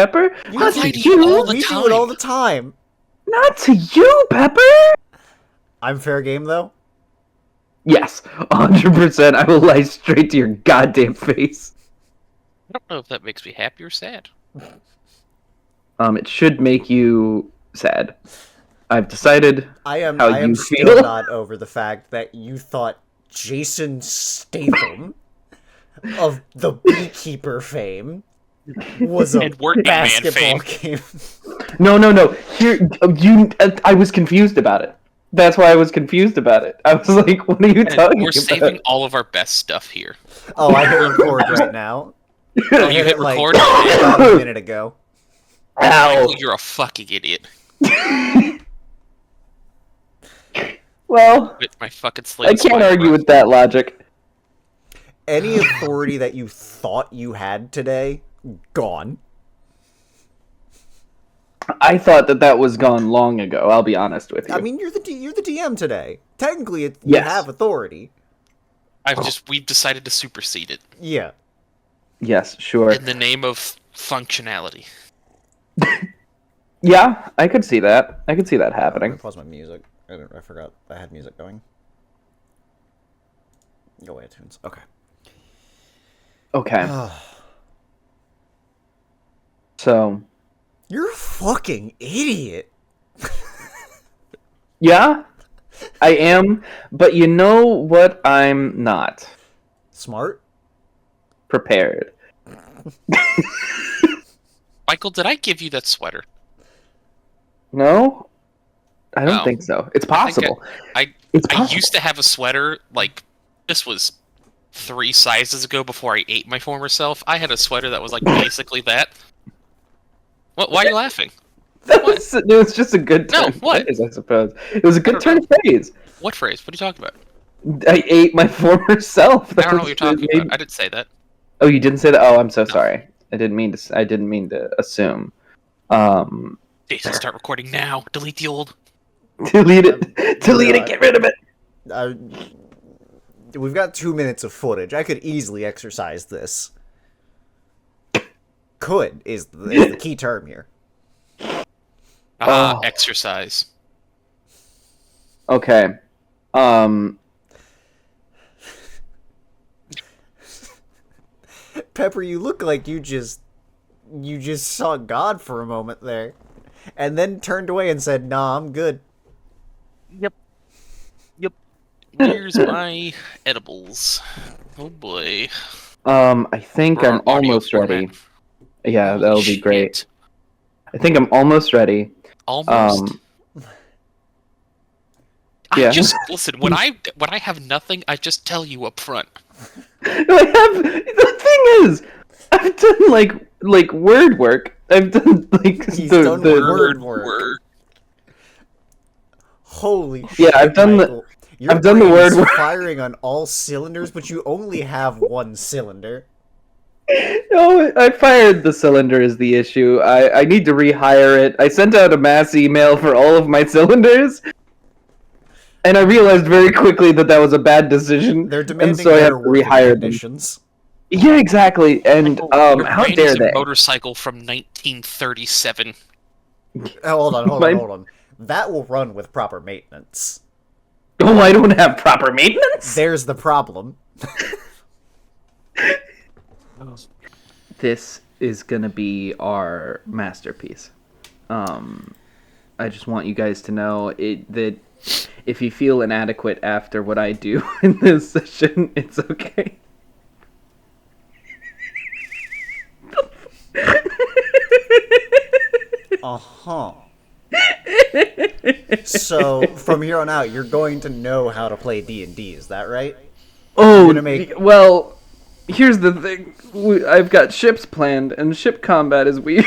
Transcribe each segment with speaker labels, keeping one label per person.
Speaker 1: Pepper. Not to
Speaker 2: lie to
Speaker 1: you.
Speaker 2: you all the
Speaker 3: We
Speaker 2: time.
Speaker 3: do it all the time.
Speaker 1: Not to you, Pepper.
Speaker 3: I'm fair game, though.
Speaker 1: Yes, 100%. I will lie straight to your goddamn face.
Speaker 2: I don't know if that makes me happy or sad.
Speaker 1: It should make you sad. I've decided
Speaker 3: I am
Speaker 1: how you
Speaker 3: still
Speaker 1: feel.
Speaker 3: not over the fact that you thought Jason Statham of the Beekeeper fame was a
Speaker 2: And Working Man
Speaker 3: basketball
Speaker 2: fame.
Speaker 3: game.
Speaker 1: No. Here, I was confused about it. That's why I was confused about it. I was like, "What are you talking
Speaker 2: We're
Speaker 1: about?"
Speaker 2: saving all of our best stuff here.
Speaker 3: Oh, I hit record right now.
Speaker 2: Oh, you hit record?
Speaker 3: About a minute ago.
Speaker 1: Ow.
Speaker 2: Michael, you're a fucking idiot.
Speaker 1: Well,
Speaker 2: With my fucking slate.
Speaker 1: I can't argue with that logic.
Speaker 3: Any authority that you thought you had today, gone.
Speaker 1: I thought that was gone long ago. I'll be honest with you.
Speaker 3: I mean, you're the DM today. Technically, you
Speaker 1: Yes.
Speaker 3: have authority.
Speaker 2: We've decided to supersede it
Speaker 3: Yeah.
Speaker 1: Yes, sure.
Speaker 2: in the name of functionality.
Speaker 1: Yeah, I could see that. I could see that
Speaker 3: I'm gonna
Speaker 1: happening.
Speaker 3: pause my music. I forgot I had music going. Go away, tunes. Okay.
Speaker 1: Okay. So,
Speaker 3: You're a fucking idiot.
Speaker 1: yeah, I am, but you know what? I'm not
Speaker 3: Smart?
Speaker 1: prepared.
Speaker 2: Michael, did I give you that sweater?
Speaker 1: No? I don't
Speaker 2: No.
Speaker 1: think so. It's
Speaker 2: I think
Speaker 1: possible.
Speaker 2: I
Speaker 1: It's possible.
Speaker 2: used to have a sweater, like, this was 3 sizes ago before I ate my former self. I had a sweater that was, like, basically that. What? Why are you laughing?
Speaker 1: It was just a good
Speaker 2: No,
Speaker 1: turn of
Speaker 2: what?
Speaker 1: phrase, I suppose. It was a good turn of phrase.
Speaker 2: What phrase? What are you talking about?
Speaker 1: I ate my former self.
Speaker 2: I don't know what you're talking about. I didn't say that.
Speaker 1: Oh, you didn't say that? Oh, I'm so sorry. I didn't mean to assume.
Speaker 2: Jason, start recording now. Delete the old.
Speaker 1: Delete it. Delete it. Get rid of it.
Speaker 3: We've got 2 minutes of footage. I could easily exercise this. Could is the key term here.
Speaker 1: Oh.
Speaker 2: Exercise.
Speaker 1: Okay.
Speaker 3: Pepper, you look like you just saw God for a moment there, and then turned away and said, "Nah, I'm good."
Speaker 2: Yep. Here's my edibles. Oh boy.
Speaker 1: I think
Speaker 2: For
Speaker 1: I'm
Speaker 2: our audio
Speaker 1: almost ready.
Speaker 2: format.
Speaker 1: Yeah,
Speaker 2: Holy
Speaker 1: that'll be
Speaker 2: shit.
Speaker 1: great. I think I'm almost ready.
Speaker 2: Almost.
Speaker 1: yeah.
Speaker 2: I just listen when I have nothing, I just tell you up front.
Speaker 1: The thing is, I've done like word work. I've done like
Speaker 3: He's done word work.
Speaker 2: Word.
Speaker 3: Holy shit!
Speaker 1: Yeah, I've done
Speaker 3: Michael. Your
Speaker 1: I've done the
Speaker 3: brain
Speaker 1: word
Speaker 3: is
Speaker 1: work.
Speaker 3: firing on all cylinders, but you only have one cylinder.
Speaker 1: No, I fired the cylinder is the issue. I need to rehire it. I sent out a mass email for all of my cylinders, and I realized very quickly that was a bad decision.
Speaker 3: They're
Speaker 1: and
Speaker 3: demanding
Speaker 1: so I have
Speaker 3: better
Speaker 1: to
Speaker 3: working
Speaker 1: rehire them.
Speaker 3: conditions.
Speaker 1: Yeah, exactly. And
Speaker 2: Your
Speaker 1: how
Speaker 2: brain
Speaker 1: dare
Speaker 2: is a
Speaker 1: they?
Speaker 2: motorcycle from 1937.
Speaker 3: Hold on.
Speaker 1: My-
Speaker 3: That will run with proper maintenance.
Speaker 1: Oh, I don't have proper maintenance.
Speaker 3: There's the problem.
Speaker 1: This is gonna be our masterpiece. I just want you guys to know that if you feel inadequate after what I do in this session, it's okay.
Speaker 3: Uh-huh. So, from here on out, you're going to know how to play D&D, is that right?
Speaker 1: Oh,
Speaker 3: gonna make-
Speaker 1: well, here's the thing. I've got ships planned, and ship combat is weird.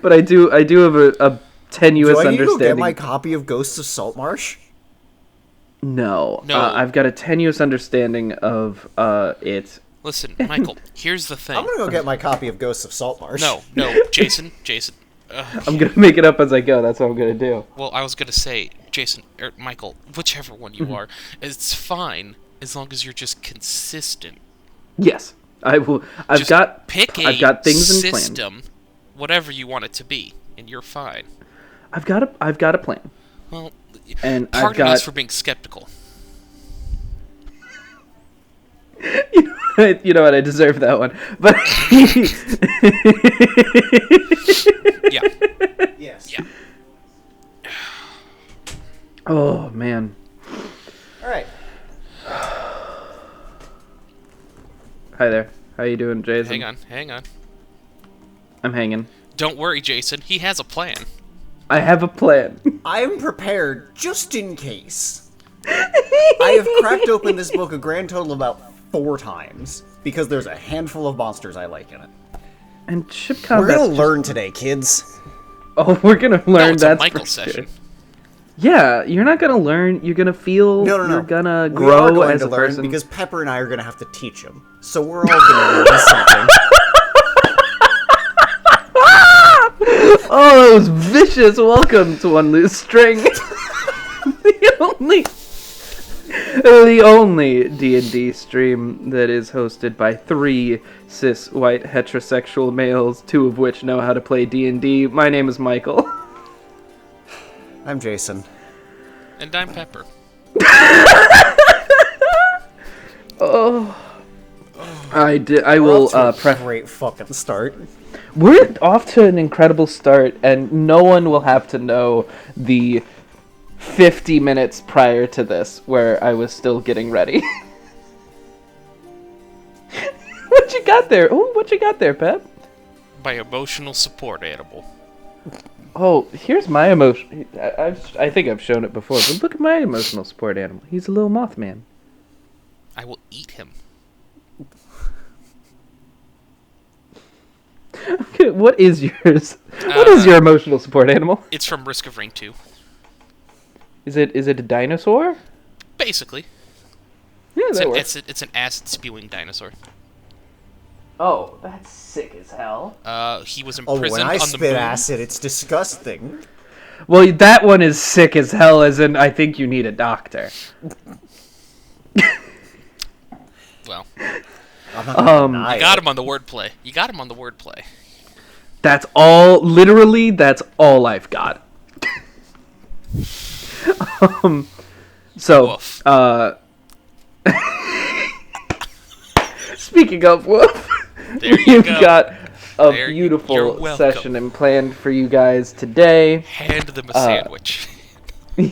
Speaker 1: But I do have a tenuous
Speaker 3: Do I need to go
Speaker 1: understanding.
Speaker 3: get my copy of Ghosts of Saltmarsh?
Speaker 1: No.
Speaker 2: No.
Speaker 1: I've got a tenuous understanding of it.
Speaker 2: Listen, Michael, here's the thing.
Speaker 3: I'm gonna go get my copy of Ghosts of Saltmarsh.
Speaker 2: No, Jason.
Speaker 1: I'm gonna make it up as I go. That's what I'm gonna do.
Speaker 2: Well, I was gonna say, Jason, or Michael, whichever one
Speaker 1: Mm-hmm.
Speaker 2: you are, it's fine as long as you're just consistent.
Speaker 1: Yes. I will. I've
Speaker 2: Just
Speaker 1: got
Speaker 2: pick a
Speaker 1: I've got things in plan.
Speaker 2: system, whatever you want it to be, and you're fine.
Speaker 1: I've got a plan.
Speaker 2: Well,
Speaker 1: And
Speaker 2: pardon us for being skeptical.
Speaker 1: You know what? I deserve that one. But
Speaker 2: Yeah.
Speaker 3: Yes.
Speaker 2: Yeah.
Speaker 1: oh man.
Speaker 3: All right.
Speaker 1: Hi there. How you doing, Jason?
Speaker 2: Hang on.
Speaker 1: I'm hanging.
Speaker 2: Don't worry, Jason. He has a plan.
Speaker 1: I have a plan.
Speaker 3: I'm prepared just in case. I have cracked open this book a grand total of about 4 times because there's a handful of monsters I like in it.
Speaker 1: And ship
Speaker 3: We're
Speaker 1: combat.
Speaker 3: gonna learn today, kids.
Speaker 1: Oh, we're gonna learn.
Speaker 2: No, it's a
Speaker 1: that's
Speaker 2: Michael
Speaker 1: for
Speaker 2: session.
Speaker 1: Sure. Yeah, you're not gonna learn. You're gonna feel.
Speaker 3: No.
Speaker 1: You're gonna
Speaker 3: We are
Speaker 1: grow
Speaker 3: going
Speaker 1: as
Speaker 3: to
Speaker 1: a
Speaker 3: learn
Speaker 1: person.
Speaker 3: because Pepper and I are gonna have to teach him. So we're all gonna learn something.
Speaker 1: Oh, that was vicious. Welcome to One Loose String. the only D&D stream that is hosted by 3 cis white heterosexual males, 2 of which know how to play D&D. My name is Michael.
Speaker 3: I'm Jason.
Speaker 2: And I'm Pepper.
Speaker 1: Oh, I
Speaker 3: We're
Speaker 1: will
Speaker 3: off to a
Speaker 1: pref.
Speaker 3: great fucking start.
Speaker 1: We're off to an incredible start, and no one will have to know the 50 minutes prior to this where I was still getting ready. What you got there? Oh, what you got there, Pep?
Speaker 2: My emotional support animal.
Speaker 1: Oh, here's my emotion. I think I've shown it before, but look at my emotional support animal. He's a little Mothman.
Speaker 2: I will eat him.
Speaker 1: Okay, what is yours? What is your emotional support animal?
Speaker 2: It's from Risk of Rain 2.
Speaker 1: Is it a dinosaur?
Speaker 2: Basically.
Speaker 1: Yeah, that works.
Speaker 2: It's an acid-spewing dinosaur.
Speaker 1: Oh, that's sick as hell.
Speaker 2: He was
Speaker 3: Oh,
Speaker 2: imprisoned
Speaker 3: when I
Speaker 2: on the
Speaker 3: spit
Speaker 2: moon.
Speaker 3: acid, it's disgusting.
Speaker 1: Well, that one is sick as hell, as in I think you need a doctor.
Speaker 2: Well,
Speaker 3: I'm not gonna deny
Speaker 2: you got
Speaker 3: it.
Speaker 2: him on the wordplay.
Speaker 1: That's all, literally, that's all I've got. So,
Speaker 2: Woof.
Speaker 1: Speaking of woof,
Speaker 2: There you
Speaker 1: we've
Speaker 2: go.
Speaker 1: got a
Speaker 2: You're
Speaker 1: beautiful
Speaker 2: welcome.
Speaker 1: session and planned for you guys today.
Speaker 2: Hand them a sandwich.
Speaker 1: He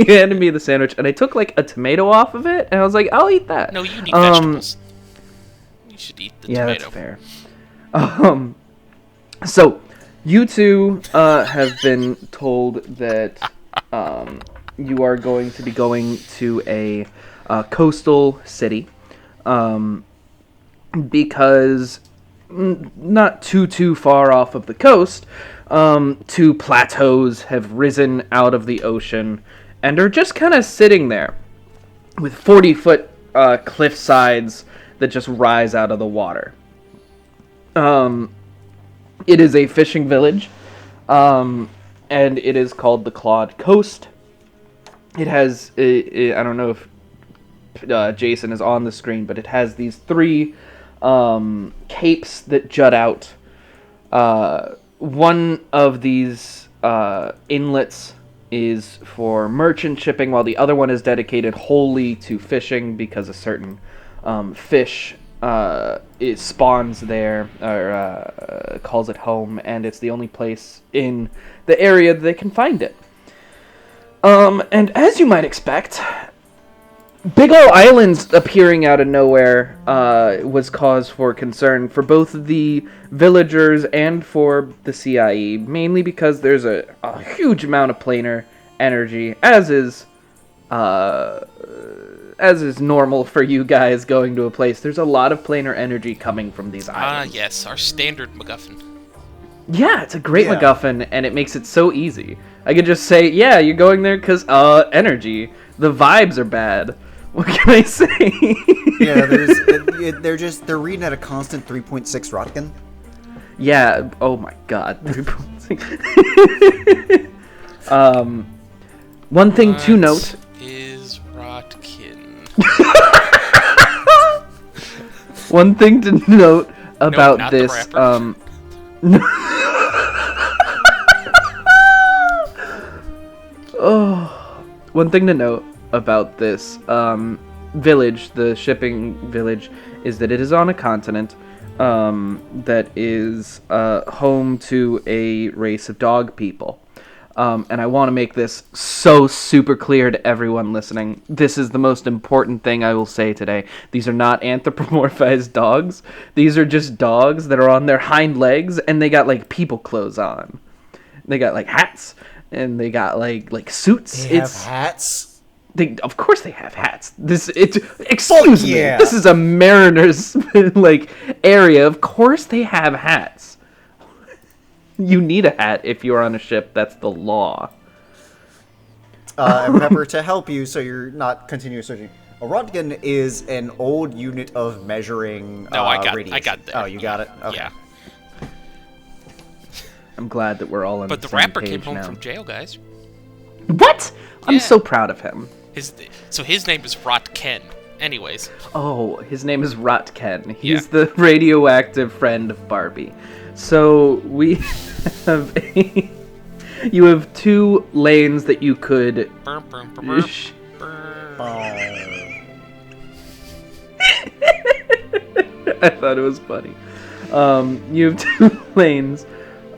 Speaker 1: handed me the sandwich, and I took like a tomato off of it, and I was like, I'll eat that.
Speaker 2: No, you need vegetables. You should eat the
Speaker 1: Yeah,
Speaker 2: tomato.
Speaker 1: that's fair. So, you two have been told that you are going to be going to a coastal city because not too far off of the coast, 2 plateaus have risen out of the ocean and are just kind of sitting there with 40-foot cliff sides that just rise out of the water. It is a fishing village, and it is called the Clawed Coast. It has, I don't know if Jason is on the screen, but it has these 3 capes that jut out. One of these inlets is for merchant shipping, while the other one is dedicated wholly to fishing because a certain fish it spawns there, or calls it home, and it's the only place in the area that they can find it. And as you might expect, big ol' islands appearing out of nowhere was cause for concern for both the villagers and for the CIE, mainly because there's a huge amount of planar energy, as is normal for you guys going to a place. There's a lot of planar energy coming from these islands.
Speaker 2: Yes, our standard MacGuffin.
Speaker 1: Yeah, it's a great
Speaker 3: Yeah.
Speaker 1: MacGuffin, and it makes it so easy. I could just say, yeah, you're going there because, energy. The vibes are bad. What can I say?
Speaker 3: Yeah, they're reading at a constant 3.6 Rotkin.
Speaker 1: Yeah, oh my god. One thing to note.
Speaker 2: Is Rotkin.
Speaker 1: One thing to note about
Speaker 2: not the
Speaker 1: this,
Speaker 2: rapper.
Speaker 1: Oh, one thing to note about this village, the shipping village, is that it is on a continent that is home to a race of dog people. And I want to make this so super clear to everyone listening. This is the most important thing I will say today. These are not anthropomorphized dogs. These are just dogs that are on their hind legs, and they got, like, people clothes on. They got, like, hats, and they got, like suits.
Speaker 3: They have hats?
Speaker 1: Of course they have hats. Excuse me.
Speaker 3: yeah.
Speaker 1: This is a mariner's, like, area. Of course they have hats. You need a hat if you're on a ship. That's the law.
Speaker 3: And Pepper, to help you so you're not continuous searching, a Röntgen is an old unit of measuring
Speaker 2: No, I got
Speaker 3: radiation.
Speaker 2: that.
Speaker 3: Oh, you got it? Okay.
Speaker 2: Yeah.
Speaker 1: I'm glad that we're all on
Speaker 2: But
Speaker 1: the
Speaker 2: the
Speaker 1: same
Speaker 2: rapper
Speaker 1: page
Speaker 2: came home
Speaker 1: now.
Speaker 2: from jail, guys.
Speaker 1: What? I'm
Speaker 2: Yeah.
Speaker 1: so proud of him.
Speaker 2: His name is Rot Ken. Anyways.
Speaker 1: Oh, his name is Rotken. He's
Speaker 2: Yeah.
Speaker 1: the radioactive friend of Barbie. So we have you have 2 lanes that you could
Speaker 2: Burm, burm, burm, burm,
Speaker 1: sh-
Speaker 2: burm.
Speaker 1: I thought it was funny. You have 2 lanes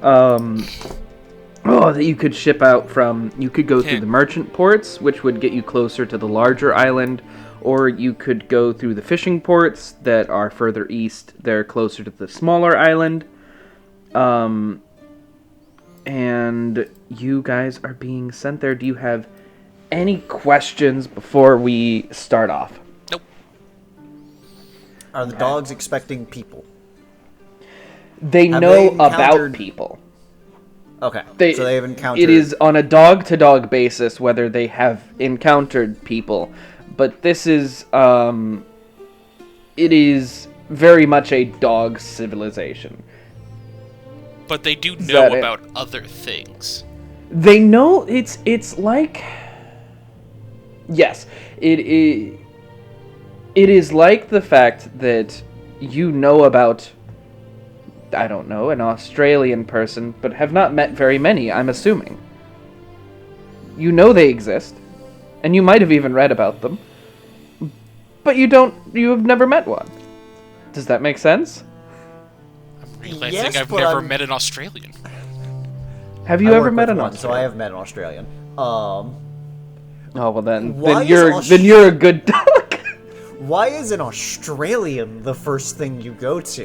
Speaker 1: that you could ship out from. You could go through the merchant ports, which would get you closer to the larger island, or you could go through the fishing ports that are further east. They're closer to the smaller island. And you guys are being sent there. Do you have any questions before we start off?
Speaker 2: Nope.
Speaker 3: Are the dogs expecting people?
Speaker 1: They
Speaker 3: Have
Speaker 1: know
Speaker 3: they
Speaker 1: about
Speaker 3: encountered-
Speaker 1: people.
Speaker 3: Okay,
Speaker 1: They,
Speaker 3: so they have encountered...
Speaker 1: It is on a dog-to-dog basis whether they have encountered people, but this is it is very much a dog civilization.
Speaker 2: But they do
Speaker 1: Is
Speaker 2: know
Speaker 1: that it?
Speaker 2: about other things.
Speaker 1: They know it's like, yes, it is like the fact that you know about, I don't know, an Australian person, but have not met very many, I'm assuming. You know they exist, and you might have even read about them, but you have never met one. Does that make sense?
Speaker 2: I'm realizing
Speaker 3: Yes,
Speaker 2: I've
Speaker 3: but
Speaker 2: never
Speaker 3: I'm-
Speaker 2: met an Australian.
Speaker 1: Have you
Speaker 3: I
Speaker 1: ever
Speaker 3: work
Speaker 1: met
Speaker 3: with
Speaker 1: an
Speaker 3: one, so I
Speaker 1: Australian?
Speaker 3: have met an Australian.
Speaker 1: Oh, well then
Speaker 3: Why is
Speaker 1: you're a good dog.
Speaker 3: Why is an Australian the first thing you go to?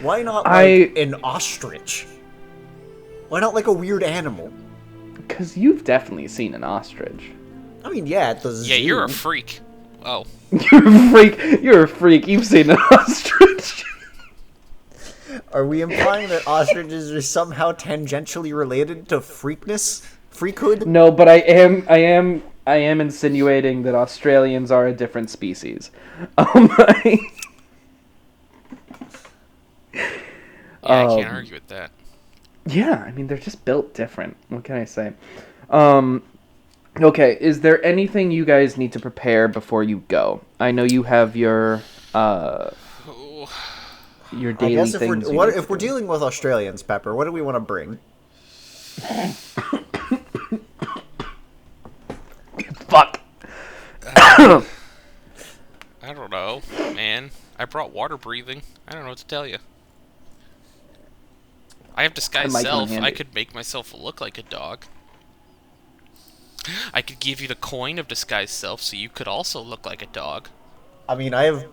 Speaker 3: Why not an ostrich? Why not like a weird animal?
Speaker 1: Because you've definitely seen an ostrich.
Speaker 3: I mean, yeah, at the zoo.
Speaker 2: Yeah, you're a freak. Oh.
Speaker 1: You're a freak. You're a freak. You've seen an ostrich.
Speaker 3: Are we implying that ostriches are somehow tangentially related to freakness? Freakhood?
Speaker 1: No, but I am insinuating that Australians are a different species.
Speaker 2: Yeah, I can't argue with that.
Speaker 1: Yeah, I mean they're just built different. What can I say? Okay, is there anything you guys need to prepare before you go? I know you have your daily
Speaker 3: I guess if
Speaker 1: things.
Speaker 3: we're dealing with Australians, Pepper, what do we want to bring?
Speaker 1: Fuck.
Speaker 2: I don't know, man. I brought water breathing. I don't know what to tell you. I have disguise
Speaker 1: might come in
Speaker 2: self.
Speaker 1: handy.
Speaker 2: I could make myself look like a dog. I could give you the coin of disguise self, so you could also look like a dog.
Speaker 3: I mean, I have...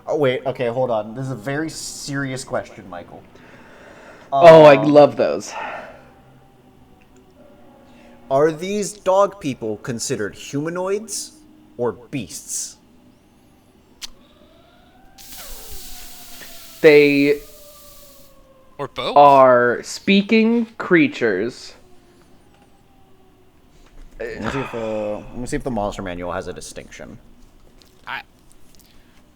Speaker 3: Oh, wait, okay, hold on. This is a very serious question, Michael.
Speaker 1: Oh, I love those.
Speaker 3: Are these dog people considered humanoids or beasts?
Speaker 1: They
Speaker 2: Or both.
Speaker 1: are speaking creatures.
Speaker 3: Let me see if the monster manual has a distinction.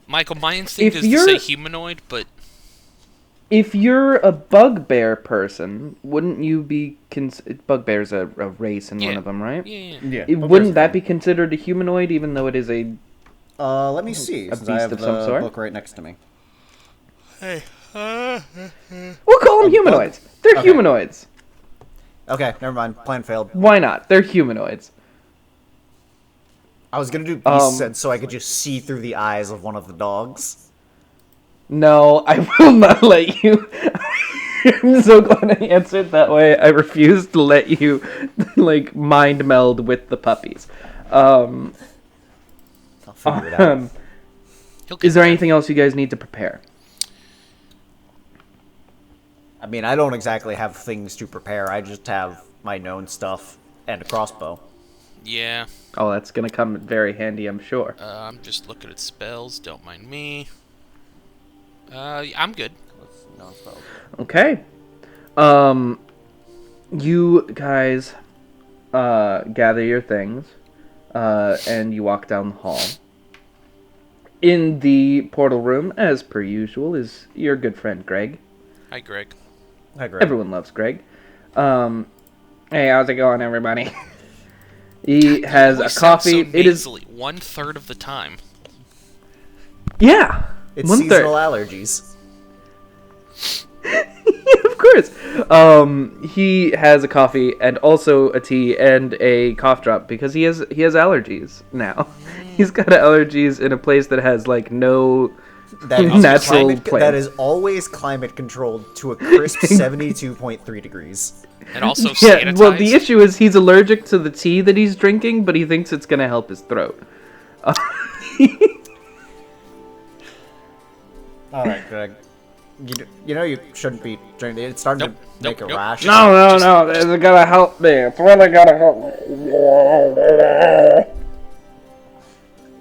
Speaker 2: Michael, my instinct
Speaker 1: If
Speaker 2: is to say
Speaker 1: you're-
Speaker 2: humanoid, but
Speaker 1: If you're a bugbear person, wouldn't you be... Bugbear's a race in one
Speaker 2: Yeah.
Speaker 1: of them, right?
Speaker 2: yeah.
Speaker 1: Wouldn't that be considered a humanoid, even though it is a...
Speaker 3: Let me see, since I
Speaker 1: beast
Speaker 3: have
Speaker 1: of some
Speaker 3: the
Speaker 1: sort?
Speaker 3: book right next to me.
Speaker 2: Hey.
Speaker 1: We'll call them humanoids. They're
Speaker 3: Okay.
Speaker 1: humanoids.
Speaker 3: Okay, never mind. Plan failed.
Speaker 1: Why not? They're humanoids.
Speaker 3: I was gonna do beast sense so I could just see through the eyes of one of the dogs.
Speaker 1: No, I will not let you. I'm so glad I answered that way. I refuse to let you, like, mind meld with the puppies.
Speaker 3: I'll figure it out.
Speaker 1: Is there anything else you guys need to prepare?
Speaker 3: I mean, I don't exactly have things to prepare. I just have my known stuff and a crossbow.
Speaker 2: Yeah.
Speaker 1: Oh, that's gonna come very handy, I'm sure.
Speaker 2: I'm just looking at spells. Don't mind me. I'm good.
Speaker 1: Okay. You guys gather your things, and you walk down the hall. In the portal room, as per usual, is your good friend Greg.
Speaker 2: Hi, Greg.
Speaker 3: Hi, Greg.
Speaker 1: Everyone loves Greg. Hey, how's it going, everybody? He has a
Speaker 2: Always
Speaker 1: coffee.
Speaker 2: sounds so
Speaker 1: It is,
Speaker 2: nasally 1/3 of the time.
Speaker 1: yeah,
Speaker 3: It's
Speaker 1: 1/3.
Speaker 3: seasonal allergies.
Speaker 1: Of course. He has a coffee and also a tea and a cough drop because he has allergies now. He's got allergies in a place that has like no
Speaker 3: That is
Speaker 1: natural
Speaker 3: climate,
Speaker 1: place.
Speaker 3: that is always climate controlled to a crisp 72.3 degrees.
Speaker 2: And also
Speaker 1: Yeah,
Speaker 2: sanitized.
Speaker 1: well, the issue is he's allergic to the tea that he's drinking, but he thinks it's gonna help his throat.
Speaker 3: All right, Greg. You know you shouldn't be drinking. It's starting
Speaker 2: Nope,
Speaker 3: to make
Speaker 2: nope,
Speaker 3: a
Speaker 2: nope.
Speaker 3: rash.
Speaker 1: No, it's gonna help me. It's really gonna help me.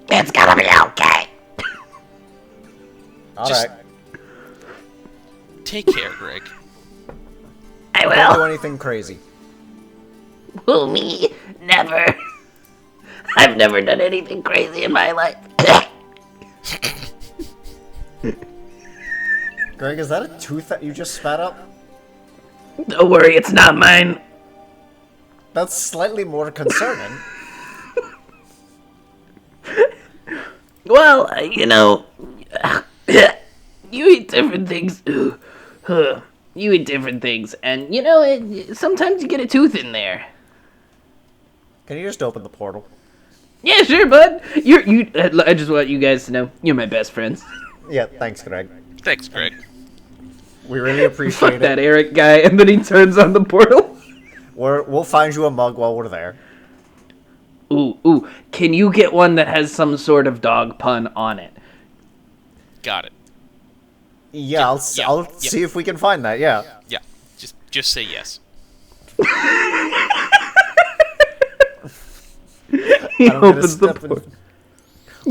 Speaker 4: It's gonna be okay.
Speaker 3: All
Speaker 2: just-
Speaker 3: right.
Speaker 2: Take care, Greg.
Speaker 4: I
Speaker 3: Don't do
Speaker 4: will.
Speaker 3: anything crazy.
Speaker 4: Who, me? Never. I've never done anything crazy in my life.
Speaker 3: Greg, is that a tooth that you just spat up?
Speaker 4: Don't worry, it's not mine.
Speaker 3: That's slightly more concerning.
Speaker 4: Well, you eat different things. You eat different things, and sometimes you get a tooth in there.
Speaker 3: Can you just open the portal?
Speaker 4: Yeah, sure, bud. I just want you guys to know you're my best friends.
Speaker 3: Yeah, thanks, Greg.
Speaker 2: Thanks, Greg.
Speaker 3: We really
Speaker 1: Fuck
Speaker 3: appreciate
Speaker 1: that
Speaker 3: it.
Speaker 1: Eric guy, and then he turns on the portal.
Speaker 3: We'll find you a mug while we're there.
Speaker 4: Ooh, can you get one that has some sort of dog pun on it?
Speaker 2: Got it.
Speaker 3: Yeah, I'll
Speaker 2: yeah.
Speaker 3: see if we can find that. Yeah.
Speaker 2: Yeah. Just say yes.
Speaker 1: He
Speaker 3: I don't get a
Speaker 1: opens the
Speaker 3: step in-
Speaker 1: portal.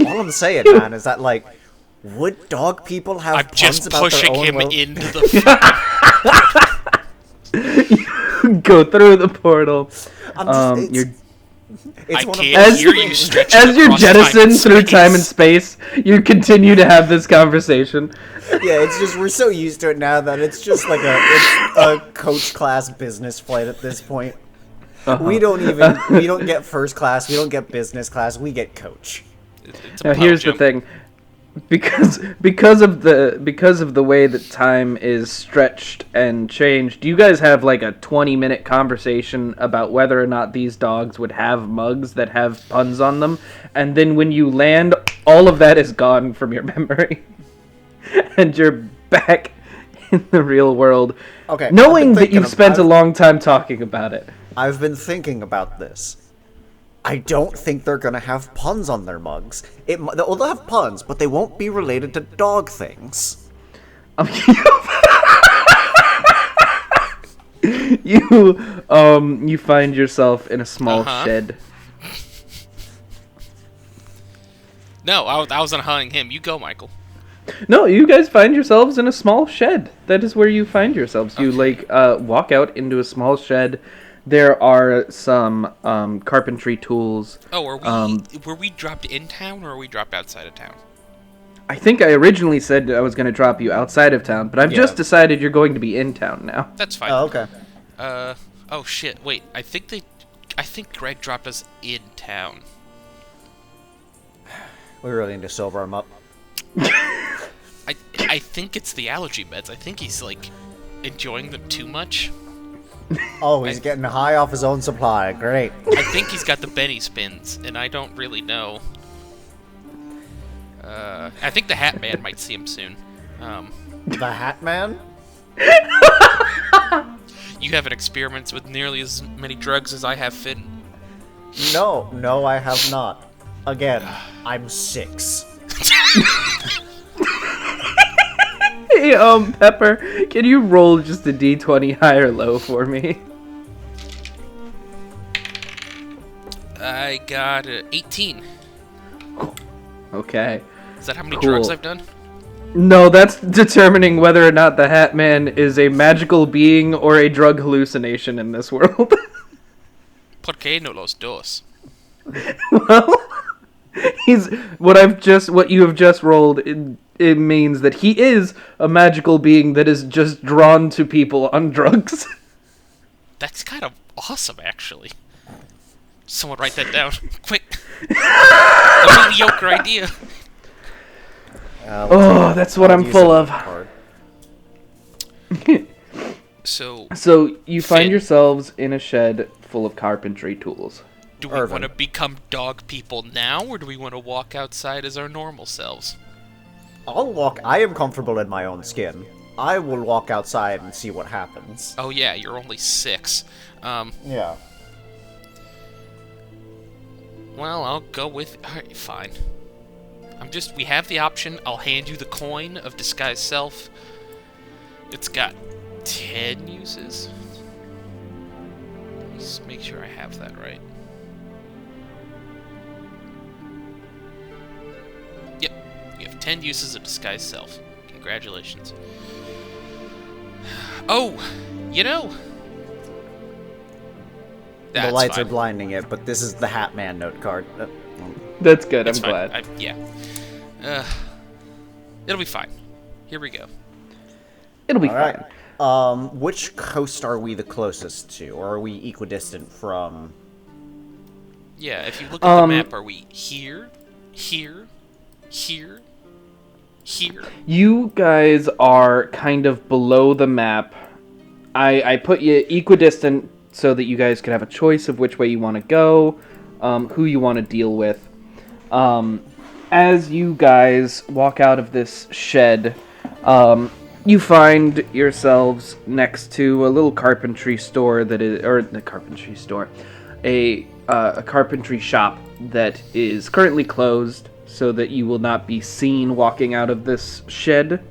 Speaker 3: All I'm saying, man, is that like, would dog people have
Speaker 2: I'm
Speaker 3: puns
Speaker 2: just
Speaker 3: about
Speaker 2: pushing
Speaker 3: their own
Speaker 2: him
Speaker 3: will?
Speaker 2: into the.
Speaker 1: Go through the portal.
Speaker 3: I'm just,
Speaker 1: You're
Speaker 3: it's
Speaker 2: I
Speaker 3: one
Speaker 2: can't
Speaker 3: of
Speaker 1: As-
Speaker 2: hear you stretching
Speaker 1: as you're
Speaker 2: across time
Speaker 1: jettisoned
Speaker 2: and
Speaker 1: through time and
Speaker 2: space.
Speaker 1: space, you continue to have this conversation.
Speaker 3: Yeah, it's just we're so used to it now that it's just like a coach class business flight at this point. We don't get first class, we don't get business class, we get coach.
Speaker 2: It's a
Speaker 1: Now
Speaker 2: pile
Speaker 1: here's the
Speaker 2: jump.
Speaker 1: thing, because of the way that time is stretched and changed, you guys have like a 20-minute conversation about whether or not these dogs would have mugs that have puns on them, and then when you land, all of that is gone from your memory, and you're back in the real world,
Speaker 3: Okay, I've
Speaker 1: knowing
Speaker 3: been
Speaker 1: that
Speaker 3: thinking
Speaker 1: you've spent a
Speaker 3: I've-
Speaker 1: long time talking about it.
Speaker 3: I've been thinking about this. I don't think they're gonna have puns on their mugs. They'll have puns, but they won't be related to dog things.
Speaker 1: You find yourself in a small
Speaker 2: Uh-huh.
Speaker 1: shed.
Speaker 2: No, I wasn't hunting him. You go, Michael.
Speaker 1: No, you guys find yourselves in a small shed. That is where you find yourselves. You walk out into a small shed. There are some carpentry tools.
Speaker 2: Oh, were we dropped in town or are we dropped outside of town?
Speaker 1: I think I originally said I was going to drop you outside of town, but I've just decided you're going to be in town now.
Speaker 2: That's fine.
Speaker 3: Oh, okay.
Speaker 2: Oh shit. Wait. I think Greg dropped us in town.
Speaker 3: We really need to sober him up.
Speaker 2: I I think it's the allergy meds. I think he's, like, enjoying them too much.
Speaker 3: Oh, he's getting high off his own supply. Great.
Speaker 2: I think he's got the Benny spins, and I don't really know. I think the Hat Man might see him soon.
Speaker 3: The Hat Man?
Speaker 2: You haven't experimented with nearly as many drugs as I have, Finn.
Speaker 3: No, I have not. Again, I'm 6.
Speaker 1: Hey, Pepper, can you roll just a d20 high or low for me?
Speaker 2: I got 18.
Speaker 1: Okay.
Speaker 2: Is that how many
Speaker 1: Cool.
Speaker 2: drugs I've done?
Speaker 1: No, that's determining whether or not the Hat Man is a magical being or a drug hallucination in this world.
Speaker 2: ¿Por qué no los dos?
Speaker 1: Well, what you have just rolled. It means that he is a magical being that is just drawn to people on drugs.
Speaker 2: That's kind of awesome, actually. Someone write that down, quick. A mediocre idea.
Speaker 1: Oh, that's what I'm full of.
Speaker 2: So
Speaker 1: you find
Speaker 2: Finn.
Speaker 1: yourselves in a shed full of carpentry tools.
Speaker 2: Do we want to become dog people now, or do we want to walk outside as our normal selves?
Speaker 3: I am comfortable in my own skin. I will walk outside and see what happens.
Speaker 2: Oh yeah, you're only 6.
Speaker 3: Yeah.
Speaker 2: Well, I'll go with... Alright, fine. We have the option. I'll hand you the coin of disguise self. It's got 10 uses. Let's make sure I have that right. Yep, you have 10 uses of disguise self. Congratulations. Oh, you know...
Speaker 3: The lights are blinding it, but this is the Hat Man note card.
Speaker 1: That's good,
Speaker 2: That's
Speaker 1: I'm
Speaker 2: fine.
Speaker 1: glad.
Speaker 2: Yeah. It'll be fine. Here we go.
Speaker 1: It'll be
Speaker 3: All
Speaker 1: fine.
Speaker 3: right. Which coast are we the closest to, or are we equidistant from?
Speaker 2: Yeah, if you look at the map, are we here, here, here, here?
Speaker 1: You guys are kind of below the map. I put you equidistant so that you guys could have a choice of which way you want to go, who you want to deal with. As you guys walk out of this shed, you find yourselves next to a little carpentry store a carpentry shop that is currently closed so that you will not be seen walking out of this shed.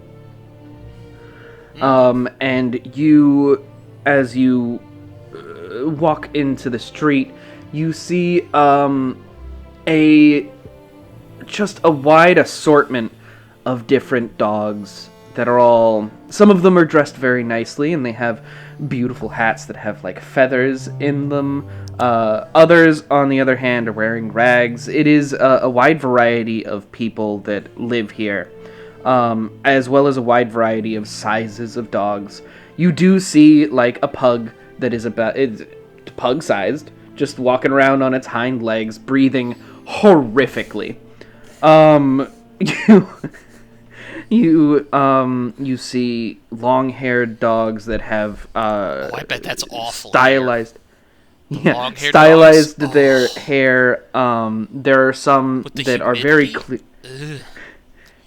Speaker 1: And you, as you walk into the street, you see just a wide assortment of different dogs that are all... Some of them are dressed very nicely, and they have beautiful hats that have, like, feathers in them. Others, on the other hand, are wearing rags. It is a wide variety of people that live here, as well as a wide variety of sizes of dogs. You do see, like, a pug that is it's pug-sized, just walking around on its hind legs, breathing horrifically. You see long-haired dogs that have
Speaker 2: I bet that's awful.
Speaker 1: stylized. Yeah,
Speaker 2: Long-haired
Speaker 1: stylized
Speaker 2: dogs?
Speaker 1: their hair. There are some
Speaker 2: With the
Speaker 1: that are very
Speaker 2: humidity?
Speaker 1: clear.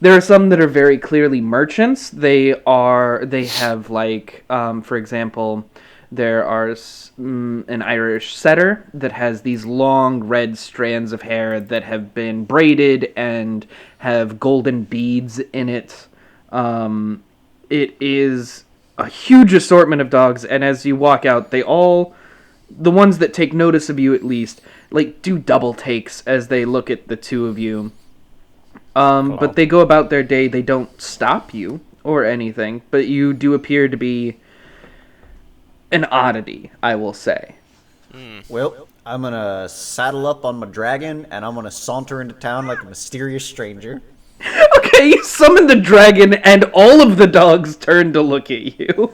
Speaker 1: There are some that are very clearly merchants. They have, like, for example, there are an Irish setter that has these long red strands of hair that have been braided and have golden beads in it. It is a huge assortment of dogs, and as you walk out, the ones that take notice of you at least, like, do double takes as they look at the two of you. But they go about their day. They don't stop you or anything, but you do appear to be an oddity, I will say.
Speaker 3: Well, I'm gonna saddle up on my dragon, and I'm gonna saunter into town like a mysterious stranger.
Speaker 1: Okay, you summon the dragon, and all of the dogs turn to look at you.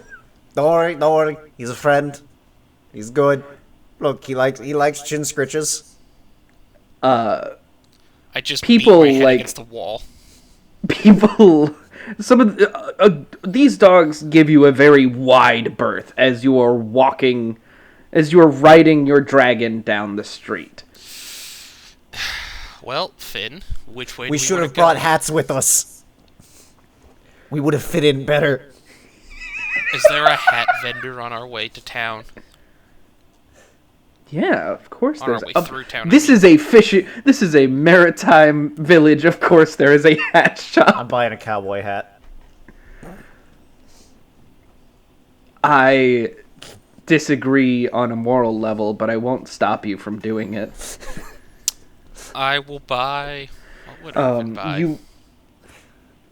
Speaker 3: Don't worry. He's a friend. He's good. Look, he likes chin scritches.
Speaker 2: I just
Speaker 1: People,
Speaker 2: beat my head
Speaker 1: like-
Speaker 2: against the wall.
Speaker 1: People these dogs give you a very wide berth as you are walking, as you are riding your dragon down the street.
Speaker 2: Well, Finn, which way do
Speaker 3: We
Speaker 2: we
Speaker 3: should
Speaker 2: wanna
Speaker 3: have brought
Speaker 2: go?
Speaker 3: hats with us. We would have fit in better.
Speaker 2: Is there a hat vendor on our way to town?
Speaker 1: Yeah, of course
Speaker 2: On our
Speaker 1: there's.
Speaker 2: way through town,
Speaker 1: This
Speaker 2: I mean.
Speaker 1: is a This is a maritime village. Of course, there is a hat shop.
Speaker 3: I'm buying a cowboy hat.
Speaker 1: I disagree on a moral level, but I won't stop you from doing it.
Speaker 2: I will buy... What would I even buy?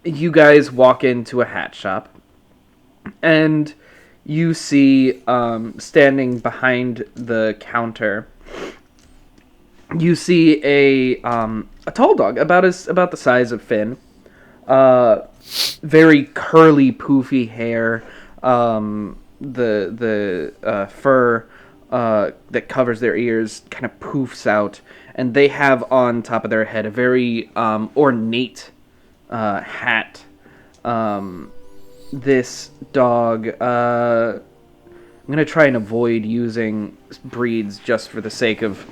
Speaker 1: You guys walk into a hat shop, and you see standing behind the counter. You see a tall dog about the size of Finn, very curly, poofy hair. The fur that covers their ears kind of poofs out, and they have on top of their head a very ornate hat. This dog, I'm gonna try and avoid using breeds just for the sake of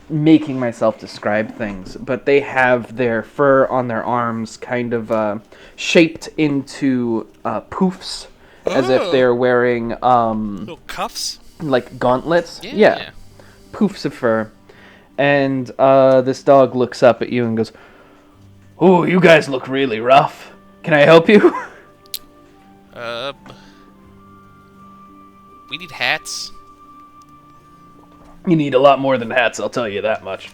Speaker 1: making myself describe things, but they have their fur on their arms kind of shaped into poofs, as if they're wearing
Speaker 2: Little cuffs?
Speaker 1: like gauntlets.
Speaker 2: Yeah.
Speaker 1: Poofs of fur. And this dog looks up at you and goes, "Oh, you guys look really rough. Can I help you?"
Speaker 2: We need hats.
Speaker 1: You need a lot more than hats, I'll tell you that much.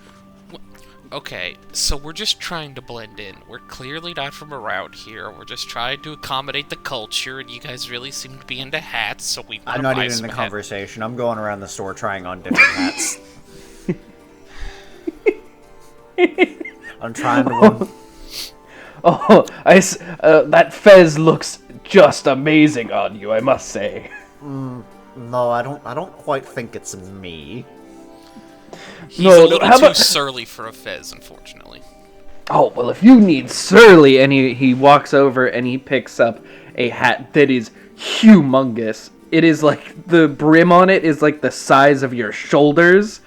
Speaker 2: Okay, so we're just trying to blend in. We're clearly not from around here. We're just trying to accommodate the culture, and you guys really seem to be into hats, so we want
Speaker 3: I'm
Speaker 2: to
Speaker 3: not
Speaker 2: buy
Speaker 3: even in
Speaker 2: some
Speaker 3: the
Speaker 2: hats.
Speaker 3: conversation. I'm going around the store trying on different hats. I'm trying to.
Speaker 1: Oh, that fez looks just amazing on you, I must say.
Speaker 3: No, I don't quite think it's me.
Speaker 2: He's
Speaker 1: No,
Speaker 2: a little
Speaker 1: how
Speaker 2: too
Speaker 1: about-
Speaker 2: surly for a fez, unfortunately.
Speaker 1: Oh, well, if you need surly, and he walks over and he picks up a hat that is humongous. It is like, the brim on it is like the size of your shoulders.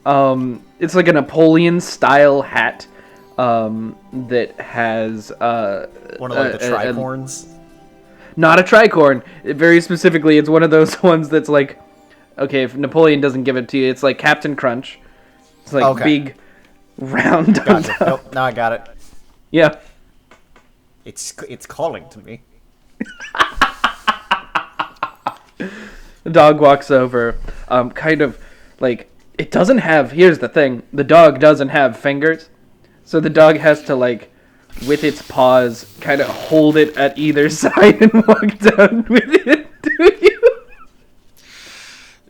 Speaker 1: It's like a Napoleon-style hat that has...
Speaker 3: One of like the tricorns.
Speaker 1: Not a tricorn. Very specifically, it's one of those ones that's like... Okay, if Napoleon doesn't give it to you, it's like Captain Crunch. It's like
Speaker 3: Okay.
Speaker 1: big, round on
Speaker 3: Gotcha.
Speaker 1: top.
Speaker 3: Nope, now I got it.
Speaker 1: Yeah.
Speaker 3: It's calling to me.
Speaker 1: The dog walks over, kind of like, it doesn't have, here's the thing, the dog doesn't have fingers, so the dog has to, like, with its paws, kind of hold it at either side and walk down with it to you.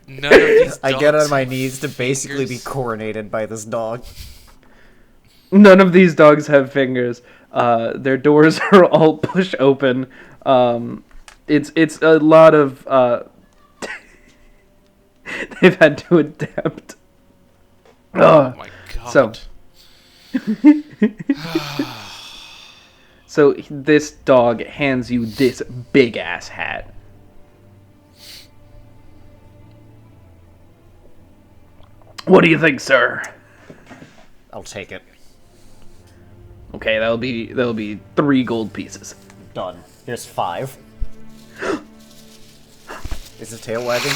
Speaker 2: None of these
Speaker 3: I get
Speaker 2: dogs
Speaker 3: on my
Speaker 2: have
Speaker 3: knees to basically be
Speaker 2: fingers.
Speaker 3: coronated by this dog.
Speaker 1: None of these dogs have fingers. Their doors are all push open. It's a lot of, they've had to adapt.
Speaker 2: Oh my god.
Speaker 1: So this dog hands you this big ass hat. What do you think, sir?
Speaker 3: I'll take it.
Speaker 1: Okay, that'll be 3 gold pieces.
Speaker 3: Done. Here's 5. Is the tail wagging?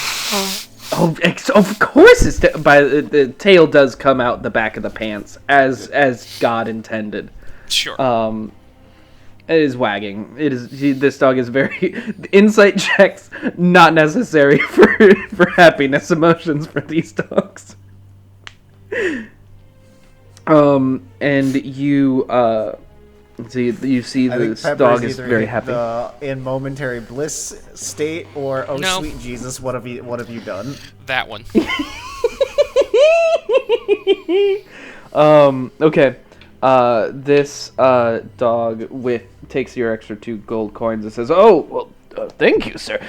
Speaker 1: Oh, of course! The tail does come out the back of the pants, as God intended.
Speaker 2: Sure.
Speaker 1: It is wagging. This dog is very insight checks not necessary for happiness emotions for these dogs. And you see
Speaker 3: I think
Speaker 1: this
Speaker 3: Pepper's
Speaker 1: dog is
Speaker 3: either
Speaker 1: very
Speaker 3: in
Speaker 1: happy.
Speaker 3: in momentary bliss state, or oh
Speaker 2: No.
Speaker 3: sweet Jesus, what have you done?
Speaker 2: That one.
Speaker 1: Okay. This dog takes your extra 2 gold coins and says, "Oh, well, thank you, sir.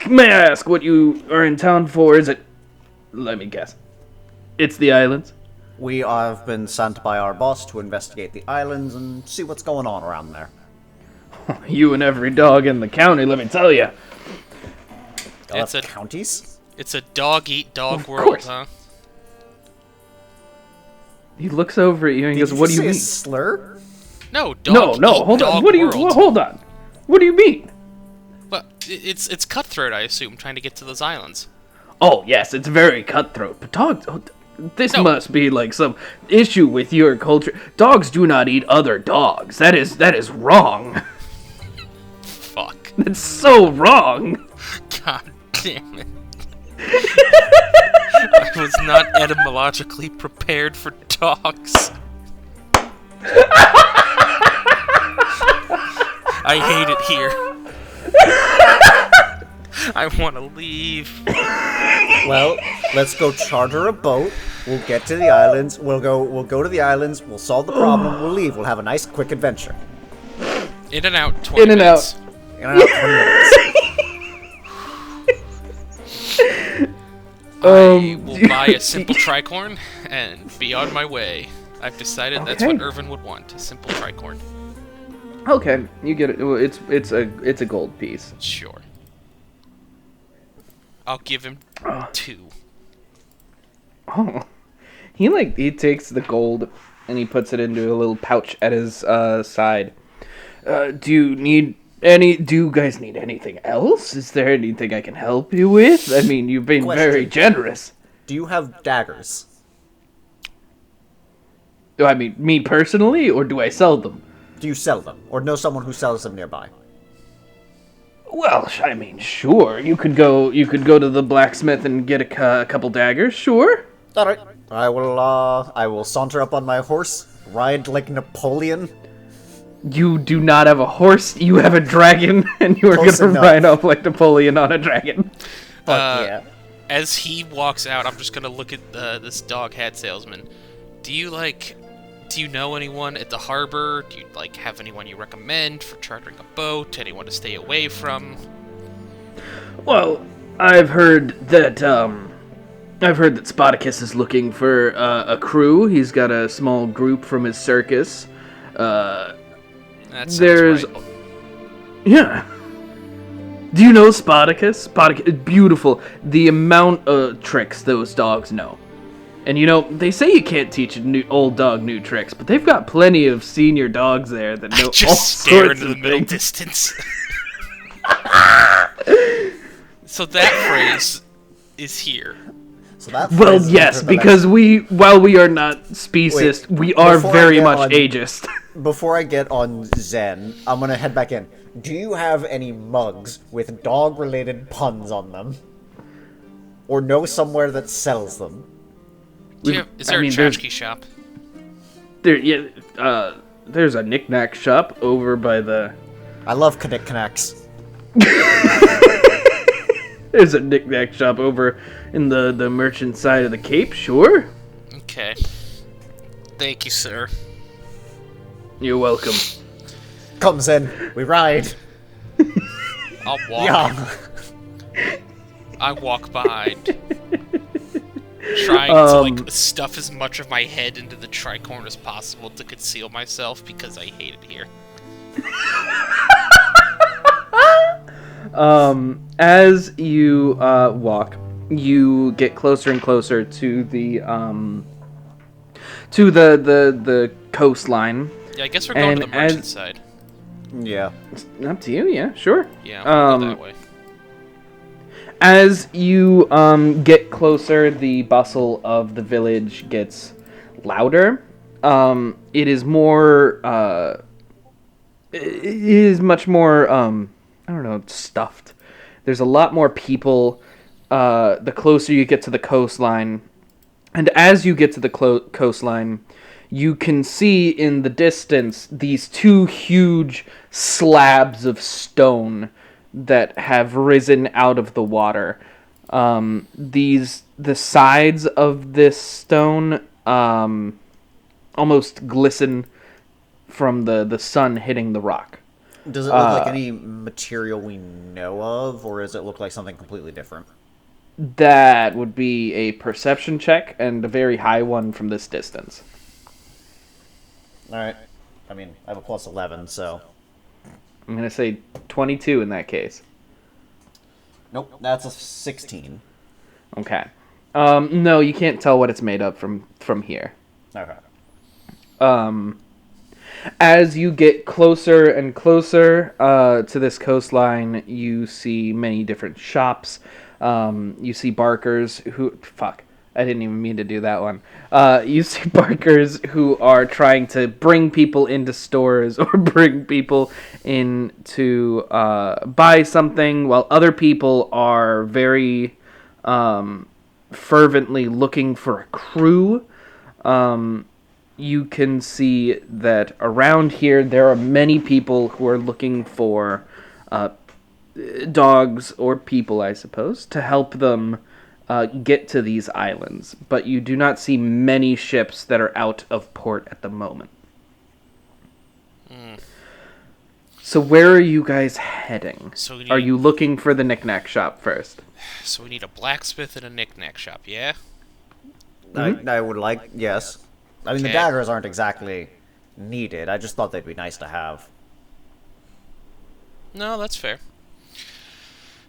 Speaker 1: May I ask what you are in town for? Is it? Let me guess. It's the islands."
Speaker 3: We have been sent by our boss to investigate the islands and see what's going on around there.
Speaker 1: You and every dog in the county, let me tell you.
Speaker 2: It's a
Speaker 3: counties.
Speaker 2: It's a dog-eat-dog
Speaker 1: Of
Speaker 2: world,
Speaker 1: course.
Speaker 2: huh?
Speaker 1: He looks over at you and
Speaker 3: Did
Speaker 1: goes,
Speaker 3: you
Speaker 1: "What do
Speaker 3: just
Speaker 1: you
Speaker 3: say a
Speaker 1: mean?"
Speaker 3: slur?
Speaker 2: No,
Speaker 1: No, hold on. What do you?
Speaker 2: world.
Speaker 1: Hold on. What do you mean?
Speaker 2: But it's cutthroat, I assume, trying to get to those islands.
Speaker 1: Oh yes, it's very cutthroat. But dogs. This
Speaker 2: No.
Speaker 1: must be like some issue with your culture. Dogs do not eat other dogs. That is wrong.
Speaker 2: Fuck.
Speaker 1: That's so wrong.
Speaker 2: God damn it. I was not etymologically prepared for dogs. I hate it here. I want to leave.
Speaker 3: Well, let's go charter a boat. We'll get to the islands. We'll go to the islands. We'll solve the problem. We'll leave. We'll have a nice quick adventure.
Speaker 2: In and out, 20
Speaker 1: In and
Speaker 2: minutes.
Speaker 3: In about 20 minutes.
Speaker 2: I will buy a simple tricorn and be on my way. I've decided that's what
Speaker 1: Okay.
Speaker 2: Irvin would want, a simple tricorn.
Speaker 1: Okay, you get it. Well, it's a gold piece.
Speaker 2: Sure. I'll give him 2.
Speaker 1: Oh, he takes the gold and he puts it into a little pouch at his side. Do you guys need anything else? Is there anything I can help you with? I mean, you've been very
Speaker 3: Question.
Speaker 1: generous.
Speaker 3: Do you have daggers?
Speaker 1: Do I mean me personally, or do I sell them?
Speaker 3: Do you sell them? Or know someone who sells them nearby?
Speaker 1: Well, I mean, sure. You could go to the blacksmith and get a couple daggers. Sure.
Speaker 3: All right. I will saunter up on my horse, ride like Napoleon.
Speaker 1: You do not have a horse. You have a dragon, and you are
Speaker 3: Close
Speaker 1: gonna
Speaker 3: enough.
Speaker 1: ride off like Napoleon on a dragon.
Speaker 3: Fuck yeah.
Speaker 2: As he walks out, I'm just gonna look at this dog hat salesman. Do you know anyone at the harbor? Do you have anyone you recommend for chartering a boat? Anyone to stay away from?
Speaker 1: Well, I've heard that Spartacus is looking for a crew. He's got a small group from his circus.
Speaker 2: That sounds
Speaker 1: There's
Speaker 2: right.
Speaker 1: Yeah. Do you know Spartacus? Spartacus is beautiful. The amount of tricks those dogs know. And they say you can't teach an old dog new tricks, but they've got plenty of senior dogs there that know all
Speaker 2: Just stare
Speaker 1: sorts
Speaker 2: into the
Speaker 1: of
Speaker 2: middle
Speaker 1: things.
Speaker 2: distance. So that phrase is here.
Speaker 3: So that
Speaker 1: Well,
Speaker 3: phrase
Speaker 1: yes,
Speaker 3: entered the
Speaker 1: because while we are not speciest,
Speaker 3: Wait,
Speaker 1: we are
Speaker 3: before I
Speaker 1: very
Speaker 3: get
Speaker 1: much
Speaker 3: on-
Speaker 1: ageist.
Speaker 3: Before I get on Zen, I'm gonna head back in. Do you have any mugs with dog-related puns on them? Or know somewhere that sells them?
Speaker 2: Is there a tchotchke shop?
Speaker 1: There's a knick-knack shop over by the...
Speaker 3: I love Knickknacks.
Speaker 1: There's a knick-knack shop over in the merchant side of the Cape, sure.
Speaker 2: Okay. Thank you, sir.
Speaker 1: You're welcome.
Speaker 3: Come Zen, we ride.
Speaker 2: I'll walk.
Speaker 3: Yeah.
Speaker 2: I walk behind. Trying to stuff as much of my head into the tricorn as possible to conceal myself because I hate it here.
Speaker 1: As you walk, you get closer and closer to the coastline.
Speaker 2: Yeah, I guess we're going to the
Speaker 1: And
Speaker 2: merchant
Speaker 1: as-
Speaker 2: side.
Speaker 3: Yeah.
Speaker 1: Up to you, yeah, sure.
Speaker 2: Yeah, we'll go that way.
Speaker 1: As you get closer, the bustle of the village gets louder. It is more. It is much more. I don't know, stuffed. There's a lot more people. The closer you get to the coastline, and as you get to the coastline, you can see in the distance these two huge slabs of stone that have risen out of the water. The sides of this stone almost glisten from the sun hitting the rock.
Speaker 3: Does it look like any material we know of, or does it look like something completely different?
Speaker 1: That would be a perception check, and a very high one from this distance.
Speaker 3: Alright. I mean, I have a plus 11, so...
Speaker 1: I'm gonna say 22 in that case.
Speaker 3: Nope, that's a 16.
Speaker 1: Okay. No, you can't tell what it's made of from here.
Speaker 3: Okay.
Speaker 1: As you get closer and closer to this coastline, you see many different shops. You see barkers who... Fuck, I didn't even mean to do that one. You see barkers who are trying to bring people into stores or bring people in to buy something, while other people are very fervently looking for a crew. You can see that around here there are many people who are looking for dogs or people, I suppose, to help them get to these islands. But you do not see many ships that are out of port at the moment. So where are you guys heading? Are you looking for the knick-knack shop first?
Speaker 2: So we need a blacksmith and a knick-knack shop, yeah?
Speaker 3: I would like, yes. I mean, the
Speaker 2: Okay.
Speaker 3: daggers aren't exactly needed. I just thought they'd be nice to have.
Speaker 2: No, that's fair.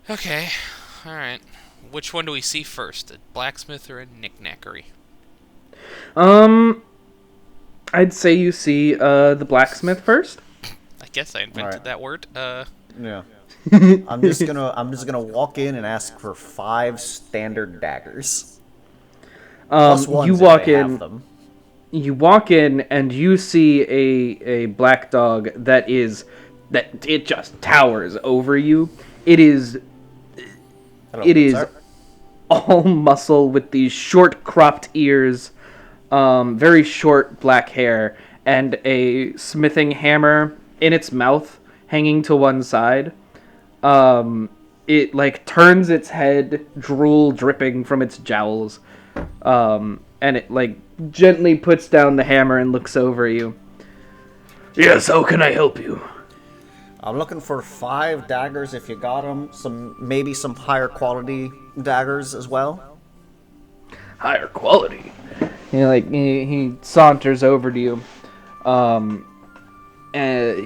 Speaker 2: Okay, alright. Which one do we see first, a blacksmith or a knick-knackery?
Speaker 1: I'd say you see the blacksmith first.
Speaker 2: I guess I invented
Speaker 3: Alright.
Speaker 2: that word.
Speaker 3: Yeah. I'm just gonna walk in and ask for 5 standard daggers. Plus ones
Speaker 1: You
Speaker 3: if
Speaker 1: walk
Speaker 3: they have
Speaker 1: in.
Speaker 3: them.
Speaker 1: You walk in and you see a black dog that it just towers over you. It is
Speaker 3: Hello,
Speaker 1: it is
Speaker 3: sir.
Speaker 1: all muscle with these short cropped ears, very short black hair, and a smithing hammer in its mouth hanging to one side. It like turns its head, drool dripping from its jowls, and it like gently puts down the hammer and looks over you. Yes, how can I help you?
Speaker 3: I'm looking for 5 daggers if you got them. Maybe some higher quality daggers as well.
Speaker 1: Higher quality. He saunters over to you, and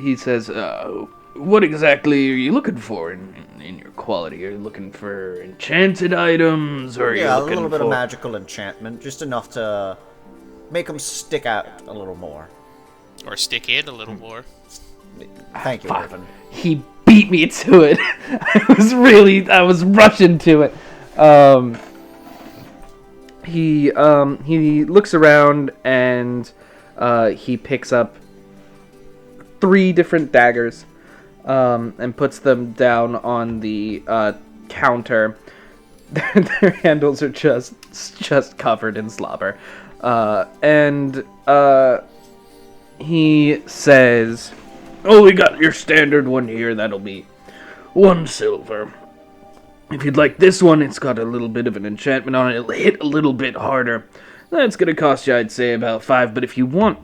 Speaker 1: he says, "What exactly are you looking for in your quality? Are you looking for enchanted items, or are you
Speaker 3: Yeah, a
Speaker 1: looking
Speaker 3: little bit
Speaker 1: for
Speaker 3: of magical enchantment, just enough to make them stick out a little more.
Speaker 2: or stick in a little more.
Speaker 3: Thank you,
Speaker 1: Fuck.
Speaker 3: Irvin.
Speaker 1: He beat me to it. I was rushing to it. He looks around and he picks up 3 different daggers and puts them down on the counter. Their handles are just covered in slobber, and he says, "Oh, we got your standard one here. That'll be 1 silver. If you'd like this one, it's got a little bit of an enchantment on it. It'll hit a little bit harder. That's gonna cost you, I'd say, about 5. But if you want,"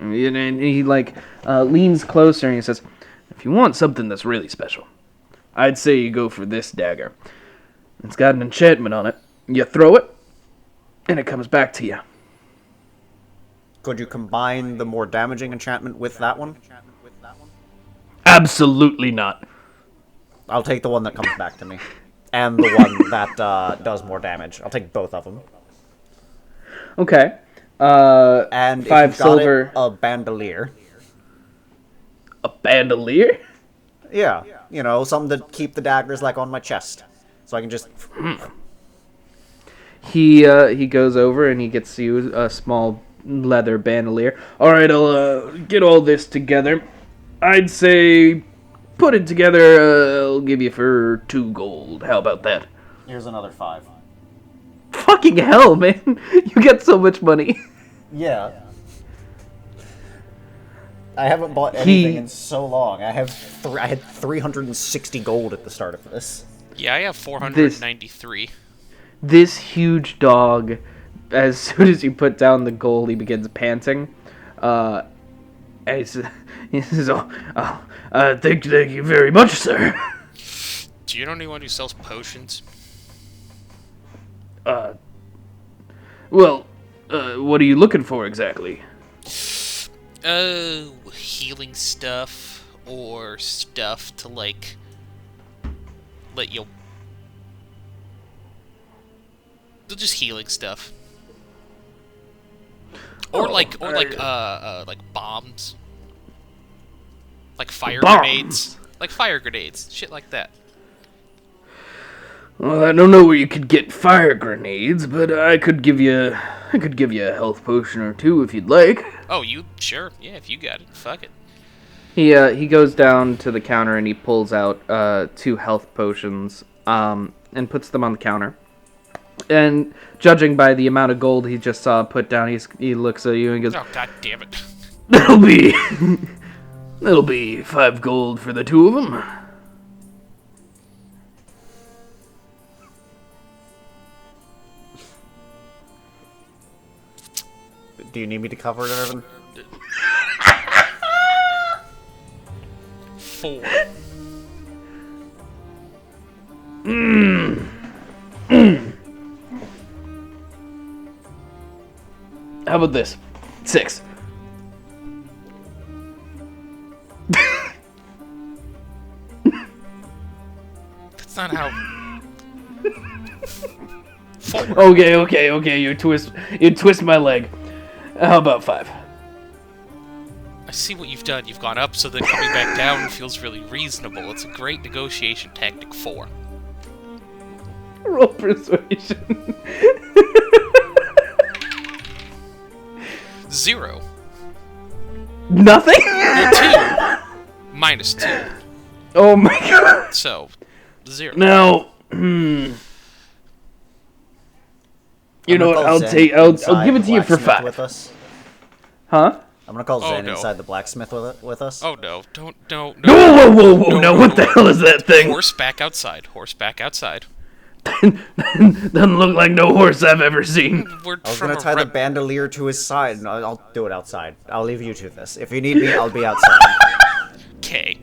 Speaker 1: and he leans closer and he says, "If you want something that's really special, I'd say you go for this dagger. It's got an enchantment on it. You throw it, and it comes back to you."
Speaker 3: Could you combine the more damaging enchantment with that one?
Speaker 1: Absolutely not.
Speaker 3: I'll take the one that comes back to me. And the one that does more damage. I'll take both of them.
Speaker 1: Okay.
Speaker 3: And
Speaker 1: 5
Speaker 3: if you've got
Speaker 1: silver.
Speaker 3: it, a bandolier.
Speaker 1: A bandolier?
Speaker 3: Yeah, you know, something to keep the daggers like on my chest, so I can just.
Speaker 1: He goes over and he gets you a small leather bandolier. All right, I'll get all this together. I'd say put it together. I'll give you for 2 gold. How about that?
Speaker 3: Here's another 5.
Speaker 1: Fucking hell, man! You get so much money.
Speaker 3: Yeah. I haven't bought anything in so long. I had 360 gold at the start of this.
Speaker 2: Yeah, I have 493.
Speaker 1: This huge dog, as soon as you put down the gold, he begins panting. And he says, thank you very much, sir.
Speaker 2: Do you know anyone who sells potions?
Speaker 1: Well, what are you looking for exactly?
Speaker 2: Healing stuff, or stuff to like let you. Just healing stuff. Or like bombs. Like fire grenades. Like fire grenades. Shit like that.
Speaker 1: Well, I don't know where you could get fire grenades, but I could give you a health potion or two if you'd like.
Speaker 2: Oh, sure. Yeah, if you got it. Fuck it.
Speaker 1: He goes down to the counter and he pulls out 2 health potions and puts them on the counter. And judging by the amount of gold he just saw put down, he looks at you and goes,
Speaker 2: "Oh, god damn it.
Speaker 1: That'll be 5 gold for the 2 of them."
Speaker 3: Do you need me to cover it, Irvin?
Speaker 2: 4.
Speaker 1: How about this? 6.
Speaker 2: That's not how. 4.
Speaker 1: Okay. You twist my leg. How about 5?
Speaker 2: I see what you've done. You've gone up, so then coming back down feels really reasonable. It's a great negotiation tactic. 4.
Speaker 1: Roll persuasion.
Speaker 2: 0.
Speaker 1: Nothing?
Speaker 2: Well, 2. Minus 2.
Speaker 1: Oh my god.
Speaker 2: So, 0.
Speaker 1: Now, you know what? I'll give it to you for 5.
Speaker 3: With us.
Speaker 1: Huh?
Speaker 3: I'm gonna call Zen
Speaker 2: no.
Speaker 3: inside the blacksmith with us.
Speaker 2: Oh no! Don't!
Speaker 1: Whoa! Now what the hell is that thing?
Speaker 2: Horse back outside. Horse back outside.
Speaker 1: Doesn't look like no horse I've ever seen.
Speaker 2: We're
Speaker 3: I was
Speaker 2: from
Speaker 3: gonna
Speaker 2: a
Speaker 3: tie the
Speaker 2: rep-
Speaker 3: bandolier to his side, and I'll do it outside. I'll leave you to this. If you need me, I'll be outside.
Speaker 2: Okay.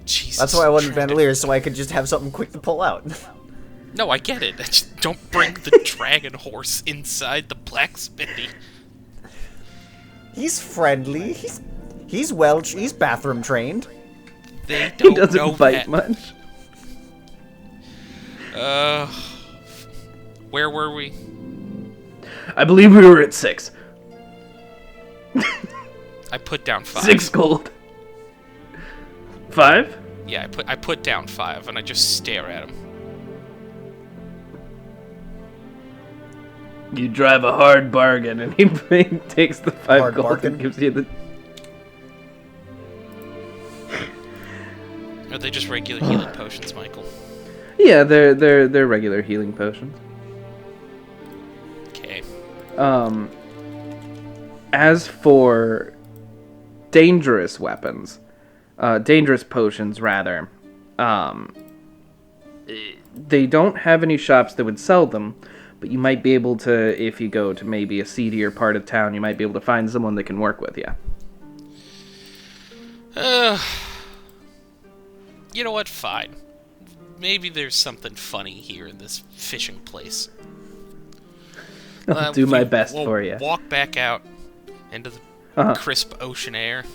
Speaker 2: Jesus.
Speaker 3: That's why I wanted
Speaker 2: trying to-
Speaker 3: bandolier, so I could just have something quick to pull out.
Speaker 2: No, I get it. I just don't bring the dragon horse inside the blacksmithy.
Speaker 3: He's friendly. He's bathroom trained.
Speaker 2: They don't
Speaker 1: He doesn't
Speaker 2: know
Speaker 1: bite
Speaker 2: that.
Speaker 1: much.
Speaker 2: Where were we?
Speaker 1: I believe we were at 6.
Speaker 2: I put down 5.
Speaker 1: 6 gold. 5?
Speaker 2: Yeah, I put down 5, and I just stare at him.
Speaker 1: You drive a hard bargain, and he takes the 5
Speaker 3: Hard
Speaker 1: gold
Speaker 3: bargain?
Speaker 1: and gives you the.
Speaker 2: Are they just regular healing potions, Michael?
Speaker 1: Yeah, they're regular healing potions.
Speaker 2: Okay.
Speaker 1: As for dangerous weapons, dangerous potions rather, they don't have any shops that would sell them, but you might be able to, if you go to maybe a seedier part of town, you might be able to find someone that can work with you.
Speaker 2: You know what? Fine. Maybe there's something funny here in this fishing place.
Speaker 1: I'll do my best
Speaker 2: we'll
Speaker 1: for you.
Speaker 2: Walk back out into the crisp ocean air.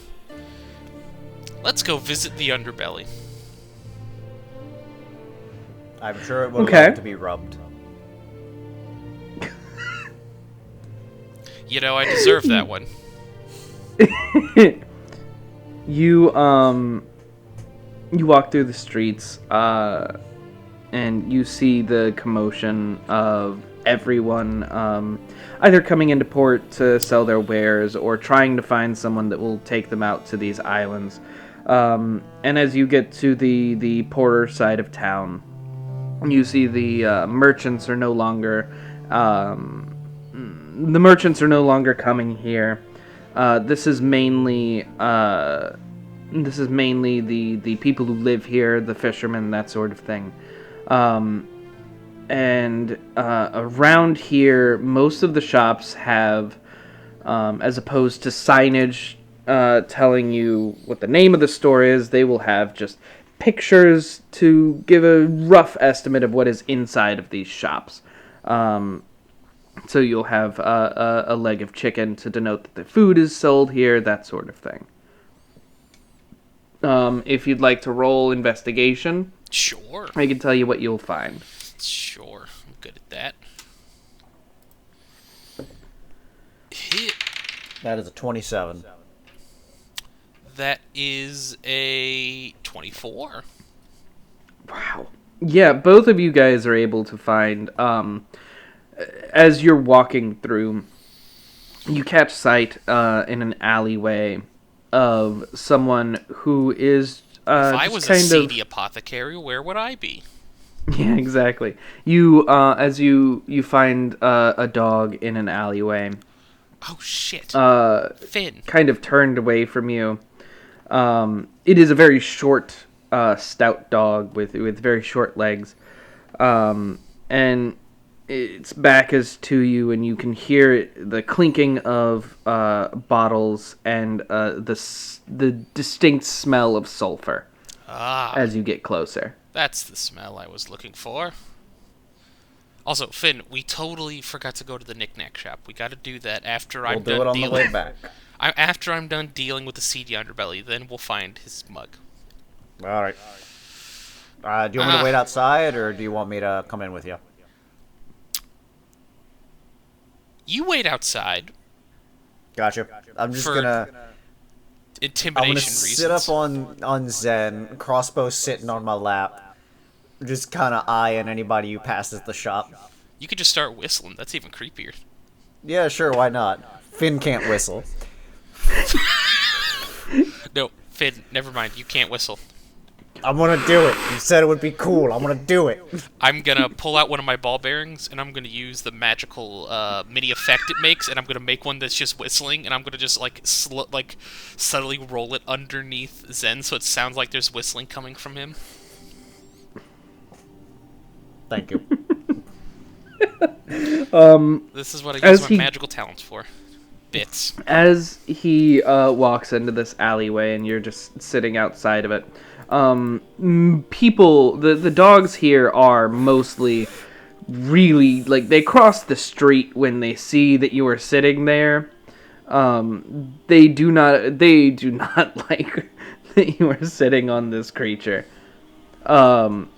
Speaker 2: Let's go visit the underbelly.
Speaker 3: I'm sure it would
Speaker 1: Okay.
Speaker 3: like to be rubbed.
Speaker 2: You know, I deserve that one.
Speaker 1: You walk through the streets, and you see the commotion of everyone either coming into port to sell their wares or trying to find someone that will take them out to these islands. And as you get to the poorer side of town, you see the merchants are no longer coming here. This is mainly the people who live here, the fishermen, that sort of thing. And around here, most of the shops have, as opposed to signage telling you what the name of the store is, they will have just pictures to give a rough estimate of what is inside of these shops. So you'll have a leg of chicken to denote that the food is sold here, that sort of thing. If you'd like to roll investigation,
Speaker 2: Sure.
Speaker 1: I can tell you what you'll find.
Speaker 2: Sure. I'm good at that. Hit.
Speaker 3: That is a 27.
Speaker 2: That is a 24.
Speaker 1: Wow. Yeah, both of you guys are able to find, as you're walking through, you catch sight in an alleyway of someone who is
Speaker 2: If I
Speaker 1: just
Speaker 2: was a
Speaker 1: kind
Speaker 2: seedy
Speaker 1: of...
Speaker 2: apothecary, where would I be?
Speaker 1: Yeah, exactly. You, as you find a dog in an alleyway,
Speaker 2: Oh, shit. Finn.
Speaker 1: kind of turned away from you. It is a very short, stout dog with very short legs, and its back is to you, and you can hear the clinking of bottles and the distinct smell of sulfur
Speaker 2: Ah,
Speaker 1: as you get closer.
Speaker 2: that's the smell I was looking for. Also, Finn, we totally forgot to go to the knick-knack shop. We gotta do that after
Speaker 3: We'll
Speaker 2: I'm
Speaker 3: do
Speaker 2: done
Speaker 3: it on
Speaker 2: dealing.
Speaker 3: the way back.
Speaker 2: After I'm done dealing with the seedy underbelly, then we'll find his mug.
Speaker 3: All right. Do you want me to wait outside, or do you want me to come in with you?
Speaker 2: You wait outside.
Speaker 3: Gotcha. I'm just
Speaker 2: For
Speaker 3: gonna.
Speaker 2: Intimidation
Speaker 3: I'm gonna
Speaker 2: reasons.
Speaker 3: sit up on Zen, crossbow sitting on my lap, just kind of eyeing anybody who passes the shop.
Speaker 2: You could just start whistling. That's even creepier.
Speaker 3: Yeah, sure, why not? Finn can't whistle.
Speaker 2: No, Finn, never mind. You can't whistle.
Speaker 3: I'm gonna do it. You said it would be cool. I'm gonna do it.
Speaker 2: I'm gonna pull out one of my ball bearings, and I'm gonna use the magical mini effect it makes, and I'm gonna make one that's just whistling, and I'm gonna just like subtly roll it underneath Zen, so it sounds like there's whistling coming from him.
Speaker 3: Thank you.
Speaker 2: This is what I use my magical talents for. Bits.
Speaker 1: As he walks into this alleyway and you're just sitting outside of it, people, the dogs here are mostly really, like, they cross the street when they see that you are sitting there. They do not like that you are sitting on this creature. And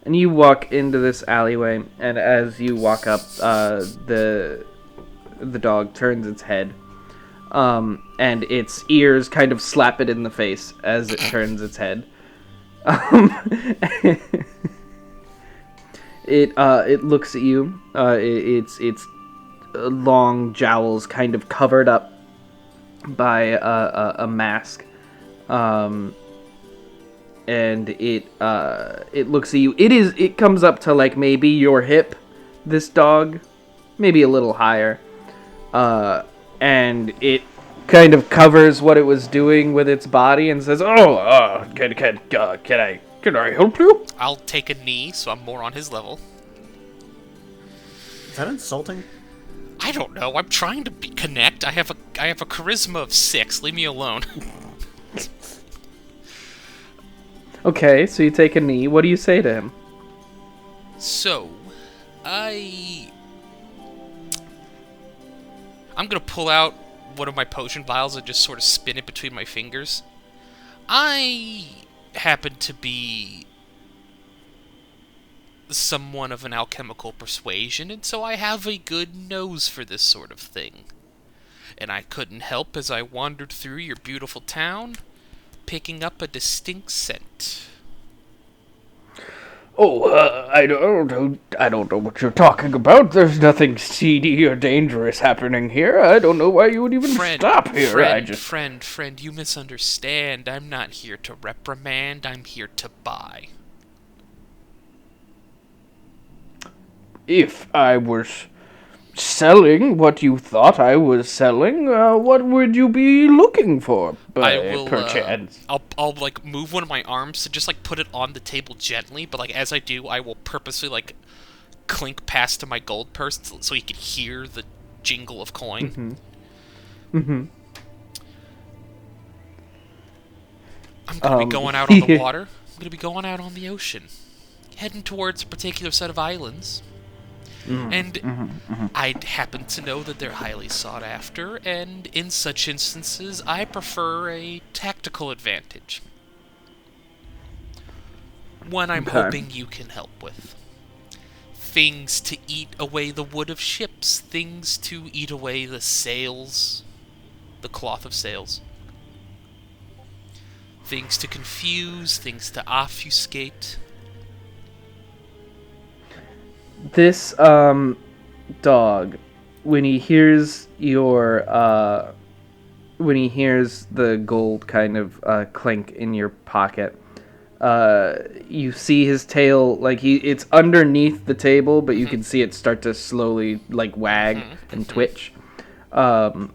Speaker 1: and you walk into this alleyway, and as you walk up, the dog turns its head, and its ears kind of slap it in the face as it turns its head. It looks at you. Its long jowls kind of covered up by a mask. And it looks at you. It comes up to like maybe your hip, this dog, maybe a little higher. And it kind of covers what it was doing with its body and says, "Oh, can I help you?"
Speaker 2: I'll take a knee, so I'm more on his level.
Speaker 3: Is that insulting?
Speaker 2: I don't know. I'm trying to connect. I have a charisma of 6. Leave me alone.
Speaker 1: Okay, so you take a knee. What do you say to him?
Speaker 2: So, I'm gonna pull out one of my potion vials and just sort of spin it between my fingers. I happen to be someone of an alchemical persuasion, and so I have a good nose for this sort of thing. And I couldn't help, as I wandered through your beautiful town, picking up a distinct scent.
Speaker 1: Oh, I don't know what you're talking about. There's nothing seedy or dangerous happening here. I don't know why you would even stop here.
Speaker 2: Friend, you misunderstand. I'm not here to reprimand. I'm here to buy.
Speaker 1: If I was selling what you thought I was selling, what would you be looking for, perchance?
Speaker 2: I'll like move one of my arms to just like put it on the table gently, but like as I do, I will purposely like clink past to my gold purse so you can hear the jingle of coin. I'm gonna be going out on the water. I'm gonna be going out on the ocean, heading towards a particular set of islands. And I happen to know that they're highly sought after, and in such instances, I prefer a tactical advantage. One I'm hoping you can help with. Things to eat away the wood of ships, things to eat away the sails, the cloth of sails. Things to confuse, things to obfuscate.
Speaker 1: This dog, when he hears when he hears the gold kind of clink in your pocket, you see his tail, like it's underneath the table, but you can see it start to slowly like wag and twitch. And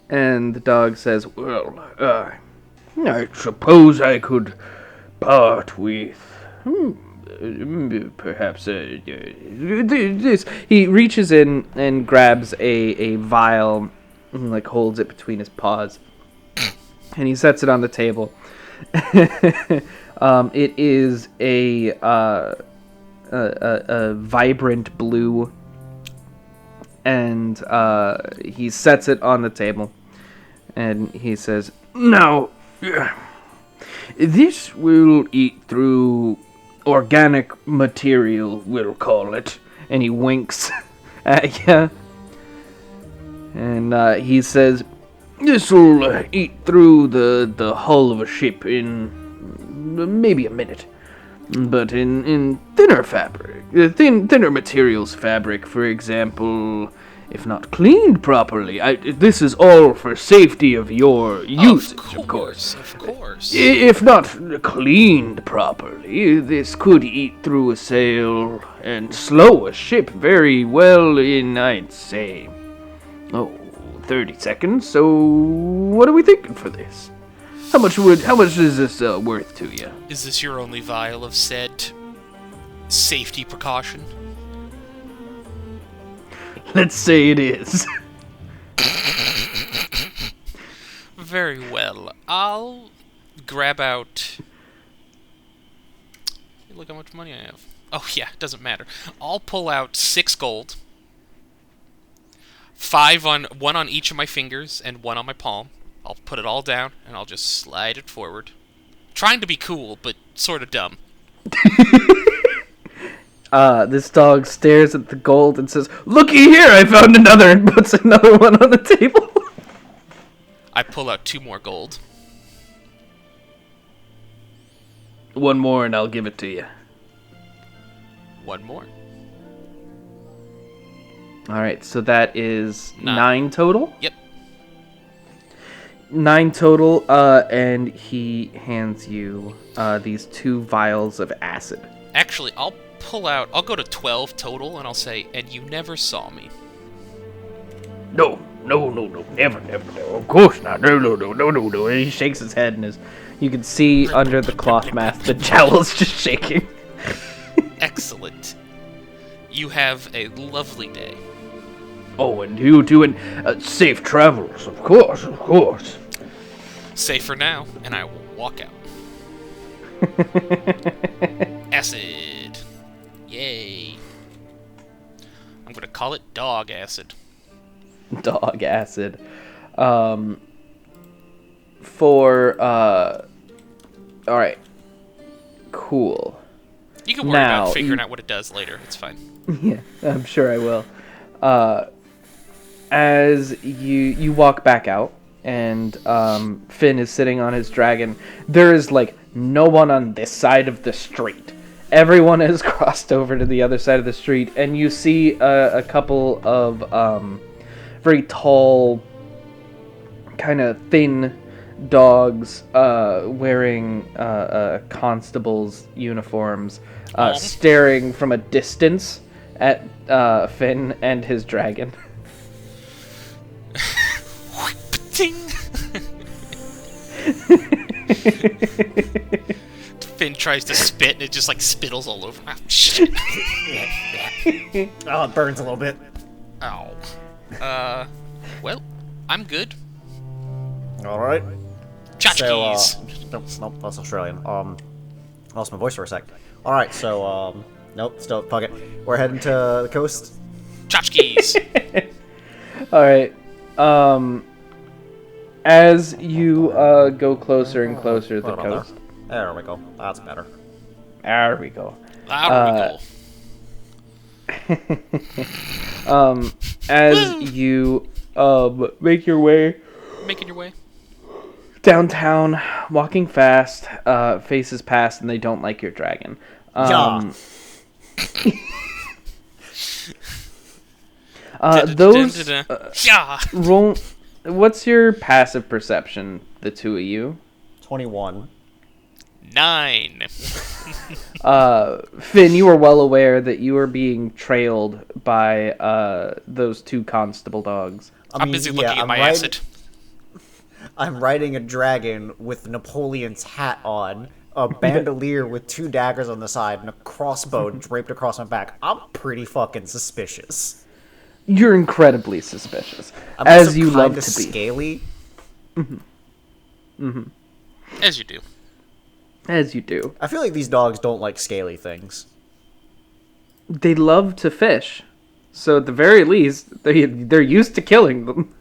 Speaker 1: the dog says,
Speaker 5: "Well, I suppose I could part with perhaps
Speaker 1: this. He reaches in and grabs a vial and like holds it between his paws, and he sets it on the table. It is a vibrant blue, and he sets it on the table, and he says,
Speaker 5: now. This will eat through organic material, we'll call it.
Speaker 1: and he winks at you, and he says,
Speaker 5: This'll eat through the hull of a ship in maybe a minute. But in thinner fabric, thinner materials fabric, for example, if not cleaned properly, this is all for safety of your usage, of course.
Speaker 2: Of course.
Speaker 5: If not cleaned properly, this could eat through a sail and slow a ship very well in, I'd say, 30 seconds. So, what are we thinking for this? How much is this worth to you?
Speaker 2: Is this your only vial of said safety precaution?
Speaker 5: Let's say it is.
Speaker 2: Very well. I'll grab out... Look how much money I have. Oh yeah, it doesn't matter. I'll pull out 6 gold. 1 on each of my fingers and 1 on my palm. I'll put it all down and I'll just slide it forward. Trying to be cool, but sort of dumb.
Speaker 1: this dog stares at the gold and says, "Looky here, I found another," and puts another one on the table.
Speaker 2: I pull out 2 more gold.
Speaker 5: One more and I'll give it to you.
Speaker 2: 1 more.
Speaker 1: Alright, so that is
Speaker 2: 9.
Speaker 1: 9 total?
Speaker 2: Yep.
Speaker 1: 9 total, and he hands you these 2 vials of acid.
Speaker 2: Actually, I'll go to 12 total, and I'll say, and you never saw me.
Speaker 5: No, never, no. Of course not. No.
Speaker 1: He shakes his head, and you can see under the cloth mask the jowl's just shaking.
Speaker 2: Excellent. You have a lovely day.
Speaker 5: Oh, and you too, and safe travels, of course.
Speaker 2: Safer now, and I will walk out. Acid. Yay. I'm gonna call it dog acid.
Speaker 1: Dog acid. Alright. Cool.
Speaker 2: You can worry
Speaker 1: Now,
Speaker 2: about figuring out what it does later. It's fine.
Speaker 1: Yeah, I'm sure I will. As you walk back out, and Finn is sitting on his dragon, there is like no one on this side of the street. Everyone has crossed over to the other side of the street, and you see a couple of very tall, kind of thin dogs wearing constable's uniforms, staring from a distance at Finn and his dragon.
Speaker 2: Ting! Finn tries to spit and it just like spittles all over. Ah, shit.
Speaker 3: Oh, it burns a little bit.
Speaker 2: Ow. Well, I'm good.
Speaker 3: Alright.
Speaker 2: Tchotchkes.
Speaker 3: Nope, that's Australian. Lost my voice for a sec. Alright, so, Nope, still fuck it. We're heading to the coast.
Speaker 2: Tchotchkes!
Speaker 1: All right. As you go closer and closer to the
Speaker 3: What about
Speaker 1: coast.
Speaker 3: there? There we go. That's better.
Speaker 1: There we go.
Speaker 2: Louder we go.
Speaker 1: As
Speaker 2: Woo!
Speaker 1: you make your way
Speaker 2: Making your way.
Speaker 1: downtown, walking fast, faces past, and they don't like your dragon. Those
Speaker 2: Yeah.
Speaker 1: roll. What's your passive perception? The two of you.
Speaker 3: 21.
Speaker 2: 9.
Speaker 1: Finn, you are well aware that you are being trailed by those two constable dogs.
Speaker 2: I'm busy looking at my acid.
Speaker 3: I'm riding a dragon with Napoleon's hat on, a bandolier with 2 daggers on the side, and a crossbow draped across my back. I'm pretty fucking suspicious.
Speaker 1: You're incredibly suspicious,
Speaker 3: I'm
Speaker 1: as
Speaker 3: also
Speaker 1: you love
Speaker 3: kinda
Speaker 1: to be.
Speaker 3: scaly.
Speaker 2: As you do.
Speaker 1: As you do.
Speaker 3: I feel like these dogs don't like scaly things.
Speaker 1: They love to fish, so at the very least, they're used to killing them.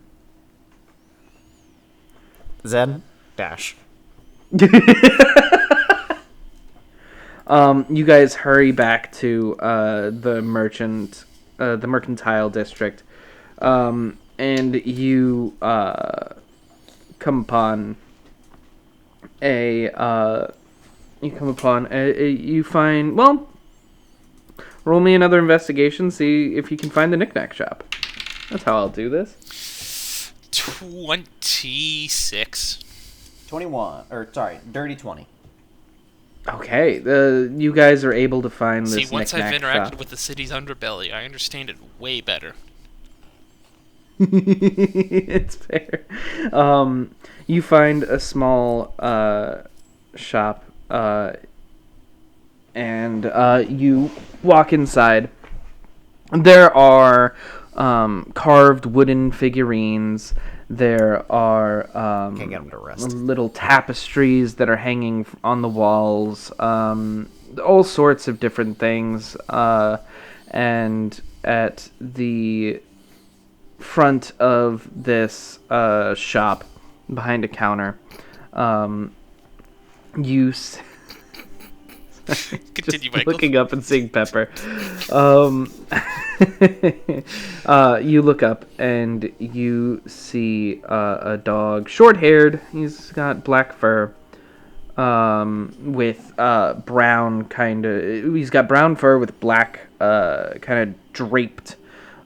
Speaker 3: Zen dash.
Speaker 1: You guys hurry back to the mercantile district, and you come upon you find, well, roll me another investigation, see if you can find the knickknack shop. That's how I'll do this.
Speaker 2: 26.
Speaker 3: 21. Dirty 20.
Speaker 1: Okay, you guys are able to find this
Speaker 2: See, once I've
Speaker 1: knickknack
Speaker 2: interacted
Speaker 1: shop.
Speaker 2: with the city's underbelly, I understand it way better.
Speaker 1: It's fair. You find a small shop, and you walk inside. There are carved wooden figurines. There are
Speaker 3: Can't get him to rest.
Speaker 1: little tapestries that are hanging on the walls. All sorts of different things. And at the front of this shop, behind a counter, you
Speaker 2: Continue,
Speaker 1: just
Speaker 2: Michael.
Speaker 1: looking up and seeing Pepper. You look up and you see a dog, short-haired. He's got black fur, with brown kind of. He's got brown fur with black, kind of draped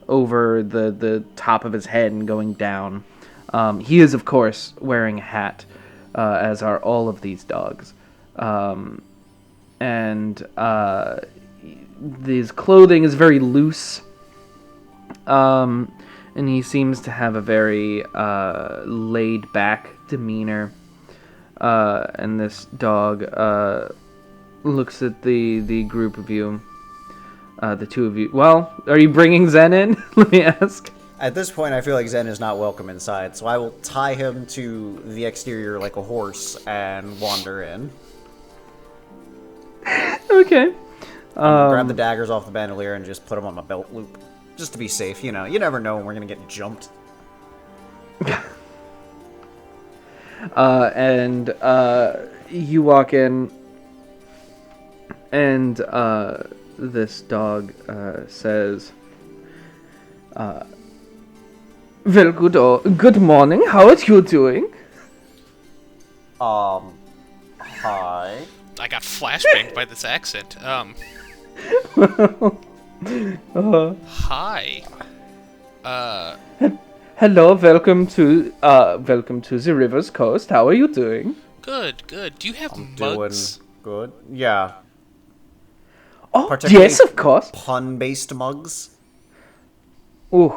Speaker 1: over the top of his head and going down. He is, of course, wearing a hat, as are all of these dogs. And his clothing is very loose. And he seems to have a very laid-back demeanor. And this dog looks at the group of you. The two of you. Well, are you bringing Zen in? Let me ask.
Speaker 3: At this point, I feel like Zen is not welcome inside, so I will tie him to the exterior like a horse and wander in.
Speaker 1: Okay.
Speaker 3: Grab the daggers off the bandolier and just put them on my belt loop. Just to be safe, you know. You never know when we're gonna get jumped.
Speaker 1: And you walk in, and this dog says, "Well, good morning. How are you doing?"
Speaker 3: Hi.
Speaker 2: I got flashbanged by this accent. Hi.
Speaker 1: Hello, welcome to the River's Coast. How are you doing?
Speaker 2: Good, good. Do you have
Speaker 3: Doing
Speaker 2: mugs?
Speaker 3: good. Yeah.
Speaker 1: Oh,
Speaker 3: Particularly
Speaker 1: yes, of course.
Speaker 3: Pun-based mugs.
Speaker 1: Oof,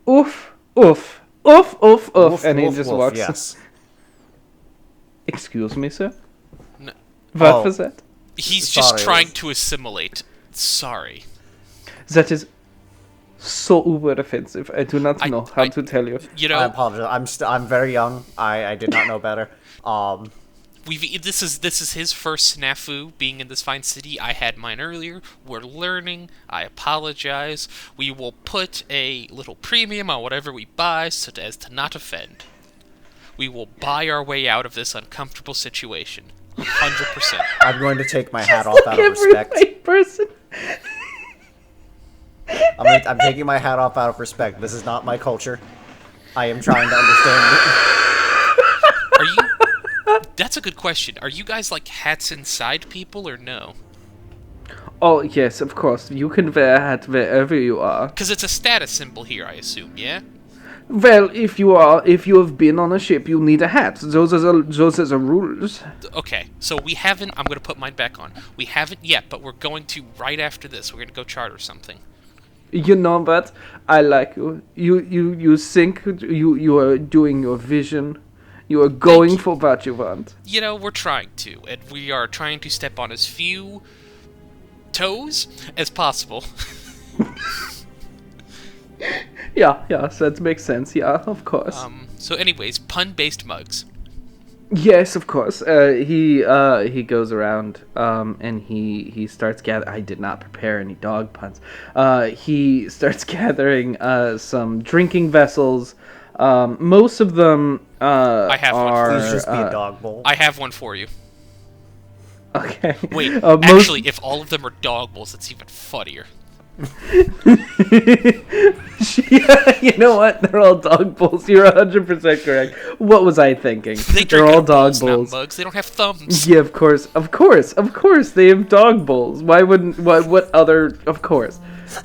Speaker 1: oof, oof, oof, oof, oof.
Speaker 3: Woof,
Speaker 1: And he
Speaker 3: woof,
Speaker 1: just
Speaker 3: woof,
Speaker 1: walks.
Speaker 3: Yes.
Speaker 1: Excuse me, sir.
Speaker 2: No.
Speaker 1: What
Speaker 3: Oh.
Speaker 1: was that?
Speaker 2: He's just
Speaker 3: Sorry,
Speaker 2: trying
Speaker 3: it
Speaker 2: to assimilate. Sorry.
Speaker 1: That is so uber offensive. I do not know how
Speaker 2: I-
Speaker 1: to tell you.
Speaker 2: You
Speaker 3: I
Speaker 2: know,
Speaker 3: apologize. I'm very young. I did not know better.
Speaker 2: well, This is his first snafu being in this fine city. I had mine earlier. We're learning. I apologize. We will put a little premium on whatever we buy so as to not offend. We will buy our way out of this uncomfortable situation. 100%.
Speaker 3: I'm going to take my hat off out of respect.
Speaker 1: White person.
Speaker 3: I'm taking my hat off out of respect. This is not my culture. I am trying to understand.
Speaker 2: Are you? That's a good question. Are you guys like hats inside people or no?
Speaker 1: Oh yes, of course. You can wear a hat wherever you are.
Speaker 2: Because it's a status symbol here, I assume. Yeah.
Speaker 1: Well, if you have been on a ship, you need a hat. Those are the rules.
Speaker 2: Okay, so we haven't. I'm gonna put mine back on. We haven't yet, but we're going to right after this. We're gonna go charter something.
Speaker 1: You know what? I like you. You think you are doing your vision. You are going for what you want.
Speaker 2: You know, we're trying to, and we are trying to step on as few toes as possible.
Speaker 1: Yeah, that makes sense. Yeah, of course.
Speaker 2: So anyways, pun-based mugs.
Speaker 1: Yes, of course. He goes around and he starts gather. I did not prepare any dog puns. He starts gathering some drinking vessels. Most of them
Speaker 2: I have one.
Speaker 3: Please just be a dog bowl.
Speaker 2: I have one for you.
Speaker 1: Okay.
Speaker 2: Wait,
Speaker 1: most-
Speaker 2: actually, if all of them are dog bowls, it's even funnier.
Speaker 1: Yeah, you know what? They're all dog bowls. You're 100% correct. What was I thinking?
Speaker 2: They drink
Speaker 1: They're all
Speaker 2: out of
Speaker 1: dog
Speaker 2: bowls, not
Speaker 1: bowls.
Speaker 2: mugs. They don't have thumbs.
Speaker 1: Yeah, of course. They have dog bowls. Why wouldn't? What other? Of course.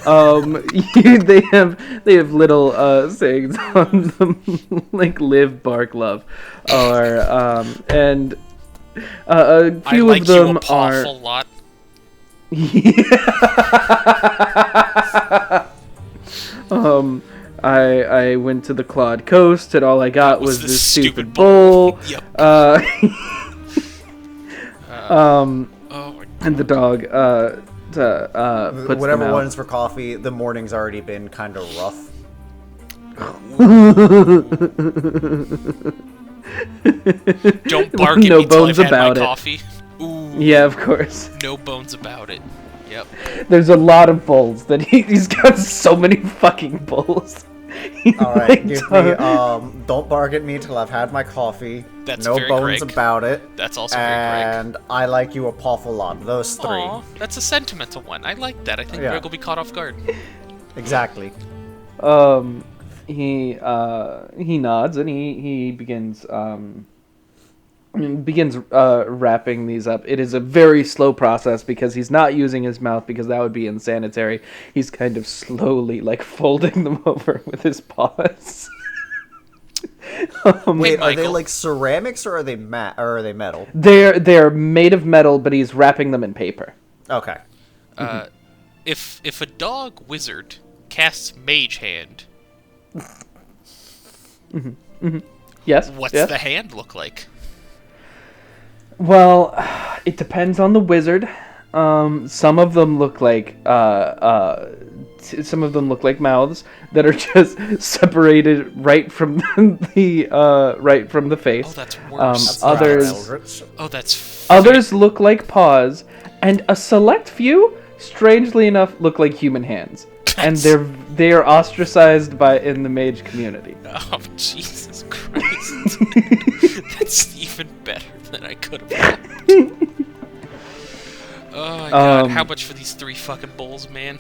Speaker 1: They have little sayings on them, like "live, bark, love," or and a few
Speaker 2: I like
Speaker 1: of them
Speaker 2: you a
Speaker 1: are.
Speaker 2: awful lot.
Speaker 1: I went to the Claude Coast and all I got was
Speaker 2: this
Speaker 1: this stupid
Speaker 2: bowl.
Speaker 1: bowl.
Speaker 2: Yep.
Speaker 1: Uh,
Speaker 2: Oh my
Speaker 1: and the dog puts
Speaker 3: Whatever
Speaker 1: them out.
Speaker 3: one is for coffee, the morning's already been kind of rough.
Speaker 2: Don't bark at
Speaker 1: No
Speaker 2: me till I've
Speaker 1: bones
Speaker 2: had
Speaker 1: about
Speaker 2: my
Speaker 1: it.
Speaker 2: coffee. Ooh,
Speaker 1: Yeah, of course.
Speaker 2: no bones about it. Yep.
Speaker 1: There's a lot of bowls that he's got so many fucking bowls.
Speaker 3: All right, give me. Don't bark at me till I've had my coffee.
Speaker 2: That's
Speaker 3: no
Speaker 2: very
Speaker 3: bones
Speaker 2: Greg.
Speaker 3: about it.
Speaker 2: That's also very Greg.
Speaker 3: And I like you a awful lot. Those three.
Speaker 2: Aw, that's a sentimental one. I like that. I think
Speaker 3: Yeah.
Speaker 2: Greg will be caught off guard.
Speaker 3: Exactly.
Speaker 1: He nods and he begins wrapping these up. It is a very slow process because he's not using his mouth because that would be insanitary. He's kind of slowly like folding them over with his paws.
Speaker 3: Wait, are they
Speaker 2: Michael.
Speaker 3: like ceramics or are they metal?
Speaker 1: They're made of metal, but he's wrapping them in paper.
Speaker 3: Okay.
Speaker 2: If a dog wizard casts Mage Hand,
Speaker 1: Yes.
Speaker 2: what's
Speaker 1: yes.
Speaker 2: the hand look like?
Speaker 1: Well, it depends on the wizard. Some of them look like some of them look like mouths that are just separated right from the face.
Speaker 2: Oh, that's worse.
Speaker 1: Others
Speaker 2: Oh, that's
Speaker 1: others look like paws, and a select few, strangely enough, look like human hands. And they are ostracized in the mage community.
Speaker 2: Oh, Jesus Christ. That's even better than I could have hoped. Oh my god, how much for these 3 fucking bowls, man?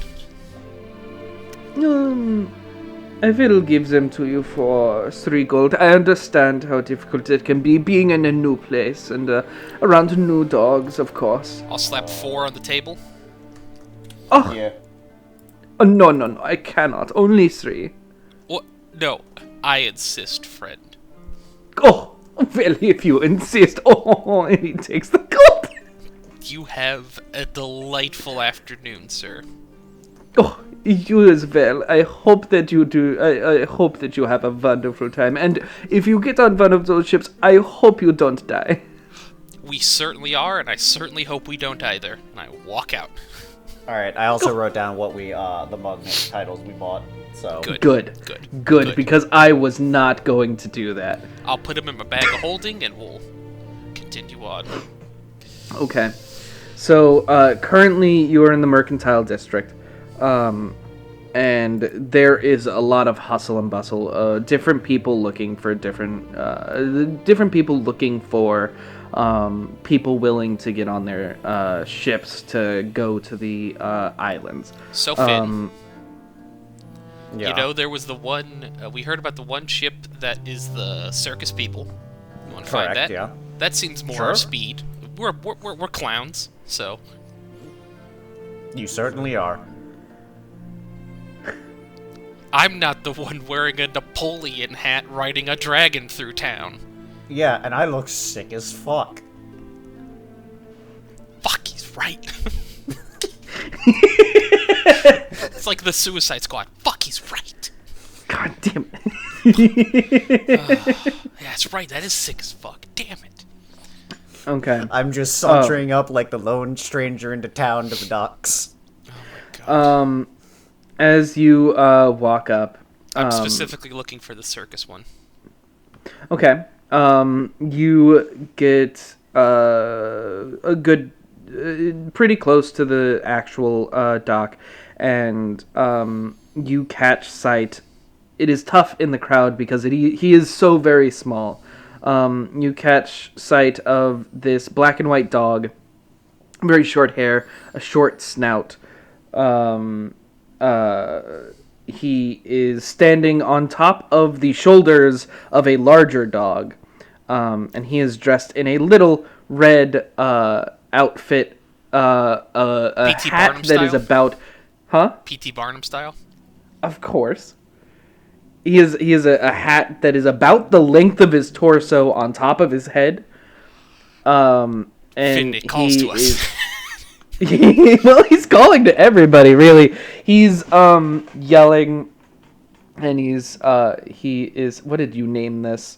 Speaker 1: I will give them to you for 3 gold. I understand how difficult it can be being in a new place and around new dogs, of course.
Speaker 2: I'll slap 4 on the table.
Speaker 1: Oh,
Speaker 3: Yeah.
Speaker 1: no, I cannot. Only 3.
Speaker 2: What? No, I insist, friend.
Speaker 1: Oh, well, if you insist. Oh, and he takes the gold.
Speaker 2: You have a delightful afternoon, sir.
Speaker 1: Oh, you as well. I hope that you do. I hope that you have a wonderful time. And if you get on one of those ships, I hope you don't die.
Speaker 2: We certainly are, and I certainly hope we don't either. And I walk out.
Speaker 3: All right. I also wrote down what we the mug titles we bought. So
Speaker 2: Good.
Speaker 1: Good, because I was not going to do that.
Speaker 2: I'll put them in my bag of holding, and we'll continue on.
Speaker 1: Okay. So, currently you are in the Mercantile District. And there is a lot of hustle and bustle. Different people looking for different people looking for people willing to get on their ships to go to the islands.
Speaker 2: So, Finn,
Speaker 3: Yeah.
Speaker 2: you know, there was the one... we heard about the one ship that is the circus people. You want to find
Speaker 3: Correct,
Speaker 2: that?
Speaker 3: yeah.
Speaker 2: That seems more
Speaker 3: Sure.
Speaker 2: our speed. We're clowns, so...
Speaker 3: You certainly are.
Speaker 2: I'm not the one wearing a Napoleon hat riding a dragon through town.
Speaker 3: Yeah, and I look sick as fuck.
Speaker 2: Fuck, he's right. It's like the Suicide Squad. Fuck, he's right.
Speaker 1: God damn it.
Speaker 2: Yeah, that's right. That is sick as fuck. Damn it.
Speaker 1: Okay.
Speaker 3: I'm just sauntering up like the lone stranger into town to the docks.
Speaker 2: God.
Speaker 1: As you walk up,
Speaker 2: I'm specifically looking for the circus one.
Speaker 1: okay, you get a good, pretty close to the actual dock, and you catch sight. It is tough in the crowd because he is so very small. You catch sight of this black and white dog, very short hair, a short snout. He is standing on top of the shoulders of a larger dog, and he is dressed in a little red outfit, a
Speaker 2: P.T.
Speaker 1: hat
Speaker 2: Barnum
Speaker 1: that is
Speaker 2: style?
Speaker 1: about, huh?
Speaker 2: P.T. Barnum style?
Speaker 1: Of course. He is a hat that is about the length of his torso on top of his head. And
Speaker 2: Finn, it calls to us.
Speaker 1: is- well, he's calling to everybody, really. He's yelling, and he is. What did you name this?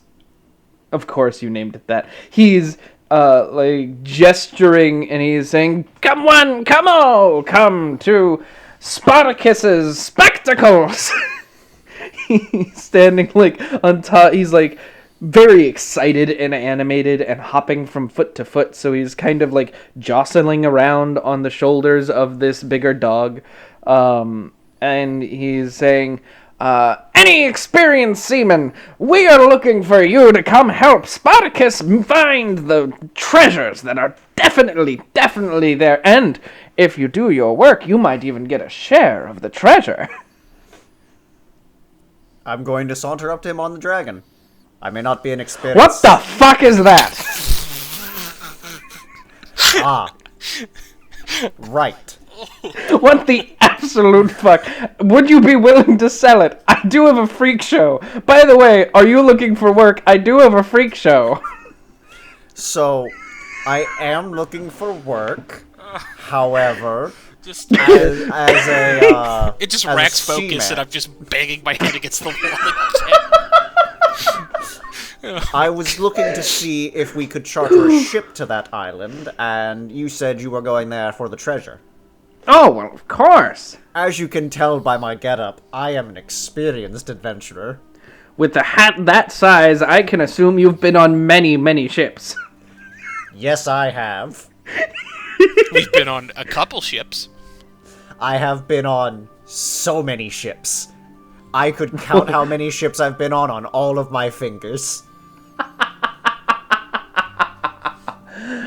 Speaker 1: Of course, you named it that. He's like gesturing, and he's saying, "Come one, come all, come to Spartacus's spectacles." He's standing like on top. He's like very excited and animated and hopping from foot to foot, so he's kind of like jostling around on the shoulders of this bigger dog, and he's saying, any experienced seaman, we are looking for you to come help Spartacus find the treasures that are definitely there, and if you do your work, you might even get a share of the treasure.
Speaker 3: I'm going to saunter up to him on the dragon. I may not be an experienced...
Speaker 1: What the fuck is that?
Speaker 3: Ah. Right.
Speaker 1: What the absolute fuck? Would you be willing to sell it? I do have a freak show. By the way, are you looking for work? I do have a freak show.
Speaker 3: So, I am looking for work. However,
Speaker 2: Just
Speaker 3: as a
Speaker 2: it just
Speaker 3: as a
Speaker 2: racks focus,
Speaker 3: seaman,
Speaker 2: and I'm just banging my head against the wall again.
Speaker 3: I was looking to see if we could charter a ship to that island, and you said you were going there for the treasure.
Speaker 1: Oh, well, of course.
Speaker 3: As you can tell by my getup, I am an experienced adventurer.
Speaker 1: With a hat that size, I can assume you've been on many ships.
Speaker 3: Yes, I have.
Speaker 2: We've been on a couple ships.
Speaker 3: I have been on so many ships. I could count how many ships I've been on all of my fingers.